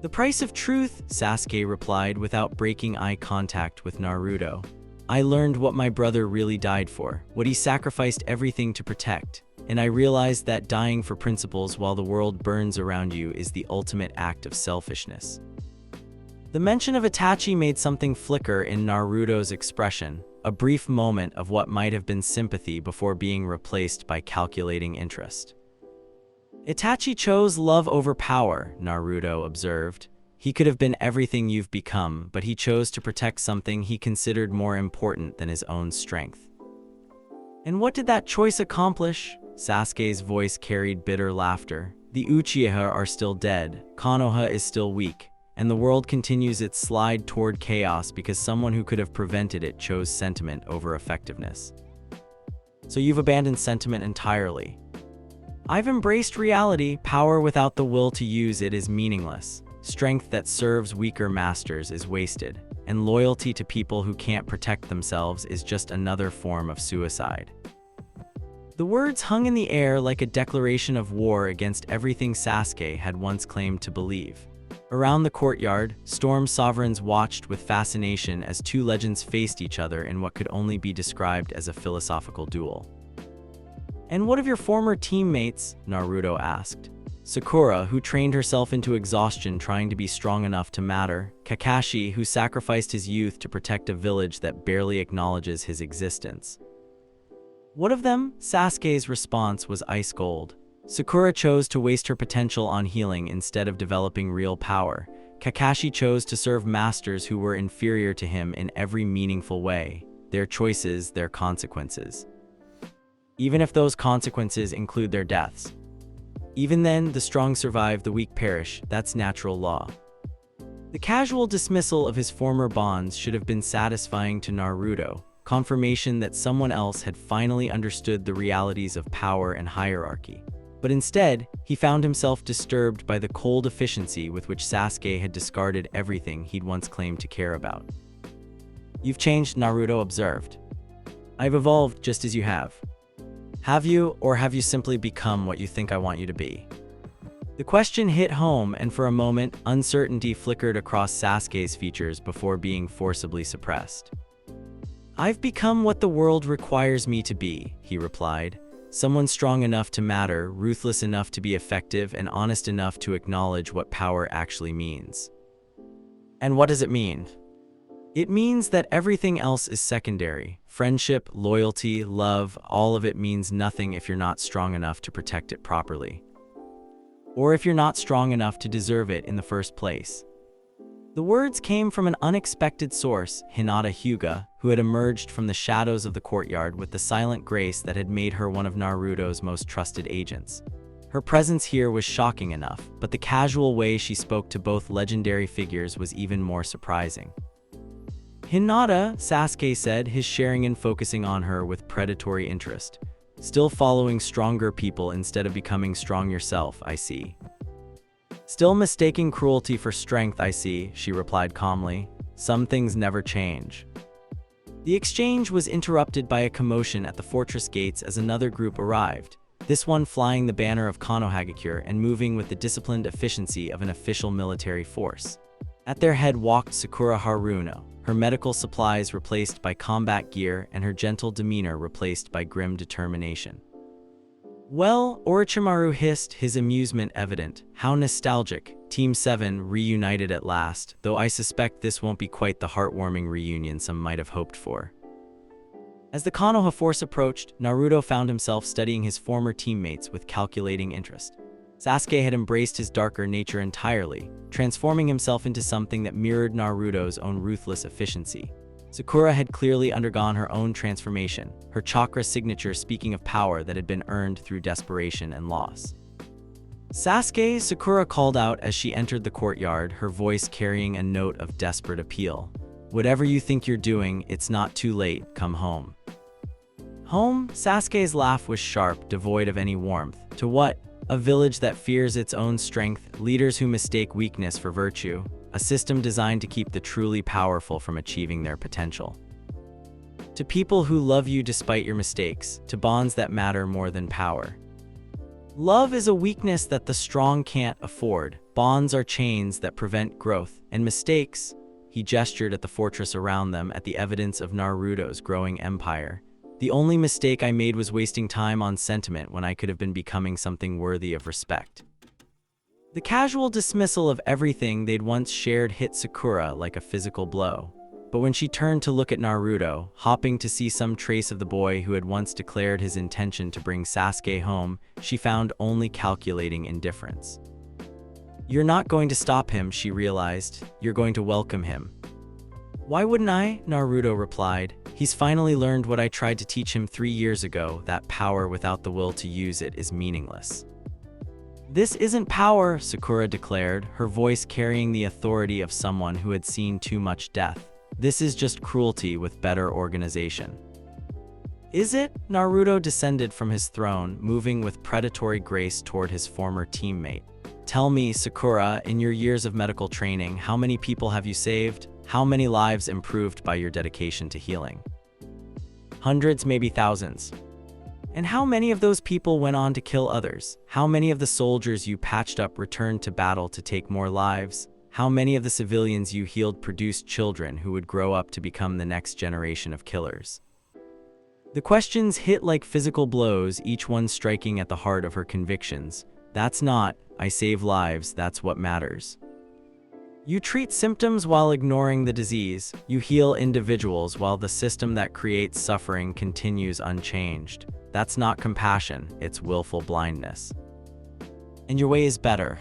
"The price of truth," Sasuke replied without breaking eye contact with Naruto. "I learned what my brother really died for, what he sacrificed everything to protect, and I realized that dying for principles while the world burns around you is the ultimate act of selfishness." The mention of Itachi made something flicker in Naruto's expression, a brief moment of what might have been sympathy before being replaced by calculating interest. "Itachi chose love over power," Naruto observed. "He could have been everything you've become, but he chose to protect something he considered more important than his own strength." "And what did that choice accomplish?" Sasuke's voice carried bitter laughter. "The Uchiha are still dead, Konoha is still weak, and the world continues its slide toward chaos because someone who could have prevented it chose sentiment over effectiveness." "So you've abandoned sentiment entirely?" "I've embraced reality. Power without the will to use it is meaningless. Strength that serves weaker masters is wasted, and loyalty to people who can't protect themselves is just another form of suicide." The words hung in the air like a declaration of war against everything Sasuke had once claimed to believe. Around the courtyard, Storm Sovereigns watched with fascination as two legends faced each other in what could only be described as a philosophical duel. "And what of your former teammates?" Naruto asked. "Sakura, who trained herself into exhaustion trying to be strong enough to matter. Kakashi, who sacrificed his youth to protect a village that barely acknowledges his existence." "What of them?" Sasuke's response was ice cold. "Sakura chose to waste her potential on healing instead of developing real power. Kakashi chose to serve masters who were inferior to him in every meaningful way. Their choices, their consequences. Even if those consequences include their deaths. Even then, the strong survive, the weak perish. That's natural law." The casual dismissal of his former bonds should have been satisfying to Naruto, confirmation that someone else had finally understood the realities of power and hierarchy. But instead, he found himself disturbed by the cold efficiency with which Sasuke had discarded everything he'd once claimed to care about. "You've changed," Naruto observed. "I've evolved just as you have." "Have you, or have you simply become what you think I want you to be?" The question hit home, and for a moment, uncertainty flickered across Sasuke's features before being forcibly suppressed. "I've become what the world requires me to be," he replied. "Someone strong enough to matter, ruthless enough to be effective, and honest enough to acknowledge what power actually means." "And what does it mean?" "It means that everything else is secondary. Friendship, loyalty, love, all of it means nothing if you're not strong enough to protect it properly. Or if you're not strong enough to deserve it in the first place." The words came from an unexpected source, Hinata Hyuga, who had emerged from the shadows of the courtyard with the silent grace that had made her one of Naruto's most trusted agents. Her presence here was shocking enough, but the casual way she spoke to both legendary figures was even more surprising. "Hinata," Sasuke said, his Sharingan focusing on her with predatory interest. "Still following stronger people instead of becoming strong yourself, I see." "Still mistaking cruelty for strength, I see," she replied calmly. "Some things never change." The exchange was interrupted by a commotion at the fortress gates as another group arrived, this one flying the banner of Konohagakure and moving with the disciplined efficiency of an official military force. At their head walked Sakura Haruno, her medical supplies replaced by combat gear and her gentle demeanor replaced by grim determination. "Well," Orochimaru hissed, his amusement evident. "How nostalgic. Team 7 reunited at last, though I suspect this won't be quite the heartwarming reunion some might have hoped for." As the Konoha force approached, Naruto found himself studying his former teammates with calculating interest. Sasuke had embraced his darker nature entirely, transforming himself into something that mirrored Naruto's own ruthless efficiency. Sakura had clearly undergone her own transformation, her chakra signature speaking of power that had been earned through desperation and loss. "Sasuke," Sakura called out as she entered the courtyard, her voice carrying a note of desperate appeal. "Whatever you think you're doing, it's not too late, come home." Home? Sasuke's laugh was sharp, devoid of any warmth. To what? A village that fears its own strength, leaders who mistake weakness for virtue, a system designed to keep the truly powerful from achieving their potential. To people who love you despite your mistakes, to bonds that matter more than power. Love is a weakness that the strong can't afford. Bonds are chains that prevent growth, and mistakes, he gestured at the fortress around them, at the evidence of Naruto's growing empire. "The only mistake I made was wasting time on sentiment when I could have been becoming something worthy of respect." The casual dismissal of everything they'd once shared hit Sakura like a physical blow. But when she turned to look at Naruto, hoping to see some trace of the boy who had once declared his intention to bring Sasuke home, she found only calculating indifference. "You're not going to stop him," she realized. "You're going to welcome him." "Why wouldn't I?" Naruto replied. "He's finally learned what I tried to teach him 3 years ago, that power without the will to use it is meaningless." "This isn't power," Sakura declared, her voice carrying the authority of someone who had seen too much death. "This is just cruelty with better organization." "Is it?" Naruto descended from his throne, moving with predatory grace toward his former teammate. "Tell me, Sakura, in your years of medical training, how many people have you saved? How many lives improved by your dedication to healing?" "Hundreds, maybe thousands." "And how many of those people went on to kill others? How many of the soldiers you patched up returned to battle to take more lives? How many of the civilians you healed produced children who would grow up to become the next generation of killers?" The questions hit like physical blows, each one striking at the heart of her convictions. "That's not, I save lives, that's what matters. You treat symptoms while ignoring the disease. You heal individuals while the system that creates suffering continues unchanged. That's not compassion, it's willful blindness. And your way is better.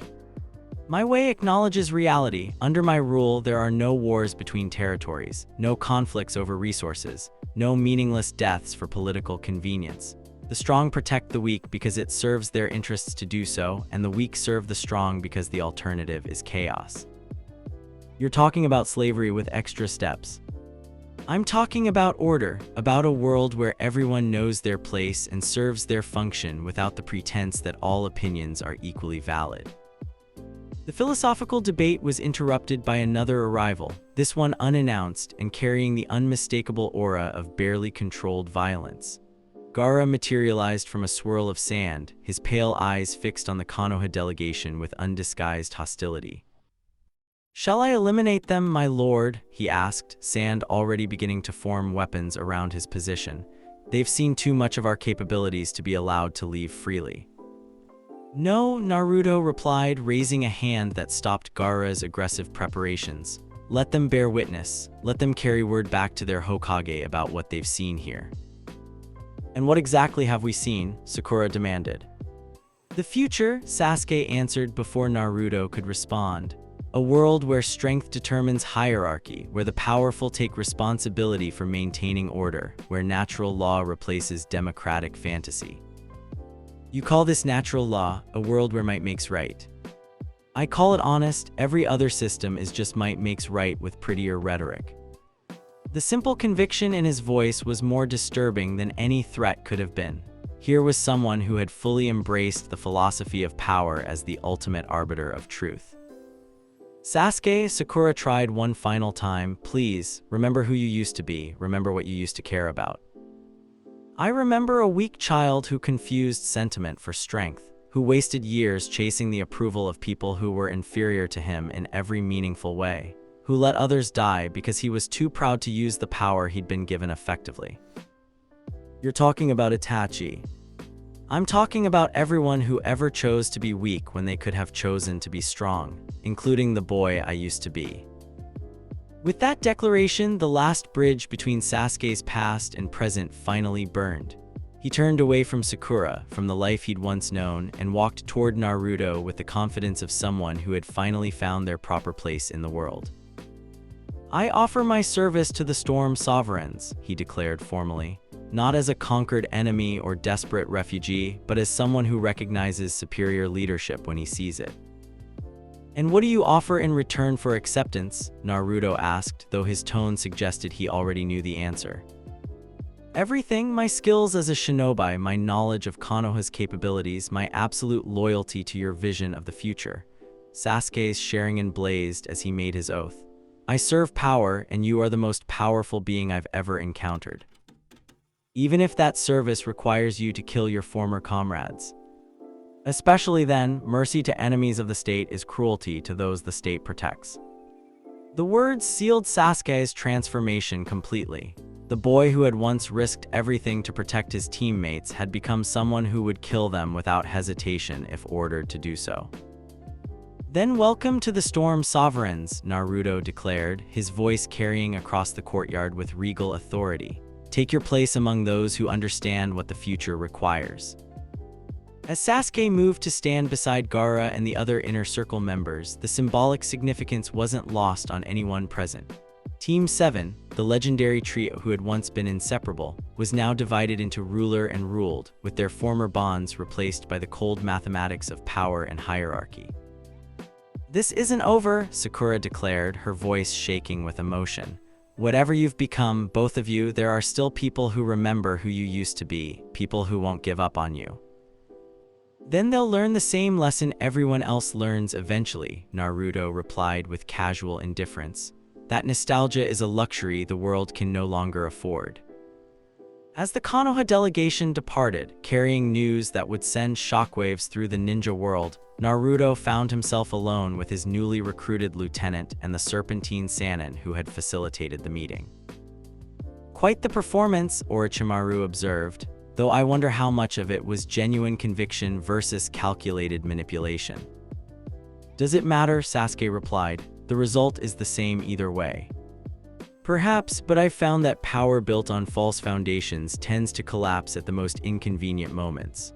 My way acknowledges reality. Under my rule, there are no wars between territories, no conflicts over resources, no meaningless deaths for political convenience. The strong protect the weak because it serves their interests to do so, and the weak serve the strong because the alternative is chaos." "You're talking about slavery with extra steps." "I'm talking about order, about a world where everyone knows their place and serves their function without the pretense that all opinions are equally valid." The philosophical debate was interrupted by another arrival, this one unannounced and carrying the unmistakable aura of barely controlled violence. Gaara materialized from a swirl of sand, his pale eyes fixed on the Konoha delegation with undisguised hostility. "Shall I eliminate them, my lord?" he asked, sand already beginning to form weapons around his position. "They've seen too much of our capabilities to be allowed to leave freely." "No," Naruto replied, raising a hand that stopped Gaara's aggressive preparations. "Let them bear witness. Let them carry word back to their Hokage about what they've seen here." "And what exactly have we seen?" Sakura demanded. "The future," Sasuke answered before Naruto could respond. "A world where strength determines hierarchy, where the powerful take responsibility for maintaining order, where natural law replaces democratic fantasy." "You call this natural law, a world where might makes right." "I call it honest. Every other system is just might makes right with prettier rhetoric." The simple conviction in his voice was more disturbing than any threat could have been. Here was someone who had fully embraced the philosophy of power as the ultimate arbiter of truth. Sasuke, Sakura tried one final time. Please, remember who you used to be. Remember what you used to care about. I remember a weak child who confused sentiment for strength, who wasted years chasing the approval of people who were inferior to him in every meaningful way, who let others die because he was too proud to use the power he'd been given effectively. You're talking about Itachi. I'm talking about everyone who ever chose to be weak when they could have chosen to be strong, including the boy I used to be. With that declaration, the last bridge between Sasuke's past and present finally burned. He turned away from Sakura, from the life he'd once known, and walked toward Naruto with the confidence of someone who had finally found their proper place in the world. I offer my service to the Storm Sovereigns, he declared formally, not as a conquered enemy or desperate refugee, but as someone who recognizes superior leadership when he sees it. And what do you offer in return for acceptance? Naruto asked, though his tone suggested he already knew the answer. Everything, my skills as a shinobi, my knowledge of Konoha's capabilities, my absolute loyalty to your vision of the future. Sasuke's Sharingan blazed as he made his oath. I serve power, and you are the most powerful being I've ever encountered. Even if that service requires you to kill your former comrades. Especially then, mercy to enemies of the state is cruelty to those the state protects. The words sealed Sasuke's transformation completely. The boy who had once risked everything to protect his teammates had become someone who would kill them without hesitation if ordered to do so. Then welcome to the Storm Sovereigns, Naruto declared, his voice carrying across the courtyard with regal authority. Take your place among those who understand what the future requires. As Sasuke moved to stand beside Gaara and the other Inner Circle members, the symbolic significance wasn't lost on anyone present. Team 7, the legendary trio who had once been inseparable, was now divided into ruler and ruled, with their former bonds replaced by the cold mathematics of power and hierarchy. This isn't over, Sakura declared, her voice shaking with emotion. Whatever you've become, both of you, there are still people who remember who you used to be, people who won't give up on you. Then they'll learn the same lesson everyone else learns eventually, Naruto replied with casual indifference. That nostalgia is a luxury the world can no longer afford. As the Konoha delegation departed, carrying news that would send shockwaves through the ninja world, Naruto found himself alone with his newly recruited lieutenant and the Serpentine Sannin who had facilitated the meeting. Quite the performance, Orochimaru observed, though I wonder how much of it was genuine conviction versus calculated manipulation. Does it matter? Sasuke replied. The result is the same either way. Perhaps, but I've found that power built on false foundations tends to collapse at the most inconvenient moments.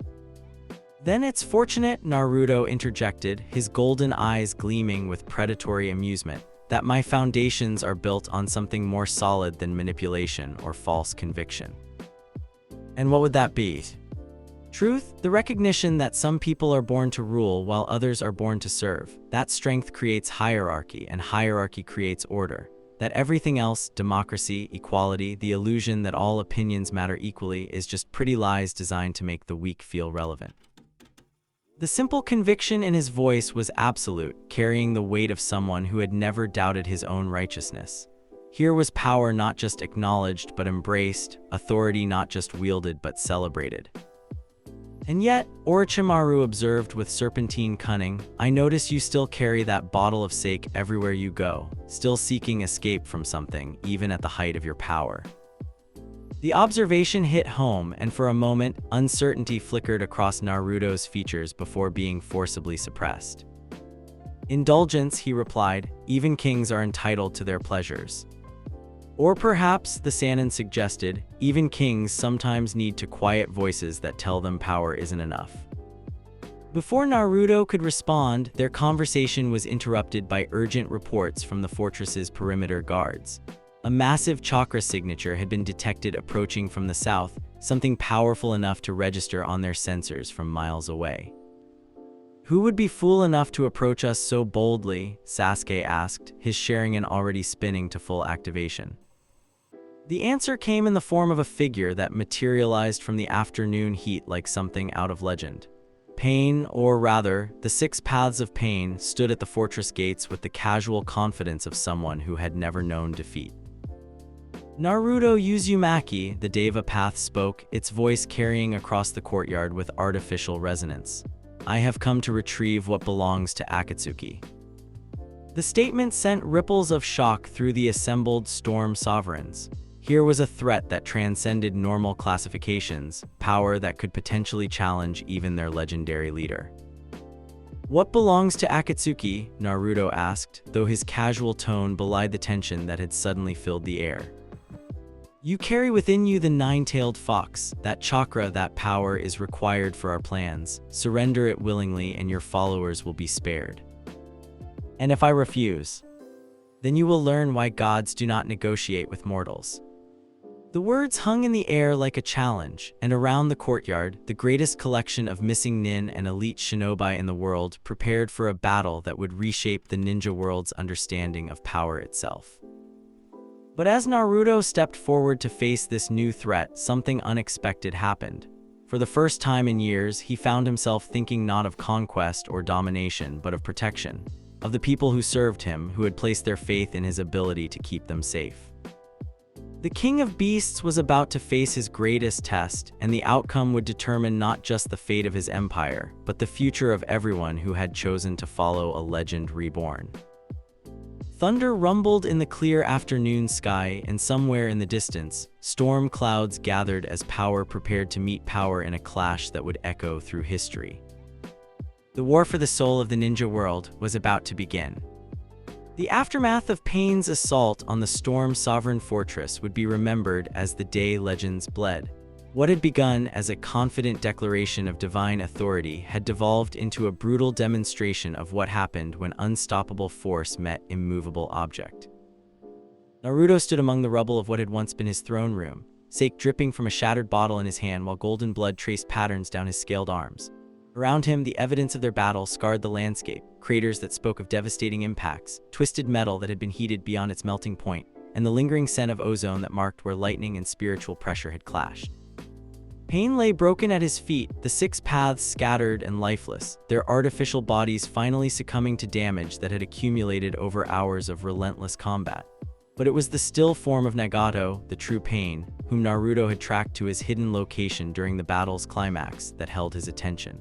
Then it's fortunate, Naruto interjected, his golden eyes gleaming with predatory amusement, that my foundations are built on something more solid than manipulation or false conviction. And what would that be? Truth, the recognition that some people are born to rule while others are born to serve. That strength creates hierarchy, and hierarchy creates order. That everything else, democracy, equality, the illusion that all opinions matter equally, is just pretty lies designed to make the weak feel relevant. The simple conviction in his voice was absolute, carrying the weight of someone who had never doubted his own righteousness. Here was power not just acknowledged but embraced, authority not just wielded but celebrated. And yet, Orochimaru observed with serpentine cunning, I notice you still carry that bottle of sake everywhere you go, still seeking escape from something, even at the height of your power. The observation hit home, and for a moment, uncertainty flickered across Naruto's features before being forcibly suppressed. Indulgence, he replied, even kings are entitled to their pleasures. Or perhaps, the Sannin suggested, even kings sometimes need to quiet voices that tell them power isn't enough. Before Naruto could respond, their conversation was interrupted by urgent reports from the fortress's perimeter guards. A massive chakra signature had been detected approaching from the south, something powerful enough to register on their sensors from miles away. Who would be fool enough to approach us so boldly? Sasuke asked, his Sharingan already spinning to full activation. The answer came in the form of a figure that materialized from the afternoon heat like something out of legend. Pain, or rather, the 6 paths of pain, stood at the fortress gates with the casual confidence of someone who had never known defeat. Naruto Uzumaki, the Deva Path, spoke, its voice carrying across the courtyard with artificial resonance. I have come to retrieve what belongs to Akatsuki. The statement sent ripples of shock through the assembled Storm Sovereigns. Here was a threat that transcended normal classifications, power that could potentially challenge even their legendary leader. What belongs to Akatsuki? Naruto asked, though his casual tone belied the tension that had suddenly filled the air. You carry within you the 9-tailed fox. That chakra, that power is required for our plans. Surrender it willingly and your followers will be spared. And if I refuse, then you will learn why gods do not negotiate with mortals. The words hung in the air like a challenge, and around the courtyard, the greatest collection of missing nin and elite shinobi in the world prepared for a battle that would reshape the ninja world's understanding of power itself. But as Naruto stepped forward to face this new threat, something unexpected happened. For the first time in years, he found himself thinking not of conquest or domination, but of protection, of the people who served him, who had placed their faith in his ability to keep them safe. The King of Beasts was about to face his greatest test, and the outcome would determine not just the fate of his empire, but the future of everyone who had chosen to follow a legend reborn. Thunder rumbled in the clear afternoon sky, and somewhere in the distance, storm clouds gathered as power prepared to meet power in a clash that would echo through history. The war for the soul of the ninja world was about to begin. The aftermath of Pain's assault on the Storm Sovereign Fortress would be remembered as the day legends bled. What had begun as a confident declaration of divine authority had devolved into a brutal demonstration of what happened when unstoppable force met immovable object. Naruto stood among the rubble of what had once been his throne room, sake dripping from a shattered bottle in his hand while golden blood traced patterns down his scaled arms. Around him, the evidence of their battle scarred the landscape, craters that spoke of devastating impacts, twisted metal that had been heated beyond its melting point, and the lingering scent of ozone that marked where lightning and spiritual pressure had clashed. Pain lay broken at his feet, the 6 paths scattered and lifeless, their artificial bodies finally succumbing to damage that had accumulated over hours of relentless combat. But it was the still form of Nagato, the true Pain, whom Naruto had tracked to his hidden location during the battle's climax, that held his attention.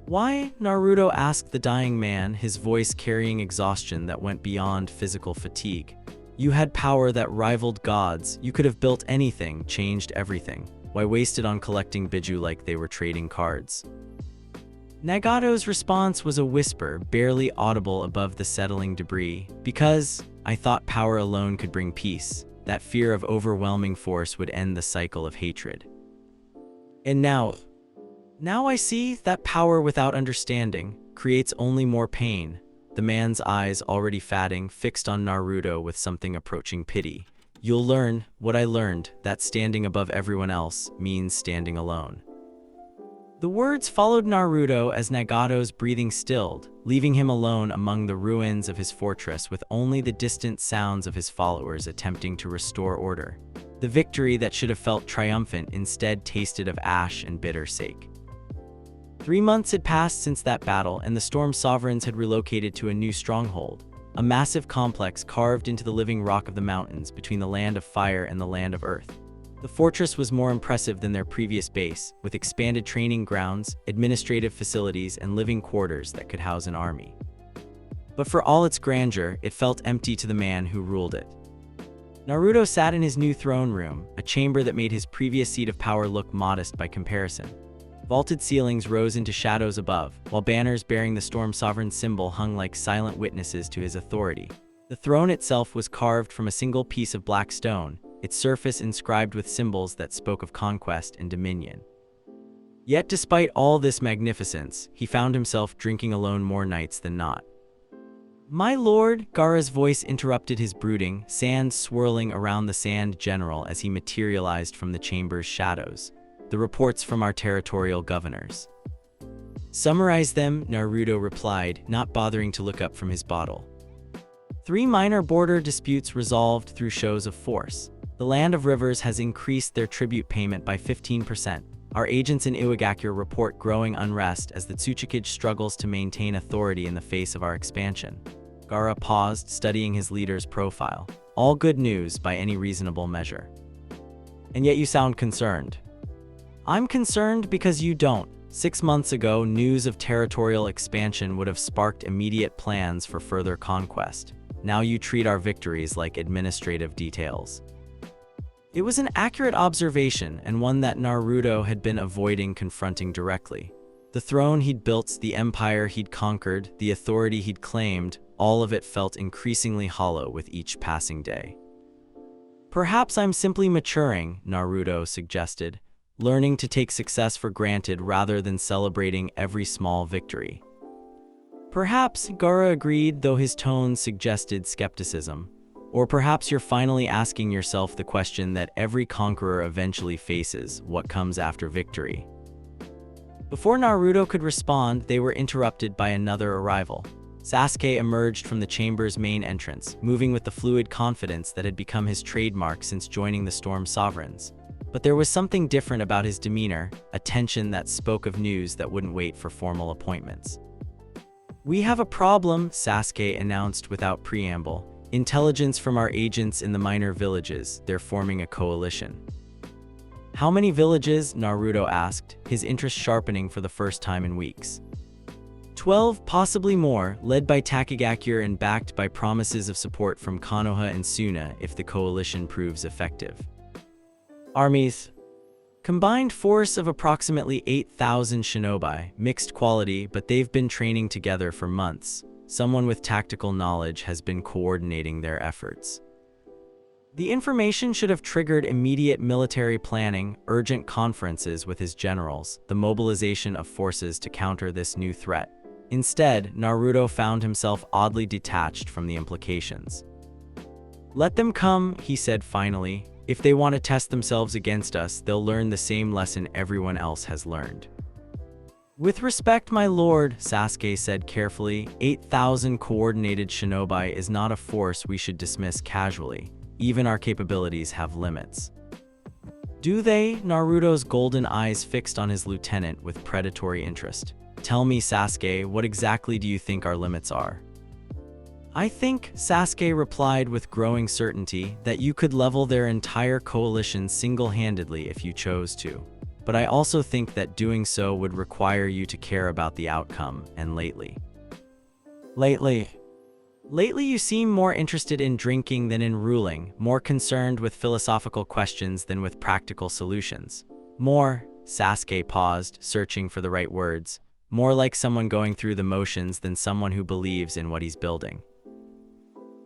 Why? Naruto asked the dying man, his voice carrying exhaustion that went beyond physical fatigue. You had power that rivaled gods, you could have built anything, changed everything. Why waste it on collecting Biju like they were trading cards? Nagato's response was a whisper, barely audible above the settling debris. Because I thought power alone could bring peace. That fear of overwhelming force would end the cycle of hatred. And now I see that power without understanding creates only more pain. The man's eyes, already fatting, fixed on Naruto with something approaching pity. You'll learn what I learned, that standing above everyone else means standing alone. The words followed Naruto as Nagato's breathing stilled, leaving him alone among the ruins of his fortress with only the distant sounds of his followers attempting to restore order. The victory that should have felt triumphant instead tasted of ash and bitter sake. 3 months had passed since that battle, and the Storm Sovereigns had relocated to a new stronghold. A massive complex carved into the living rock of the mountains between the land of fire and the land of earth. The fortress was more impressive than their previous base, with expanded training grounds, administrative facilities, and living quarters that could house an army. But for all its grandeur, it felt empty to the man who ruled it. Naruto sat in his new throne room, a chamber that made his previous seat of power look modest by comparison. Vaulted ceilings rose into shadows above, while banners bearing the Storm Sovereign symbol hung like silent witnesses to his authority. The throne itself was carved from a single piece of black stone, its surface inscribed with symbols that spoke of conquest and dominion. Yet despite all this magnificence, he found himself drinking alone more nights than not. My lord, Gaara's voice interrupted his brooding, sand swirling around the Sand General as he materialized from the chamber's shadows. The reports from our territorial governors. Summarize them, Naruto replied, not bothering to look up from his bottle. 3 minor border disputes resolved through shows of force. The Land of Rivers has increased their tribute payment by 15%. Our agents in Iwagakure report growing unrest as the Tsuchikage struggles to maintain authority in the face of our expansion. Gaara paused, studying his leader's profile. All good news by any reasonable measure. And yet you sound concerned. I'm concerned because you don't. 6 months ago, news of territorial expansion would have sparked immediate plans for further conquest. Now you treat our victories like administrative details. It was an accurate observation, and one that Naruto had been avoiding confronting directly. The throne he'd built, the empire he'd conquered, the authority he'd claimed, all of it felt increasingly hollow with each passing day. Perhaps I'm simply maturing, Naruto suggested, learning to take success for granted rather than celebrating every small victory. Perhaps, Gaara agreed, though his tone suggested skepticism. Or perhaps you're finally asking yourself the question that every conqueror eventually faces: what comes after victory? Before Naruto could respond, they were interrupted by another arrival. Sasuke emerged from the chamber's main entrance, moving with the fluid confidence that had become his trademark since joining the Storm Sovereigns. But there was something different about his demeanor, a tension that spoke of news that wouldn't wait for formal appointments. "We have a problem," Sasuke announced without preamble. "Intelligence from our agents in the minor villages. They're forming a coalition." "How many villages?" Naruto asked, his interest sharpening for the first time in weeks. 12, possibly more, led by Takagakure and backed by promises of support from Konoha and Suna if the coalition proves effective. Armies. Combined force of approximately 8,000 shinobi, mixed quality, but they've been training together for months. Someone with tactical knowledge has been coordinating their efforts. The information should have triggered immediate military planning, urgent conferences with his generals, the mobilization of forces to counter this new threat. Instead, Naruto found himself oddly detached from the implications. "Let them come," he said finally. "If they want to test themselves against us, they'll learn the same lesson everyone else has learned." "With respect, my lord," Sasuke said carefully, 8,000 coordinated shinobi is not a force we should dismiss casually. Even our capabilities have limits. "Do they?" Naruto's golden eyes fixed on his lieutenant with predatory interest. "Tell me, Sasuke, what exactly do you think our limits are?" "I think," Sasuke replied with growing certainty, "that you could level their entire coalition single-handedly if you chose to. But I also think that doing so would require you to care about the outcome, and lately. Lately you seem more interested in drinking than in ruling, more concerned with philosophical questions than with practical solutions. More," Sasuke paused, searching for the right words, "more like someone going through the motions than someone who believes in what he's building."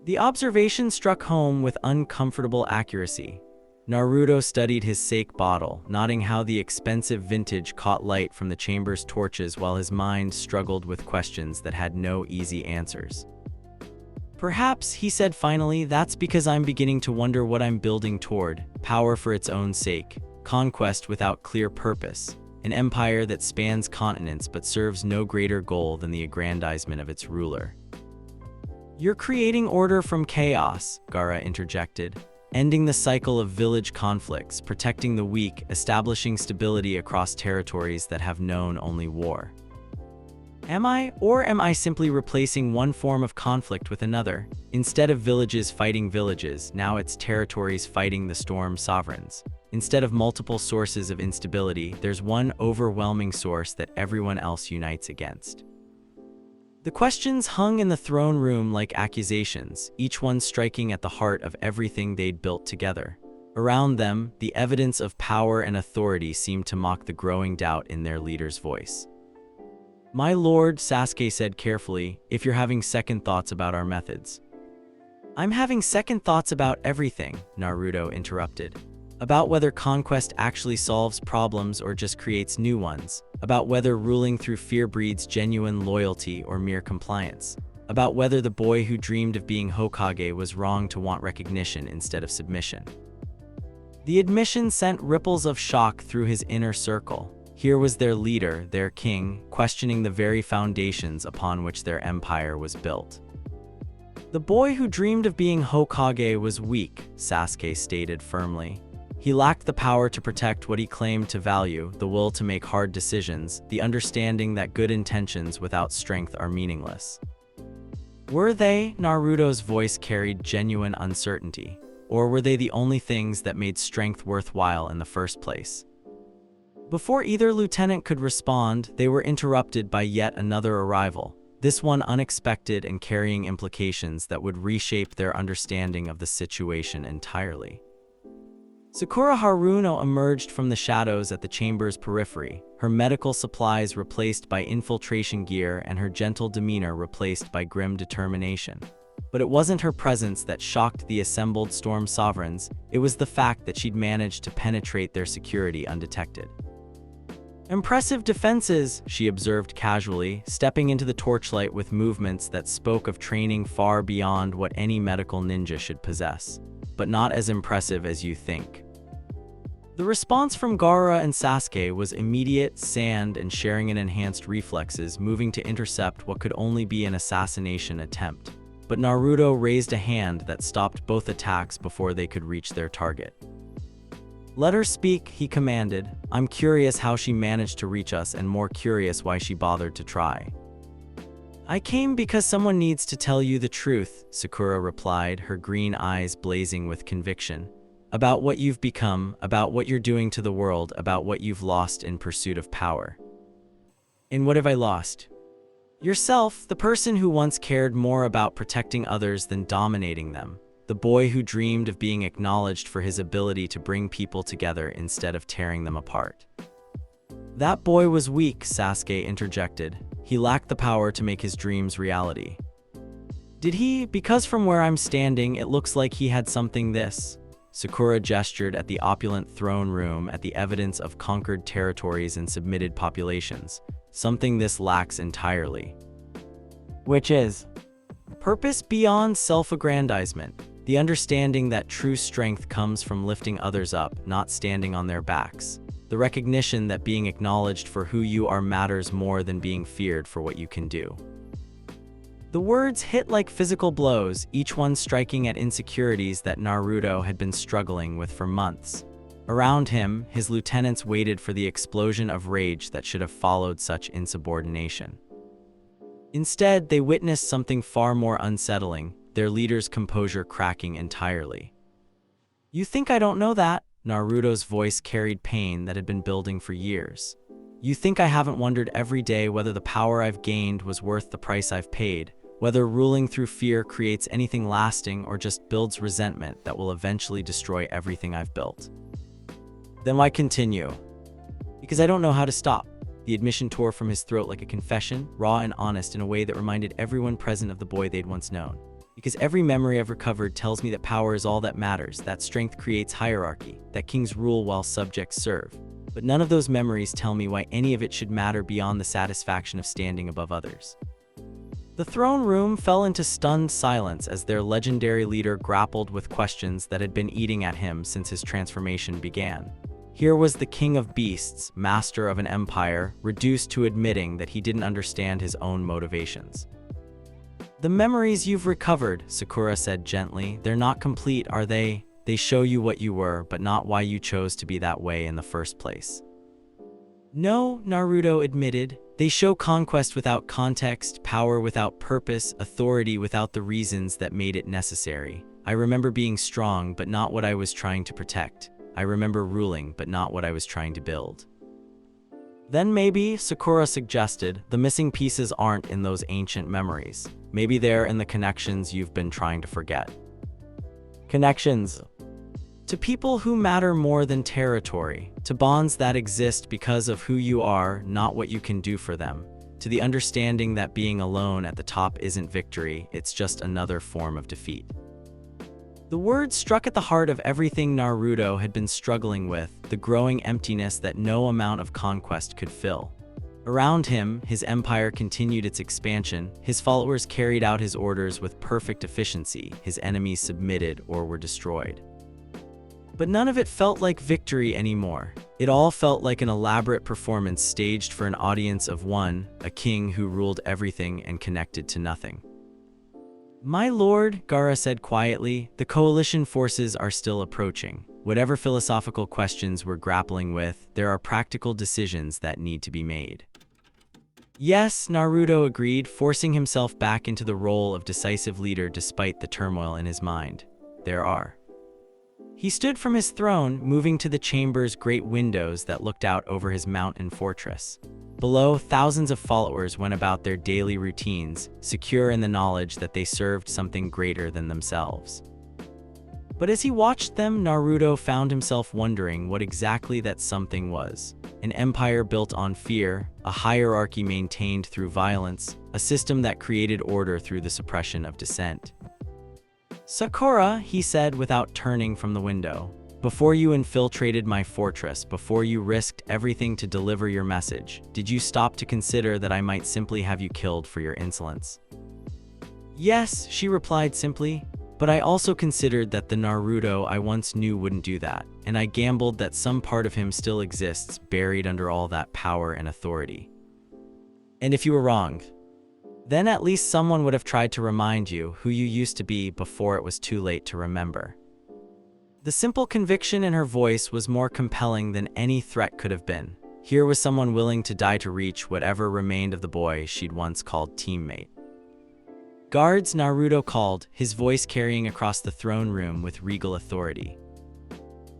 The observation struck home with uncomfortable accuracy. Naruto studied his sake bottle, noting how the expensive vintage caught light from the chamber's torches while his mind struggled with questions that had no easy answers. "Perhaps," he said finally, "that's because I'm beginning to wonder what I'm building toward. Power for its own sake, conquest without clear purpose, an empire that spans continents but serves no greater goal than the aggrandizement of its ruler." "You're creating order from chaos," Gaara interjected. "Ending the cycle of village conflicts, protecting the weak, establishing stability across territories that have known only war." Am I simply replacing one form of conflict with another? Instead of villages fighting villages, now it's territories fighting the Storm Sovereigns. Instead of multiple sources of instability, there's one overwhelming source that everyone else unites against. The questions hung in the throne room like accusations, each one striking at the heart of everything they'd built together. Around them, the evidence of power and authority seemed to mock the growing doubt in their leader's voice. "My lord," Sasuke said carefully, "if you're having second thoughts about our methods." "I'm having second thoughts about everything," Naruto interrupted. "About whether conquest actually solves problems or just creates new ones. About whether ruling through fear breeds genuine loyalty or mere compliance. About whether the boy who dreamed of being Hokage was wrong to want recognition instead of submission." The admission sent ripples of shock through his inner circle. Here was their leader, their king, questioning the very foundations upon which their empire was built. "The boy who dreamed of being Hokage was weak," Sasuke stated firmly. He lacked the power to protect what he claimed to value, the will to make hard decisions, the understanding that good intentions without strength are meaningless. Were they? Naruto's voice carried genuine uncertainty. Or were they the only things that made strength worthwhile in the first place? Before either lieutenant could respond, they were interrupted by yet another arrival, this one unexpected and carrying implications that would reshape their understanding of the situation entirely. Sakura Haruno emerged from the shadows at the chamber's periphery, her medical supplies replaced by infiltration gear and her gentle demeanor replaced by grim determination. But it wasn't her presence that shocked the assembled Storm Sovereigns, it was the fact that she'd managed to penetrate their security undetected. "Impressive defenses," she observed casually, stepping into the torchlight with movements that spoke of training far beyond what any medical ninja should possess. But not as impressive as you think. The response from Gaara and Sasuke was immediate, sand and sharing in enhanced reflexes, moving to intercept what could only be an assassination attempt. But Naruto raised a hand that stopped both attacks before they could reach their target. "Let her speak," he commanded. "I'm curious how she managed to reach us and more curious why she bothered to try." "I came because someone needs to tell you the truth," Sakura replied, her green eyes blazing with conviction. "About what you've become, about what you're doing to the world, about what you've lost in pursuit of power." "And what have I lost?" "Yourself, the person who once cared more about protecting others than dominating them. The boy who dreamed of being acknowledged for his ability to bring people together instead of tearing them apart." "That boy was weak," Sasuke interjected. "He lacked the power to make his dreams reality." "Did he? Because from where I'm standing, it looks like he had something this." Sakura gestured at the opulent throne room, at the evidence of conquered territories and submitted populations. "Something this lacks entirely." "Which is?" "Purpose beyond self-aggrandizement. The understanding that true strength comes from lifting others up, not standing on their backs. The recognition that being acknowledged for who you are matters more than being feared for what you can do." The words hit like physical blows, each one striking at insecurities that Naruto had been struggling with for months. Around him, his lieutenants waited for the explosion of rage that should have followed such insubordination. Instead, they witnessed something far more unsettling, their leader's composure cracking entirely. "You think I don't know that?" Naruto's voice carried pain that had been building for years. "You think I haven't wondered every day whether the power I've gained was worth the price I've paid, whether ruling through fear creates anything lasting or just builds resentment that will eventually destroy everything I've built." "Then why continue?" "Because I don't know how to stop." The admission tore from his throat like a confession, raw and honest in a way that reminded everyone present of the boy they'd once known. "Because every memory I've recovered tells me that power is all that matters, that strength creates hierarchy, that kings rule while subjects serve. But none of those memories tell me why any of it should matter beyond the satisfaction of standing above others." The throne room fell into stunned silence as their legendary leader grappled with questions that had been eating at him since his transformation began. Here was the king of beasts, master of an empire, reduced to admitting that he didn't understand his own motivations. "The memories you've recovered," Sakura said gently, "they're not complete, are they? They show you what you were, but not why you chose to be that way in the first place." "No," Naruto admitted. "They show conquest without context, power without purpose, authority without the reasons that made it necessary. I remember being strong, but not what I was trying to protect. I remember ruling, but not what I was trying to build." "Then maybe," Sakura suggested, "the missing pieces aren't in those ancient memories. Maybe they're in the connections you've been trying to forget." "Connections?" "To people who matter more than territory, to bonds that exist because of who you are, not what you can do for them, to the understanding that being alone at the top isn't victory, it's just another form of defeat." The words struck at the heart of everything Naruto had been struggling with, the growing emptiness that no amount of conquest could fill. Around him, his empire continued its expansion, his followers carried out his orders with perfect efficiency, his enemies submitted or were destroyed. But none of it felt like victory anymore. It all felt like an elaborate performance staged for an audience of one, a king who ruled everything and connected to nothing. "My lord," Gaara said quietly, "the coalition forces are still approaching. Whatever philosophical questions we're grappling with, there are practical decisions that need to be made. Yes, Naruto agreed, forcing himself back into the role of decisive leader despite the turmoil in his mind. There are. He stood from his throne, moving to the chamber's great windows that looked out over his mountain fortress. Below, thousands of followers went about their daily routines, secure in the knowledge that they served something greater than themselves. But as he watched them, Naruto found himself wondering what exactly that something was. An empire built on fear, a hierarchy maintained through violence, a system that created order through the suppression of dissent. "Sakura," he said without turning from the window, "before you infiltrated my fortress, before you risked everything to deliver your message, did you stop to consider that I might simply have you killed for your insolence?" "Yes," she replied simply, "but I also considered that the Naruto I once knew wouldn't do that, and I gambled that some part of him still exists, buried under all that power and authority. And if you were wrong, then at least someone would have tried to remind you who you used to be before it was too late to remember." The simple conviction in her voice was more compelling than any threat could have been. Here was someone willing to die to reach whatever remained of the boy she'd once called teammate. "Guards," Naruto called, his voice carrying across the throne room with regal authority.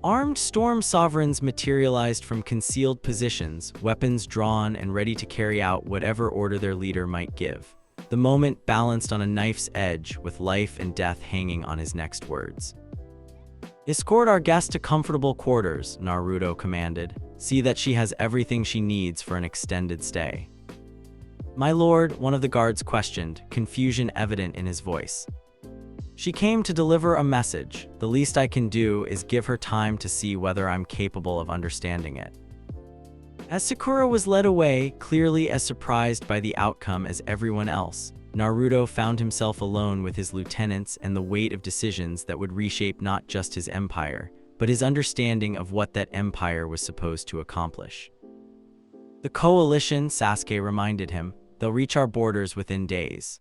Armed storm sovereigns materialized from concealed positions, weapons drawn and ready to carry out whatever order their leader might give. The moment balanced on a knife's edge, with life and death hanging on his next words. "Escort our guest to comfortable quarters," Naruto commanded. "See that she has everything she needs for an extended stay." "My lord," one of the guards questioned, confusion evident in his voice. "She came to deliver a message. The least I can do is give her time to see whether I'm capable of understanding it." As Sakura was led away, clearly as surprised by the outcome as everyone else, Naruto found himself alone with his lieutenants and the weight of decisions that would reshape not just his empire, but his understanding of what that empire was supposed to accomplish. "The coalition," Sasuke reminded him, "they'll reach our borders within days."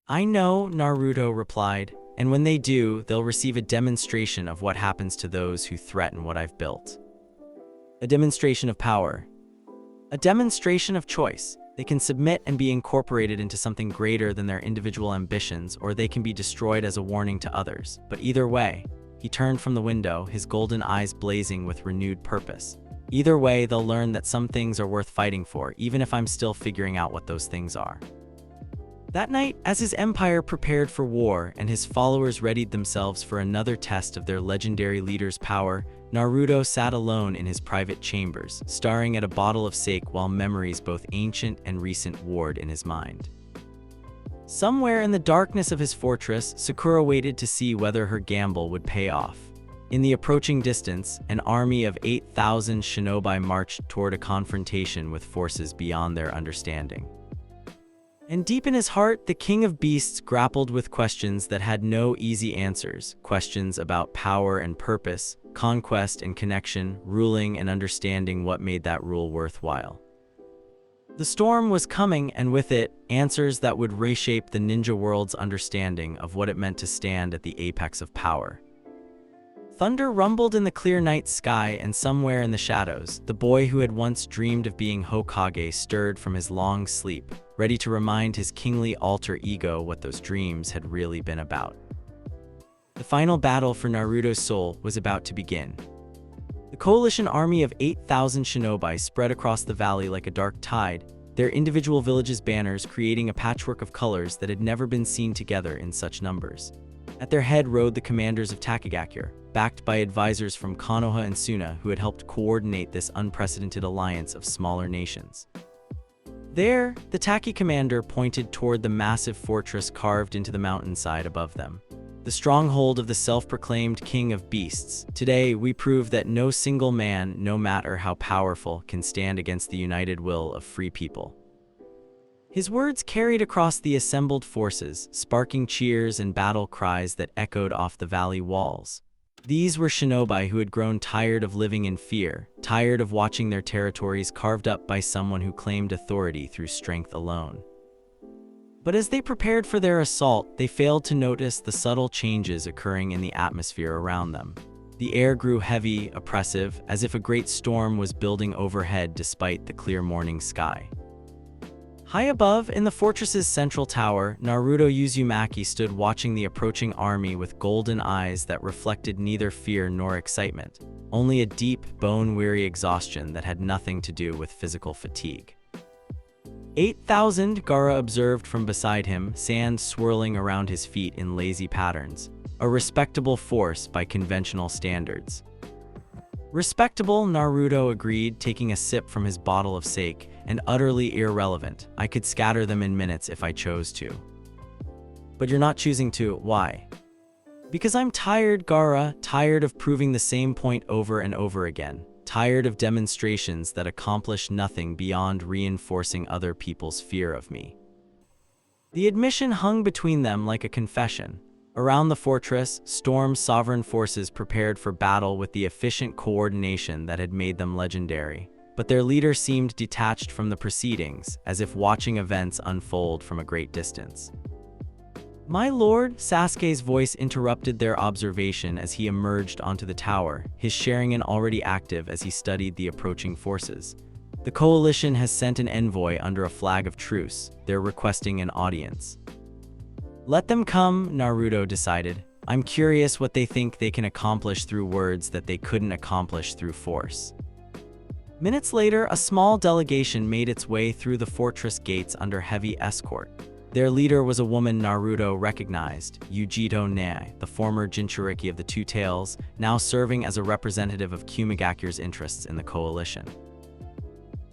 "I know," Naruto replied, "and when they do, they'll receive a demonstration of what happens to those who threaten what I've built. A demonstration of power. A demonstration of choice. They can submit and be incorporated into something greater than their individual ambitions, or they can be destroyed as a warning to others. But either way," he turned from the window, his golden eyes blazing with renewed purpose. "Either way, they'll learn that some things are worth fighting for, even if I'm still figuring out what those things are." That night, as his empire prepared for war and his followers readied themselves for another test of their legendary leader's power, Naruto sat alone in his private chambers, staring at a bottle of sake while memories both ancient and recent warred in his mind. Somewhere in the darkness of his fortress, Sakura waited to see whether her gamble would pay off. In the approaching distance, an army of 8,000 shinobi marched toward a confrontation with forces beyond their understanding. And deep in his heart, the King of Beasts grappled with questions that had no easy answers, questions about power and purpose, conquest and connection, ruling and understanding what made that rule worthwhile. The storm was coming, and with it, answers that would reshape the ninja world's understanding of what it meant to stand at the apex of power. Thunder rumbled in the clear night sky, and somewhere in the shadows, the boy who had once dreamed of being Hokage stirred from his long sleep, ready to remind his kingly alter ego what those dreams had really been about. The final battle for Naruto's soul was about to begin. The coalition army of 8,000 shinobi spread across the valley like a dark tide, their individual villages' banners creating a patchwork of colors that had never been seen together in such numbers. At their head rode the commanders of Takagakure, backed by advisors from Konoha and Suna who had helped coordinate this unprecedented alliance of smaller nations. There, the Taki commander pointed toward the massive fortress carved into the mountainside above them. The stronghold of the self-proclaimed King of Beasts. Today, we prove that no single man, no matter how powerful, can stand against the united will of free people. His words carried across the assembled forces, sparking cheers and battle cries that echoed off the valley walls. These were shinobi who had grown tired of living in fear, tired of watching their territories carved up by someone who claimed authority through strength alone. But as they prepared for their assault, they failed to notice the subtle changes occurring in the atmosphere around them. The air grew heavy, oppressive, as if a great storm was building overhead despite the clear morning sky. High above, in the fortress's central tower, Naruto Uzumaki stood watching the approaching army with golden eyes that reflected neither fear nor excitement, only a deep, bone-weary exhaustion that had nothing to do with physical fatigue. 8,000, Gaara observed from beside him, sand swirling around his feet in lazy patterns, a respectable force by conventional standards. Respectable, Naruto agreed, taking a sip from his bottle of sake, and utterly irrelevant. I could scatter them in minutes if I chose to. But you're not choosing to. Why? Because I'm tired, Gaara, tired of proving the same point over and over again, tired of demonstrations that accomplish nothing beyond reinforcing other people's fear of me. The admission hung between them like a confession. Around the fortress, Storm's sovereign forces prepared for battle with the efficient coordination that had made them legendary, but their leader seemed detached from the proceedings, as if watching events unfold from a great distance. "My lord," Sasuke's voice interrupted their observation as he emerged onto the tower, his Sharingan already active as he studied the approaching forces. "The coalition has sent an envoy under a flag of truce. They're requesting an audience." "Let them come," Naruto decided. "I'm curious what they think they can accomplish through words that they couldn't accomplish through force." Minutes later, a small delegation made its way through the fortress gates under heavy escort. Their leader was a woman Naruto recognized, Yujito Ne, the former Jinchuriki of the Two Tails, now serving as a representative of Kumigakure's interests in the coalition.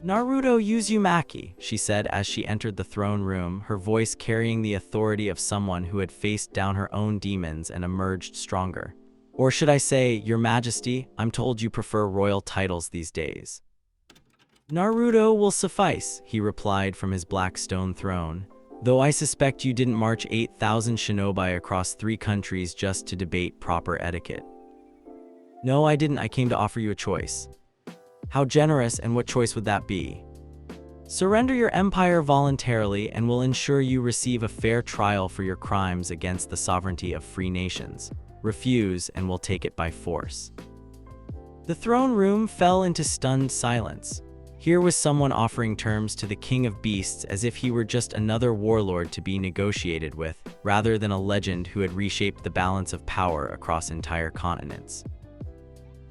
"Naruto Uzumaki," she said as she entered the throne room, her voice carrying the authority of someone who had faced down her own demons and emerged stronger. "Or should I say, Your Majesty, I'm told you prefer royal titles these days." "Naruto will suffice," he replied from his black stone throne, "though I suspect you didn't march 8,000 shinobi across 3 countries just to debate proper etiquette." "No, I didn't. I came to offer you a choice." "How generous, and what choice would that be?" "Surrender your empire voluntarily and we'll ensure you receive a fair trial for your crimes against the sovereignty of free nations. Refuse and we'll take it by force." The throne room fell into stunned silence. Here was someone offering terms to the King of Beasts as if he were just another warlord to be negotiated with, rather than a legend who had reshaped the balance of power across entire continents.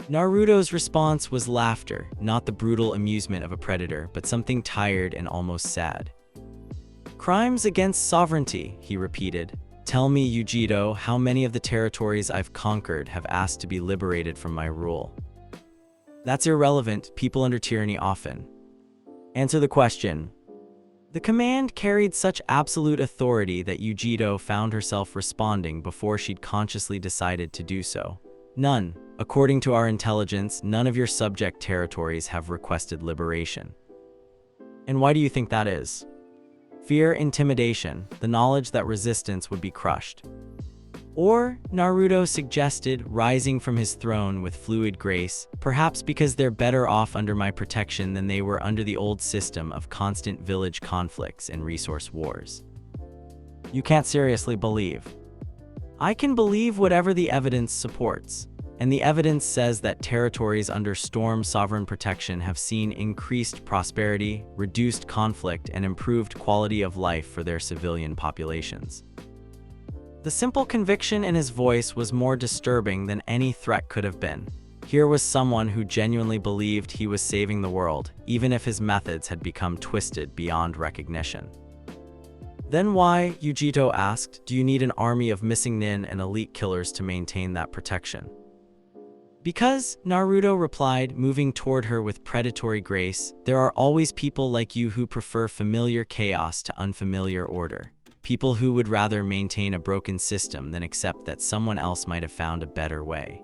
Naruto's response was laughter, not the brutal amusement of a predator, but something tired and almost sad. "Crimes against sovereignty," he repeated. "Tell me, Yujito, how many of the territories I've conquered have asked to be liberated from my rule?" "That's irrelevant. People under tyranny often." "Answer the question." The command carried such absolute authority that Yujito found herself responding before she'd consciously decided to do so. "None. According to our intelligence, none of your subject territories have requested liberation." "And why do you think that is?" "Fear, intimidation, the knowledge that resistance would be crushed." Or, Naruto suggested, rising from his throne with fluid grace, "perhaps because they're better off under my protection than they were under the old system of constant village conflicts and resource wars." "You can't seriously believe." "I can believe whatever the evidence supports. And the evidence says that territories under Storm sovereign protection have seen increased prosperity, reduced conflict, and improved quality of life for their civilian populations." The simple conviction in his voice was more disturbing than any threat could have been. Here was someone who genuinely believed he was saving the world, even if his methods had become twisted beyond recognition. "Then why," Yujito asked, "do you need an army of missing nin and elite killers to maintain that protection?" "Because," Naruto replied, moving toward her with predatory grace, "there are always people like you who prefer familiar chaos to unfamiliar order. People who would rather maintain a broken system than accept that someone else might have found a better way."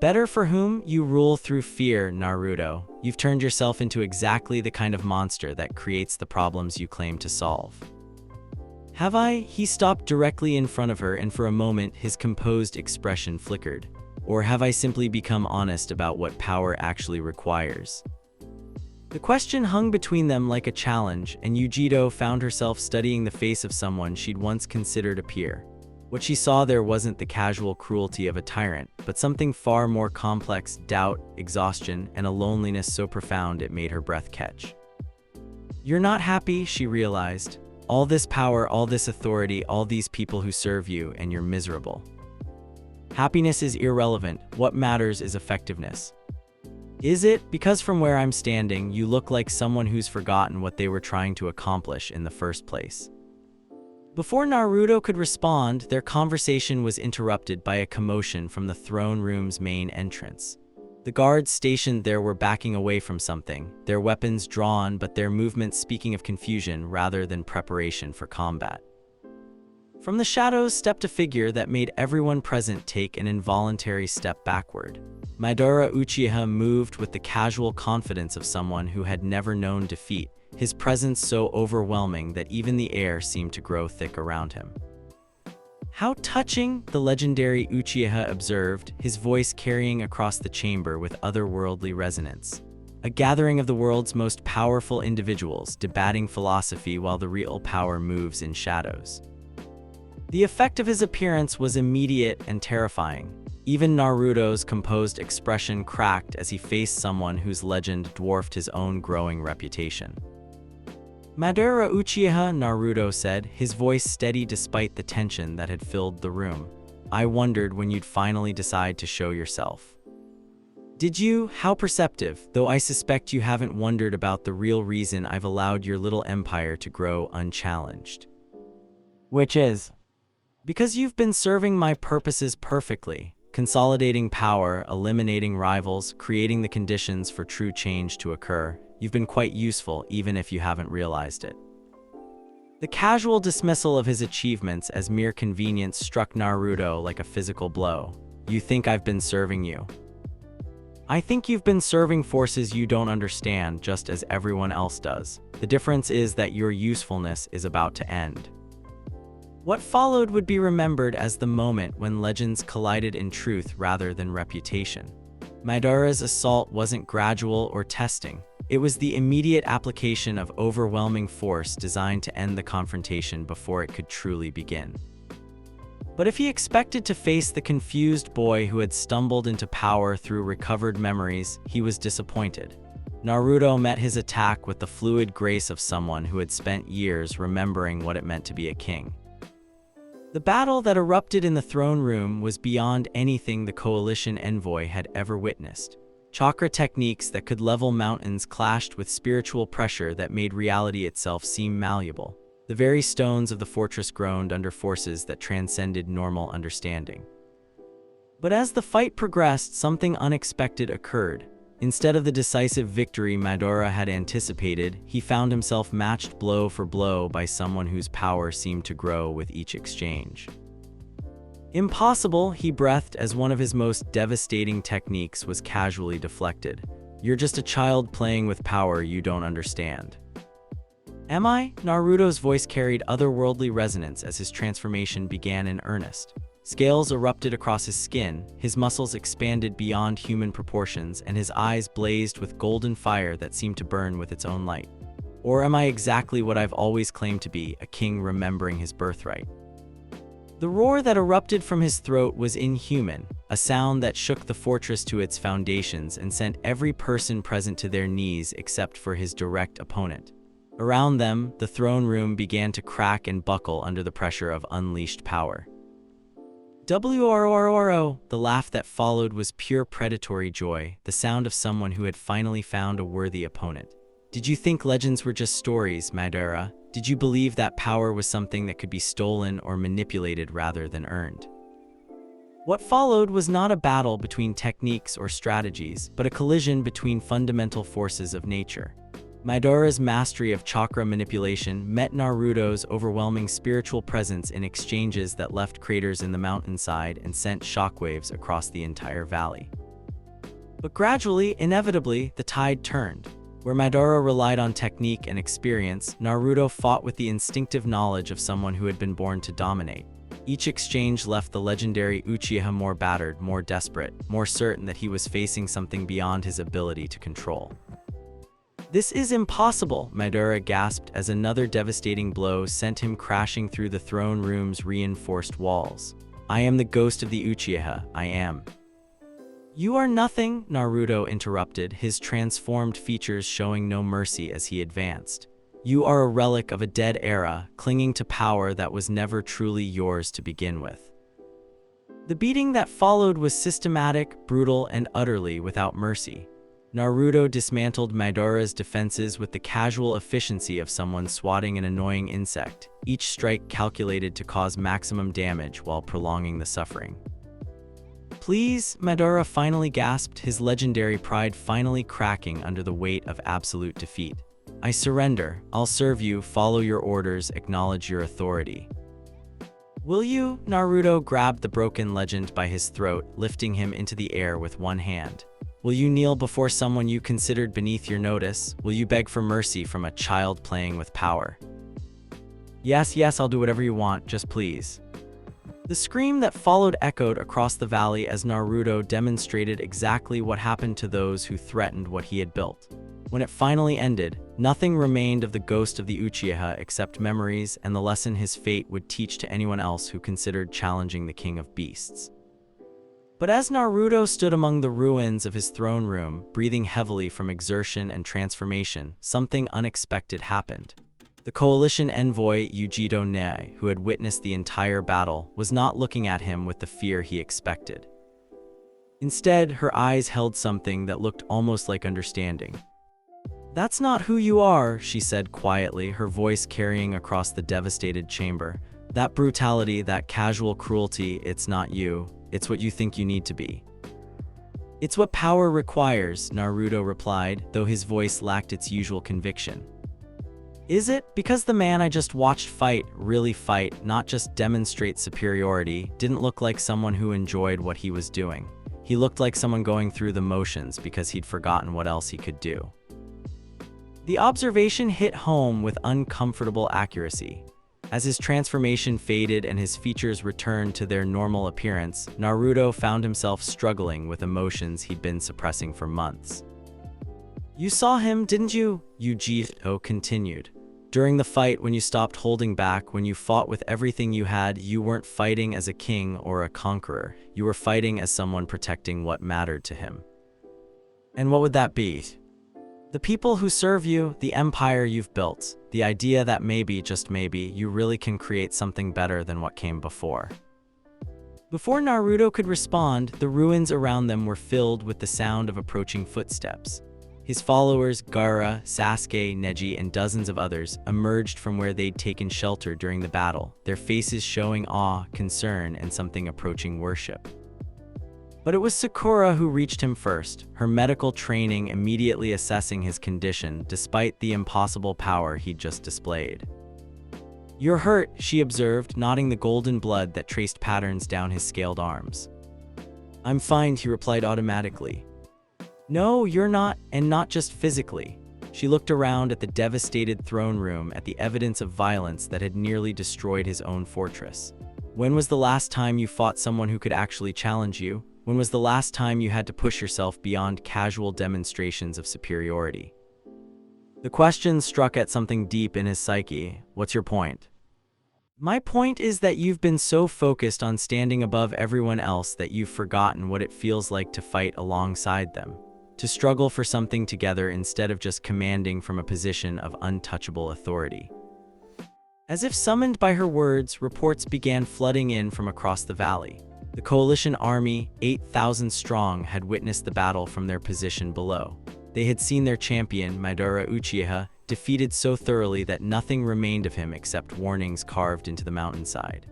"Better for whom? You rule through fear, Naruto. You've turned yourself into exactly the kind of monster that creates the problems you claim to solve." "Have I?" He stopped directly in front of her, and for a moment his composed expression flickered. "Or have I simply become honest about what power actually requires?" The question hung between them like a challenge, and Yujito found herself studying the face of someone she'd once considered a peer. What she saw there wasn't the casual cruelty of a tyrant, but something far more complex: doubt, exhaustion, and a loneliness so profound it made her breath catch. "You're not happy," she realized. "All this power, all this authority, all these people who serve you, and you're miserable. Happiness is irrelevant. What matters is effectiveness." "Is it? Because from where I'm standing, you look like someone who's forgotten what they were trying to accomplish in the first place." Before Naruto could respond, their conversation was interrupted by a commotion from the throne room's main entrance. The guards stationed there were backing away from something, their weapons drawn, but their movements speaking of confusion rather than preparation for combat. From the shadows stepped a figure that made everyone present take an involuntary step backward. Madara Uchiha moved with the casual confidence of someone who had never known defeat, his presence so overwhelming that even the air seemed to grow thick around him. "How touching," the legendary Uchiha observed, his voice carrying across the chamber with otherworldly resonance. "A gathering of the world's most powerful individuals, debating philosophy while the real power moves in shadows." The effect of his appearance was immediate and terrifying. Even Naruto's composed expression cracked as he faced someone whose legend dwarfed his own growing reputation. "Madara Uchiha," Naruto said, his voice steady despite the tension that had filled the room. "I wondered when you'd finally decide to show yourself." "Did you? How perceptive, though I suspect you haven't wondered about the real reason I've allowed your little empire to grow unchallenged." "Which is?" "Because you've been serving my purposes perfectly, consolidating power, eliminating rivals, creating the conditions for true change to occur. You've been quite useful, even if you haven't realized it." The casual dismissal of his achievements as mere convenience struck Naruto like a physical blow. "You think I've been serving you? I think you've been serving forces you don't understand, just as everyone else does. The difference is that your usefulness is about to end." What followed would be remembered as the moment when legends collided in truth rather than reputation. Madara's assault wasn't gradual or testing. It was the immediate application of overwhelming force designed to end the confrontation before it could truly begin. But if he expected to face the confused boy who had stumbled into power through recovered memories, he was disappointed. Naruto met his attack with the fluid grace of someone who had spent years remembering what it meant to be a king. The battle that erupted in the throne room was beyond anything the coalition envoy had ever witnessed. Chakra techniques that could level mountains clashed with spiritual pressure that made reality itself seem malleable. The very stones of the fortress groaned under forces that transcended normal understanding. But as the fight progressed, something unexpected occurred. Instead of the decisive victory Madara had anticipated, he found himself matched blow for blow by someone whose power seemed to grow with each exchange. "Impossible," he breathed as one of his most devastating techniques was casually deflected. "You're just a child playing with power you don't understand." "Am I?" Naruto's voice carried otherworldly resonance as his transformation began in earnest. Scales erupted across his skin, his muscles expanded beyond human proportions, and his eyes blazed with golden fire that seemed to burn with its own light. Or am I exactly what I've always claimed to be, a king remembering his birthright? The roar that erupted from his throat was inhuman, a sound that shook the fortress to its foundations and sent every person present to their knees except for his direct opponent. Around them, the throne room began to crack and buckle under the pressure of unleashed power. "WRRRO!" The laugh that followed was pure predatory joy, the sound of someone who had finally found a worthy opponent. "Did you think legends were just stories, Madara? Did you believe that power was something that could be stolen or manipulated rather than earned?" What followed was not a battle between techniques or strategies, but a collision between fundamental forces of nature. Madara's mastery of chakra manipulation met Naruto's overwhelming spiritual presence in exchanges that left craters in the mountainside and sent shockwaves across the entire valley. But gradually, inevitably, the tide turned. Where Madara relied on technique and experience, Naruto fought with the instinctive knowledge of someone who had been born to dominate. Each exchange left the legendary Uchiha more battered, more desperate, more certain that he was facing something beyond his ability to control. This is impossible, Madara gasped as another devastating blow sent him crashing through the throne room's reinforced walls. I am the ghost of the Uchiha, I am. You are nothing, Naruto interrupted, his transformed features showing no mercy as he advanced. You are a relic of a dead era, clinging to power that was never truly yours to begin with. The beating that followed was systematic, brutal, and utterly without mercy. Naruto dismantled Madara's defenses with the casual efficiency of someone swatting an annoying insect, each strike calculated to cause maximum damage while prolonging the suffering. Please, Madara finally gasped, his legendary pride finally cracking under the weight of absolute defeat. I surrender, I'll serve you, follow your orders, acknowledge your authority. Will you? Naruto grabbed the broken legend by his throat, lifting him into the air with one hand. Will you kneel before someone you considered beneath your notice? Will you beg for mercy from a child playing with power? Yes, I'll do whatever you want, just please. The scream that followed echoed across the valley as Naruto demonstrated exactly what happened to those who threatened what he had built. When it finally ended, nothing remained of the ghost of the Uchiha except memories and the lesson his fate would teach to anyone else who considered challenging the King of Beasts. But as Naruto stood among the ruins of his throne room, breathing heavily from exertion and transformation, something unexpected happened. The coalition envoy Yujido Ne, who had witnessed the entire battle, was not looking at him with the fear he expected. Instead, her eyes held something that looked almost like understanding. That's not who you are, she said quietly, her voice carrying across the devastated chamber. That brutality, that casual cruelty, it's not you. It's what you think you need to be. It's what power requires, Naruto replied, though his voice lacked its usual conviction. Is it? Because the man I just watched fight, really fight, not just demonstrate superiority, didn't look like someone who enjoyed what he was doing. He looked like someone going through the motions because he'd forgotten what else he could do. The observation hit home with uncomfortable accuracy. As his transformation faded and his features returned to their normal appearance, Naruto found himself struggling with emotions he'd been suppressing for months. You saw him, didn't you? Yujido continued. During the fight, when you stopped holding back, when you fought with everything you had, you weren't fighting as a king or a conqueror. You were fighting as someone protecting what mattered to him. And what would that be? The people who serve you, the empire you've built, the idea that maybe, just maybe, you really can create something better than what came before. Before Naruto could respond, the ruins around them were filled with the sound of approaching footsteps. His followers, Gaara, Sasuke, Neji, and dozens of others, emerged from where they'd taken shelter during the battle, their faces showing awe, concern, and something approaching worship. But it was Sakura who reached him first, her medical training immediately assessing his condition despite the impossible power he'd just displayed. You're hurt, she observed, nodding the golden blood that traced patterns down his scaled arms. I'm fine, he replied automatically. No, you're not, and not just physically. She looked around at the devastated throne room at the evidence of violence that had nearly destroyed his own fortress. When was the last time you fought someone who could actually challenge you? When was the last time you had to push yourself beyond casual demonstrations of superiority? The question struck at something deep in his psyche. What's your point? My point is that you've been so focused on standing above everyone else that you've forgotten what it feels like to fight alongside them, to struggle for something together instead of just commanding from a position of untouchable authority. As if summoned by her words, reports began flooding in from across the valley. The coalition army, 8,000 strong, had witnessed the battle from their position below. They had seen their champion, Madara Uchiha, defeated so thoroughly that nothing remained of him except warnings carved into the mountainside.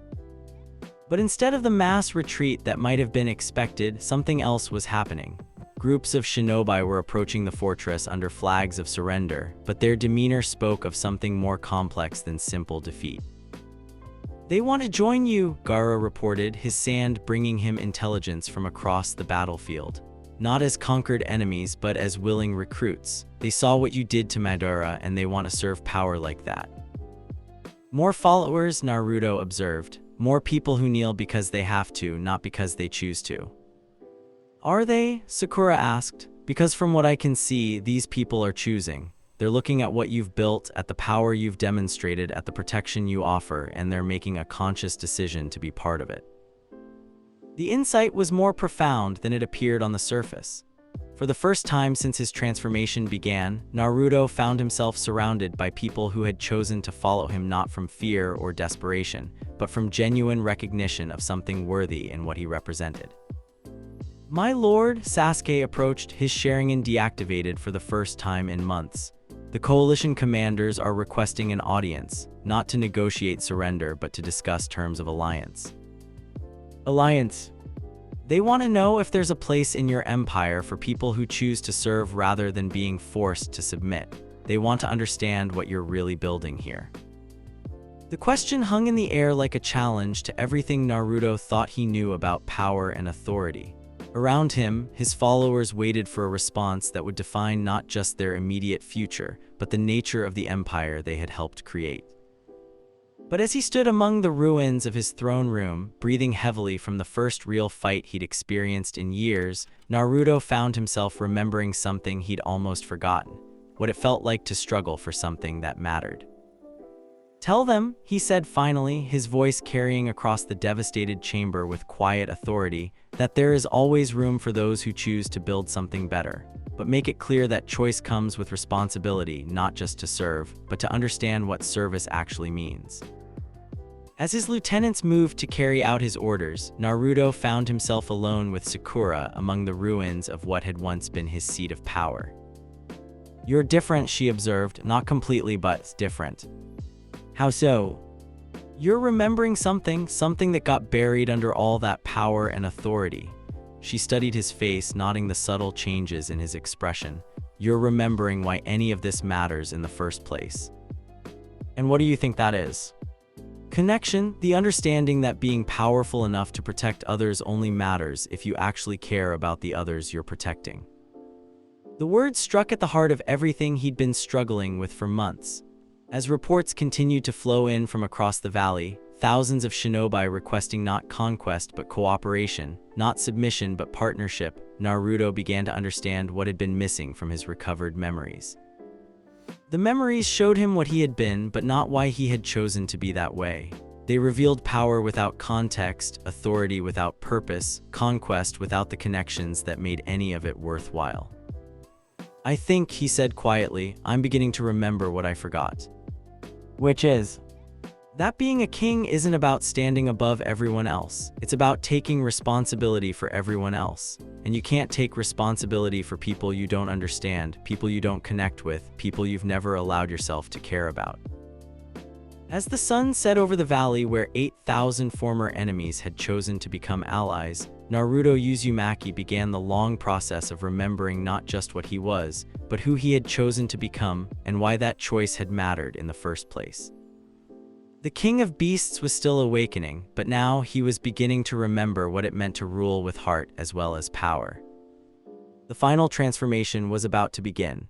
But instead of the mass retreat that might have been expected, something else was happening. Groups of shinobi were approaching the fortress under flags of surrender, but their demeanor spoke of something more complex than simple defeat. They want to join you, Gaara reported, his sand bringing him intelligence from across the battlefield. Not as conquered enemies, but as willing recruits. They saw what you did to Madara, and they want to serve power like that. More followers, Naruto observed. More people who kneel because they have to, not because they choose to. Are they? Sakura asked. Because from what I can see, these people are choosing. They're looking at what you've built, at the power you've demonstrated, at the protection you offer, and they're making a conscious decision to be part of it. The insight was more profound than it appeared on the surface. For the first time since his transformation began, Naruto found himself surrounded by people who had chosen to follow him not from fear or desperation, but from genuine recognition of something worthy in what he represented. "My lord," Sasuke approached, his Sharingan deactivated for the first time in months. "The coalition commanders are requesting an audience, not to negotiate surrender but to discuss terms of alliance." "Alliance?" "They want to know if there's a place in your empire for people who choose to serve rather than being forced to submit. They want to understand what you're really building here." The question hung in the air like a challenge to everything Naruto thought he knew about power and authority. Around him, his followers waited for a response that would define not just their immediate future, but the nature of the empire they had helped create. But as he stood among the ruins of his throne room, breathing heavily from the first real fight he'd experienced in years, Naruto found himself remembering something he'd almost forgotten, what it felt like to struggle for something that mattered. "Tell them," he said finally, his voice carrying across the devastated chamber with quiet authority, "that there is always room for those who choose to build something better. But make it clear that choice comes with responsibility, not just to serve, but to understand what service actually means." As his lieutenants moved to carry out his orders, Naruto found himself alone with Sakura among the ruins of what had once been his seat of power. "You're different," she observed, "not completely, but different." "How so?" "You're remembering something that got buried under all that power and authority." She studied his face, noting the subtle changes in his expression. "You're remembering why any of this matters in the first place." "And what do you think that is?" "Connection, the understanding that being powerful enough to protect others only matters if you actually care about the others you're protecting." The words struck at the heart of everything he'd been struggling with for months. As reports continued to flow in from across the valley, thousands of shinobi requesting not conquest but cooperation, not submission but partnership, Naruto began to understand what had been missing from his recovered memories. The memories showed him what he had been, but not why he had chosen to be that way. They revealed power without context, authority without purpose, conquest without the connections that made any of it worthwhile. "I think," he said quietly, "I'm beginning to remember what I forgot." "Which is?" "That being a king isn't about standing above everyone else. It's about taking responsibility for everyone else. And you can't take responsibility for people you don't understand, people you don't connect with, people you've never allowed yourself to care about." As the sun set over the valley where 8,000 former enemies had chosen to become allies, Naruto Uzumaki began the long process of remembering not just what he was, but who he had chosen to become, and why that choice had mattered in the first place. The King of Beasts was still awakening, but now he was beginning to remember what it meant to rule with heart as well as power. The final transformation was about to begin.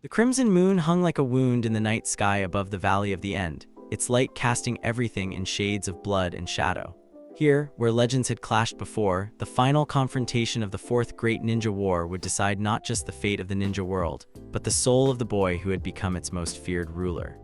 The crimson moon hung like a wound in the night sky above the Valley of the End, its light casting everything in shades of blood and shadow. Here, where legends had clashed before, the final confrontation of the Fourth Great Ninja War would decide not just the fate of the ninja world, but the soul of the boy who had become its most feared ruler.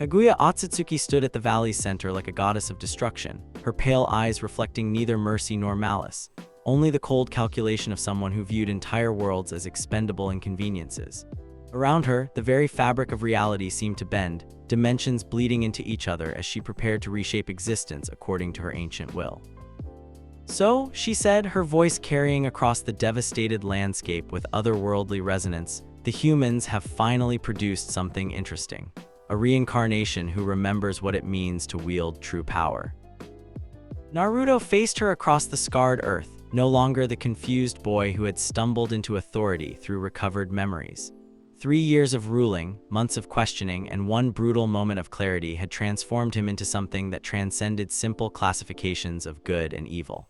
Kaguya Otsutsuki stood at the valley's center like a goddess of destruction, her pale eyes reflecting neither mercy nor malice, only the cold calculation of someone who viewed entire worlds as expendable inconveniences. Around her, the very fabric of reality seemed to bend, dimensions bleeding into each other as she prepared to reshape existence according to her ancient will. "So," she said, her voice carrying across the devastated landscape with otherworldly resonance, "the humans have finally produced something interesting. A reincarnation who remembers what it means to wield true power." Naruto faced her across the scarred earth, no longer the confused boy who had stumbled into authority through recovered memories. 3 years of ruling, months of questioning, and one brutal moment of clarity had transformed him into something that transcended simple classifications of good and evil.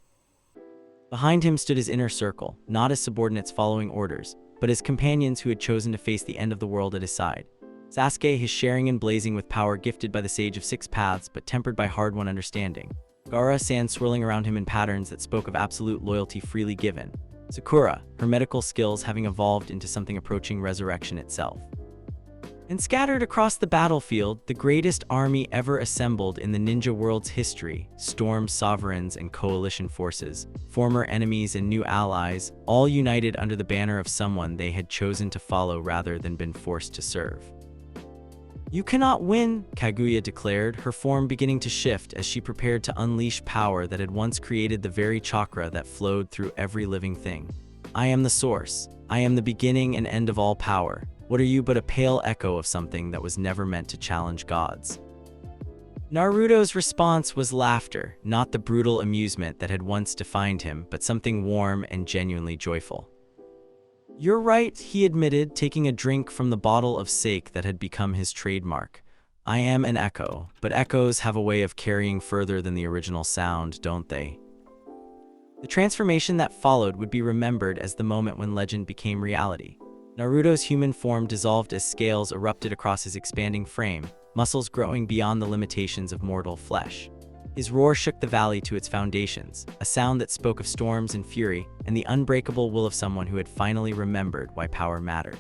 Behind him stood his inner circle, not his subordinates following orders, but his companions who had chosen to face the end of the world at his side. Sasuke, his Sharingan blazing with power gifted by the Sage of Six Paths but tempered by hard-won understanding. Gaara, sand swirling around him in patterns that spoke of absolute loyalty freely given. Sakura, her medical skills having evolved into something approaching resurrection itself. And scattered across the battlefield, the greatest army ever assembled in the ninja world's history, storm sovereigns and coalition forces, former enemies and new allies, all united under the banner of someone they had chosen to follow rather than been forced to serve. "You cannot win," Kaguya declared, her form beginning to shift as she prepared to unleash power that had once created the very chakra that flowed through every living thing. "I am the source. I am the beginning and end of all power. What are you but a pale echo of something that was never meant to challenge gods?" Naruto's response was laughter, not the brutal amusement that had once defined him, but something warm and genuinely joyful. "You're right," he admitted, taking a drink from the bottle of sake that had become his trademark. "I am an echo, but echoes have a way of carrying further than the original sound, don't they?" The transformation that followed would be remembered as the moment when legend became reality. Naruto's human form dissolved as scales erupted across his expanding frame, muscles growing beyond the limitations of mortal flesh. His roar shook the valley to its foundations, a sound that spoke of storms and fury and the unbreakable will of someone who had finally remembered why power mattered.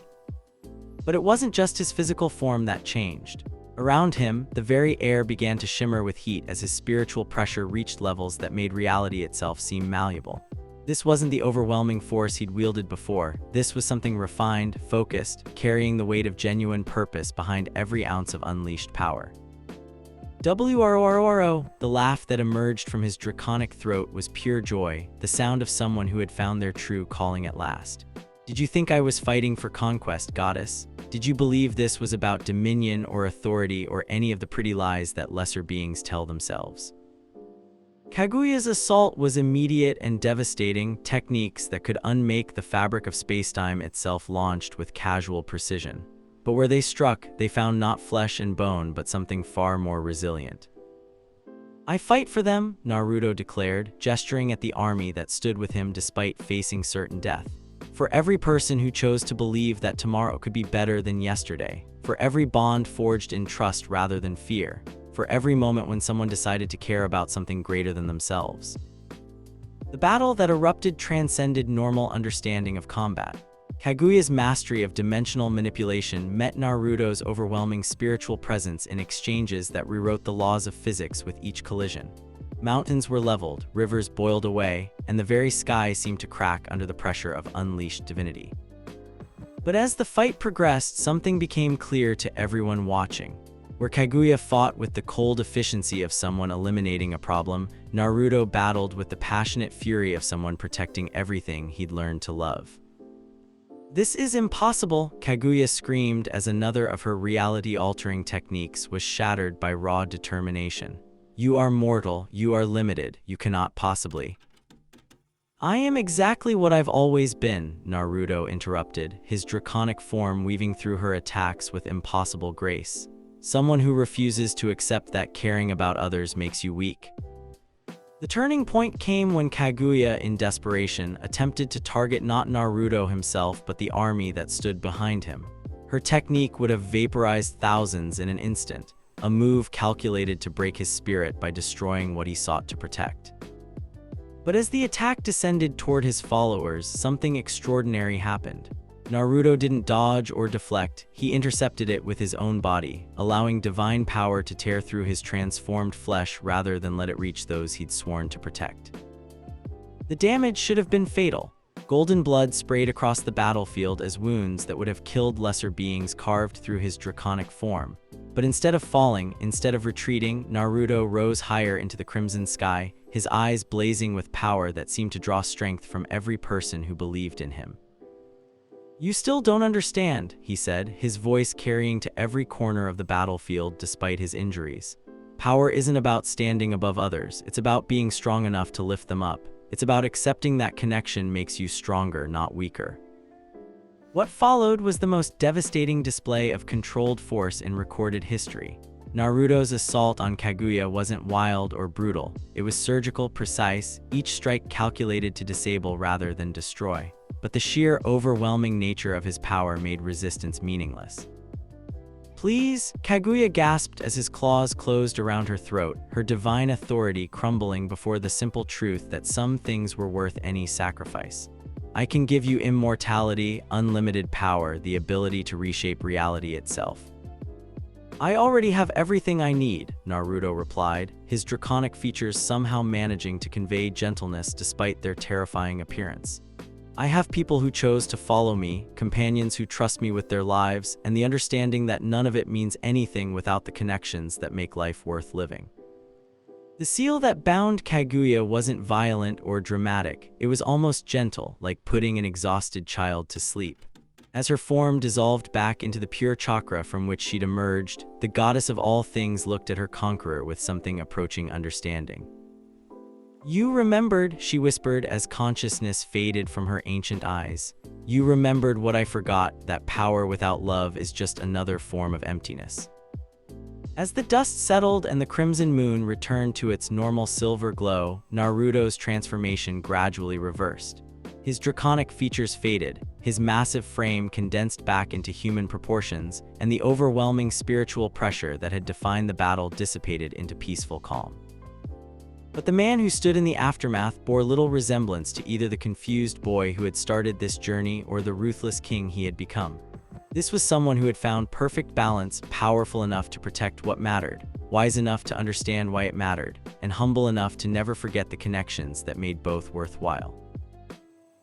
But it wasn't just his physical form that changed. Around him, the very air began to shimmer with heat as his spiritual pressure reached levels that made reality itself seem malleable. This wasn't the overwhelming force he'd wielded before. This was something refined, focused, carrying the weight of genuine purpose behind every ounce of unleashed power. "WRORO," the laugh that emerged from his draconic throat was pure joy, the sound of someone who had found their true calling at last. "Did you think I was fighting for conquest, goddess? Did you believe this was about dominion or authority or any of the pretty lies that lesser beings tell themselves?" Kaguya's assault was immediate and devastating. Techniques that could unmake the fabric of spacetime itself launched with casual precision. But where they struck, they found not flesh and bone but something far more resilient. "I fight for them," Naruto declared, gesturing at the army that stood with him despite facing certain death. "For every person who chose to believe that tomorrow could be better than yesterday. For every bond forged in trust rather than fear. For every moment when someone decided to care about something greater than themselves." The battle that erupted transcended normal understanding of combat. Kaguya's mastery of dimensional manipulation met Naruto's overwhelming spiritual presence in exchanges that rewrote the laws of physics with each collision. Mountains were leveled, rivers boiled away, and the very sky seemed to crack under the pressure of unleashed divinity. But as the fight progressed, something became clear to everyone watching. Where Kaguya fought with the cold efficiency of someone eliminating a problem, Naruto battled with the passionate fury of someone protecting everything he'd learned to love. "This is impossible," Kaguya screamed as another of her reality-altering techniques was shattered by raw determination. "You are mortal, you are limited, you cannot possibly." "I am exactly what I've always been," Naruto interrupted, his draconic form weaving through her attacks with impossible grace. "Someone who refuses to accept that caring about others makes you weak." The turning point came when Kaguya, in desperation, attempted to target not Naruto himself but the army that stood behind him. Her technique would have vaporized thousands in an instant, a move calculated to break his spirit by destroying what he sought to protect. But as the attack descended toward his followers, something extraordinary happened. Naruto didn't dodge or deflect, he intercepted it with his own body, allowing divine power to tear through his transformed flesh rather than let it reach those he'd sworn to protect. The damage should have been fatal. Golden blood sprayed across the battlefield as wounds that would have killed lesser beings carved through his draconic form. But instead of falling, instead of retreating, Naruto rose higher into the crimson sky, his eyes blazing with power that seemed to draw strength from every person who believed in him. "You still don't understand," he said, his voice carrying to every corner of the battlefield despite his injuries. "Power isn't about standing above others, it's about being strong enough to lift them up. It's about accepting that connection makes you stronger, not weaker." What followed was the most devastating display of controlled force in recorded history. Naruto's assault on Kaguya wasn't wild or brutal. It was surgical, precise, each strike calculated to disable rather than destroy. But the sheer, overwhelming nature of his power made resistance meaningless. "Please," Kaguya gasped as his claws closed around her throat, her divine authority crumbling before the simple truth that some things were worth any sacrifice. I can give you immortality, unlimited power, the ability to reshape reality itself." "I already have everything I need," Naruto replied, his draconic features somehow managing to convey gentleness despite their terrifying appearance. "I have people who chose to follow me, companions who trust me with their lives, and the understanding that none of it means anything without the connections that make life worth living." The seal that bound Kaguya wasn't violent or dramatic. It was almost gentle, like putting an exhausted child to sleep. As her form dissolved back into the pure chakra from which she'd emerged, the goddess of all things looked at her conqueror with something approaching understanding. "You remembered," she whispered as consciousness faded from her ancient eyes. "You remembered what I forgot, that power without love is just another form of emptiness." As the dust settled and the crimson moon returned to its normal silver glow, Naruto's transformation gradually reversed. His draconic features faded, his massive frame condensed back into human proportions, and the overwhelming spiritual pressure that had defined the battle dissipated into peaceful calm. But the man who stood in the aftermath bore little resemblance to either the confused boy who had started this journey or the ruthless king he had become. This was someone who had found perfect balance, powerful enough to protect what mattered, wise enough to understand why it mattered, and humble enough to never forget the connections that made both worthwhile.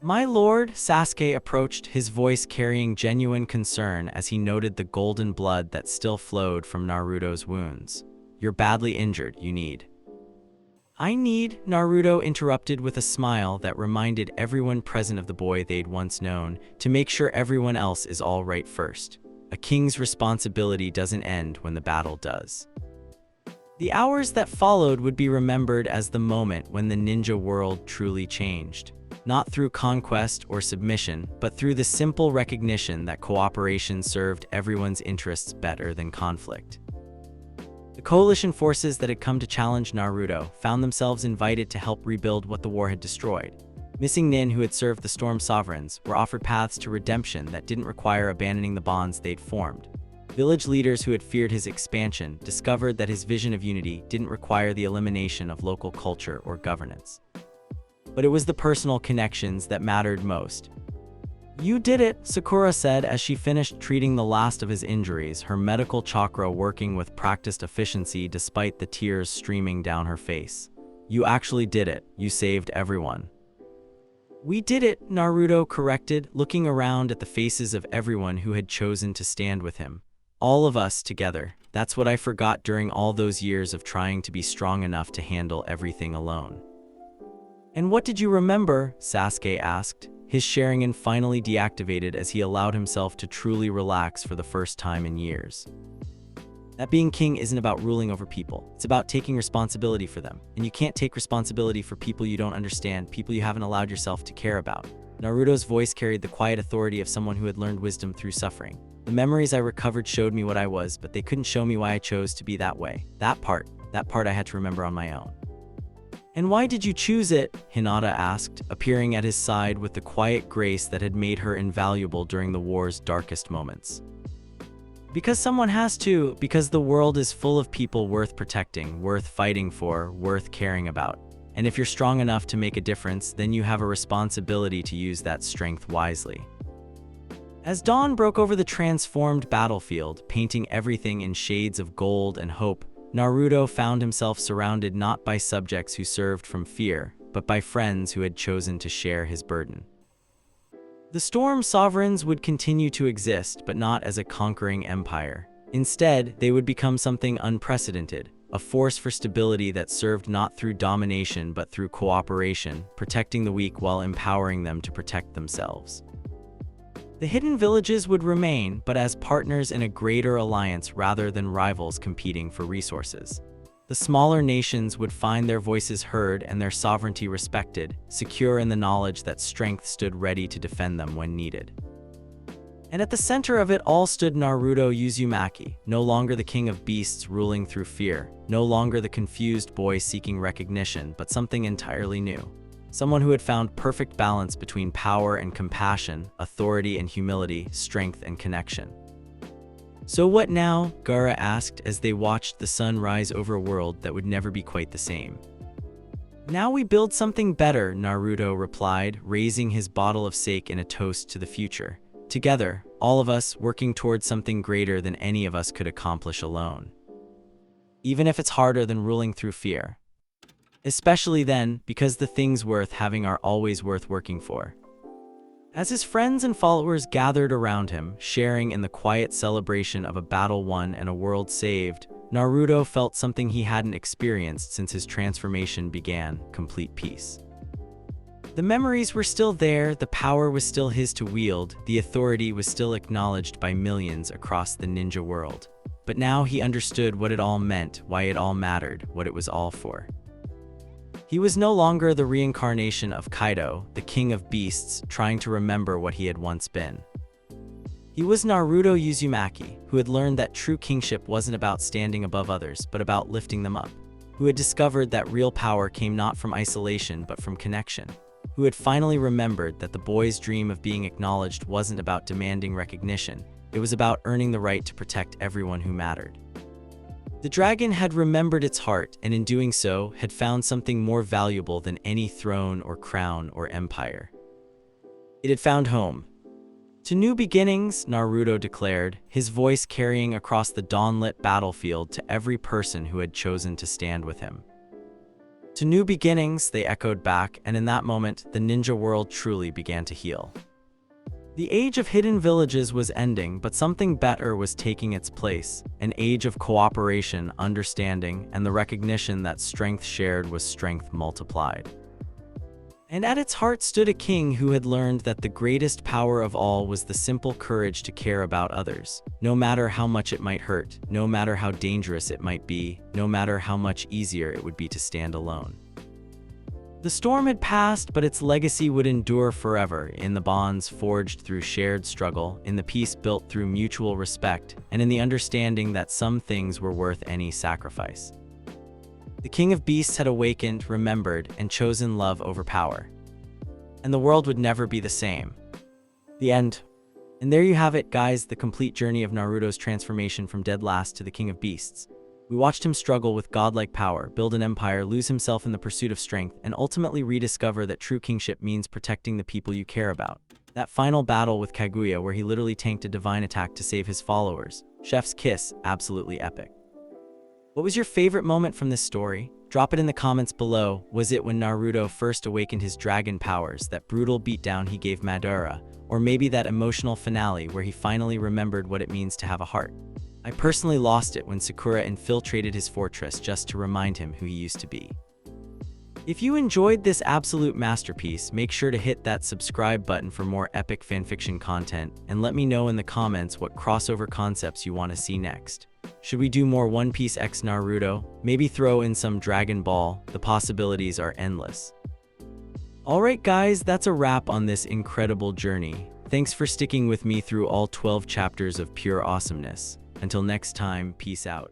"My lord," Sasuke approached, his voice carrying genuine concern as he noted the golden blood that still flowed from Naruto's wounds. "You're badly injured, you need—" "I need," Naruto interrupted with a smile that reminded everyone present of the boy they'd once known, "to make sure everyone else is all right first. A king's responsibility doesn't end when the battle does." The hours that followed would be remembered as the moment when the ninja world truly changed. Not through conquest or submission, but through the simple recognition that cooperation served everyone's interests better than conflict. The coalition forces that had come to challenge Naruto found themselves invited to help rebuild what the war had destroyed. Missing Nin, who had served the Storm Sovereigns, were offered paths to redemption that didn't require abandoning the bonds they'd formed. Village leaders who had feared his expansion discovered that his vision of unity didn't require the elimination of local culture or governance. But it was the personal connections that mattered most. "You did it," Sakura said as she finished treating the last of his injuries, her medical chakra working with practiced efficiency despite the tears streaming down her face. "You actually did it. You saved everyone." "We did it," Naruto corrected, looking around at the faces of everyone who had chosen to stand with him. "All of us together. That's what I forgot during all those years of trying to be strong enough to handle everything alone." "And what did you remember?" Sasuke asked, his Sharingan finally deactivated as he allowed himself to truly relax for the first time in years. "That being king isn't about ruling over people. It's about taking responsibility for them. And you can't take responsibility for people you don't understand, people you haven't allowed yourself to care about." Naruto's voice carried the quiet authority of someone who had learned wisdom through suffering. "The memories I recovered showed me what I was, but they couldn't show me why I chose to be that way. That part I had to remember on my own." "And why did you choose it?" Hinata asked, appearing at his side with the quiet grace that had made her invaluable during the war's darkest moments. "Because someone has to, because the world is full of people worth protecting, worth fighting for, worth caring about. And if you're strong enough to make a difference, then you have a responsibility to use that strength wisely." As dawn broke over the transformed battlefield, painting everything in shades of gold and hope, Naruto found himself surrounded not by subjects who served from fear, but by friends who had chosen to share his burden. The Storm Sovereigns would continue to exist, but not as a conquering empire. Instead, they would become something unprecedented, a force for stability that served not through domination but through cooperation, protecting the weak while empowering them to protect themselves. The hidden villages would remain, but as partners in a greater alliance rather than rivals competing for resources. The smaller nations would find their voices heard and their sovereignty respected, secure in the knowledge that strength stood ready to defend them when needed. And at the center of it all stood Naruto Uzumaki, no longer the king of beasts ruling through fear, no longer the confused boy seeking recognition, but something entirely new. Someone who had found perfect balance between power and compassion, authority and humility, strength and connection. "So what now?" Gaara asked as they watched the sun rise over a world that would never be quite the same. Now we build something better, Naruto replied, raising his bottle of sake in a toast to the future. Together, all of us working towards something greater than any of us could accomplish alone. Even if it's harder than ruling through fear. Especially then, because the things worth having are always worth working for. As his friends and followers gathered around him, sharing in the quiet celebration of a battle won and a world saved, Naruto felt something he hadn't experienced since his transformation began: complete peace. The memories were still there, the power was still his to wield, the authority was still acknowledged by millions across the ninja world. But now he understood what it all meant, why it all mattered, what it was all for. He was no longer the reincarnation of Kaido, the king of beasts, trying to remember what he had once been. He was Naruto Uzumaki, who had learned that true kingship wasn't about standing above others, but about lifting them up. Who had discovered that real power came not from isolation, but from connection. Who had finally remembered that the boy's dream of being acknowledged wasn't about demanding recognition. It was about earning the right to protect everyone who mattered. The dragon had remembered its heart, and in doing so, had found something more valuable than any throne or crown or empire. It had found home. To new beginnings, Naruto declared, his voice carrying across the dawn-lit battlefield to every person who had chosen to stand with him. To new beginnings, they echoed back, and in that moment, the ninja world truly began to heal. The age of hidden villages was ending, but something better was taking its place, an age of cooperation, understanding, and the recognition that strength shared was strength multiplied. And at its heart stood a king who had learned that the greatest power of all was the simple courage to care about others, no matter how much it might hurt, no matter how dangerous it might be, no matter how much easier it would be to stand alone. The storm had passed, but its legacy would endure forever in the bonds forged through shared struggle, in the peace built through mutual respect, and in the understanding that some things were worth any sacrifice. The King of Beasts had awakened, remembered, and chosen love over power. And the world would never be the same. The end. And there you have it, guys, the complete journey of Naruto's transformation from dead last to the King of Beasts. We watched him struggle with godlike power, build an empire, lose himself in the pursuit of strength, and ultimately rediscover that true kingship means protecting the people you care about. That final battle with Kaguya, where he literally tanked a divine attack to save his followers. Chef's kiss, absolutely epic. What was your favorite moment from this story? Drop it in the comments below. Was it when Naruto first awakened his dragon powers, that brutal beatdown he gave Madara, or maybe that emotional finale where he finally remembered what it means to have a heart? I personally lost it when Sakura infiltrated his fortress just to remind him who he used to be. If you enjoyed this absolute masterpiece, make sure to hit that subscribe button for more epic fanfiction content, and let me know in the comments what crossover concepts you want to see next. Should we do more One Piece x Naruto? Maybe throw in some Dragon Ball? The possibilities are endless. Alright guys, that's a wrap on this incredible journey. Thanks for sticking with me through all 12 chapters of pure awesomeness. Until next time, peace out.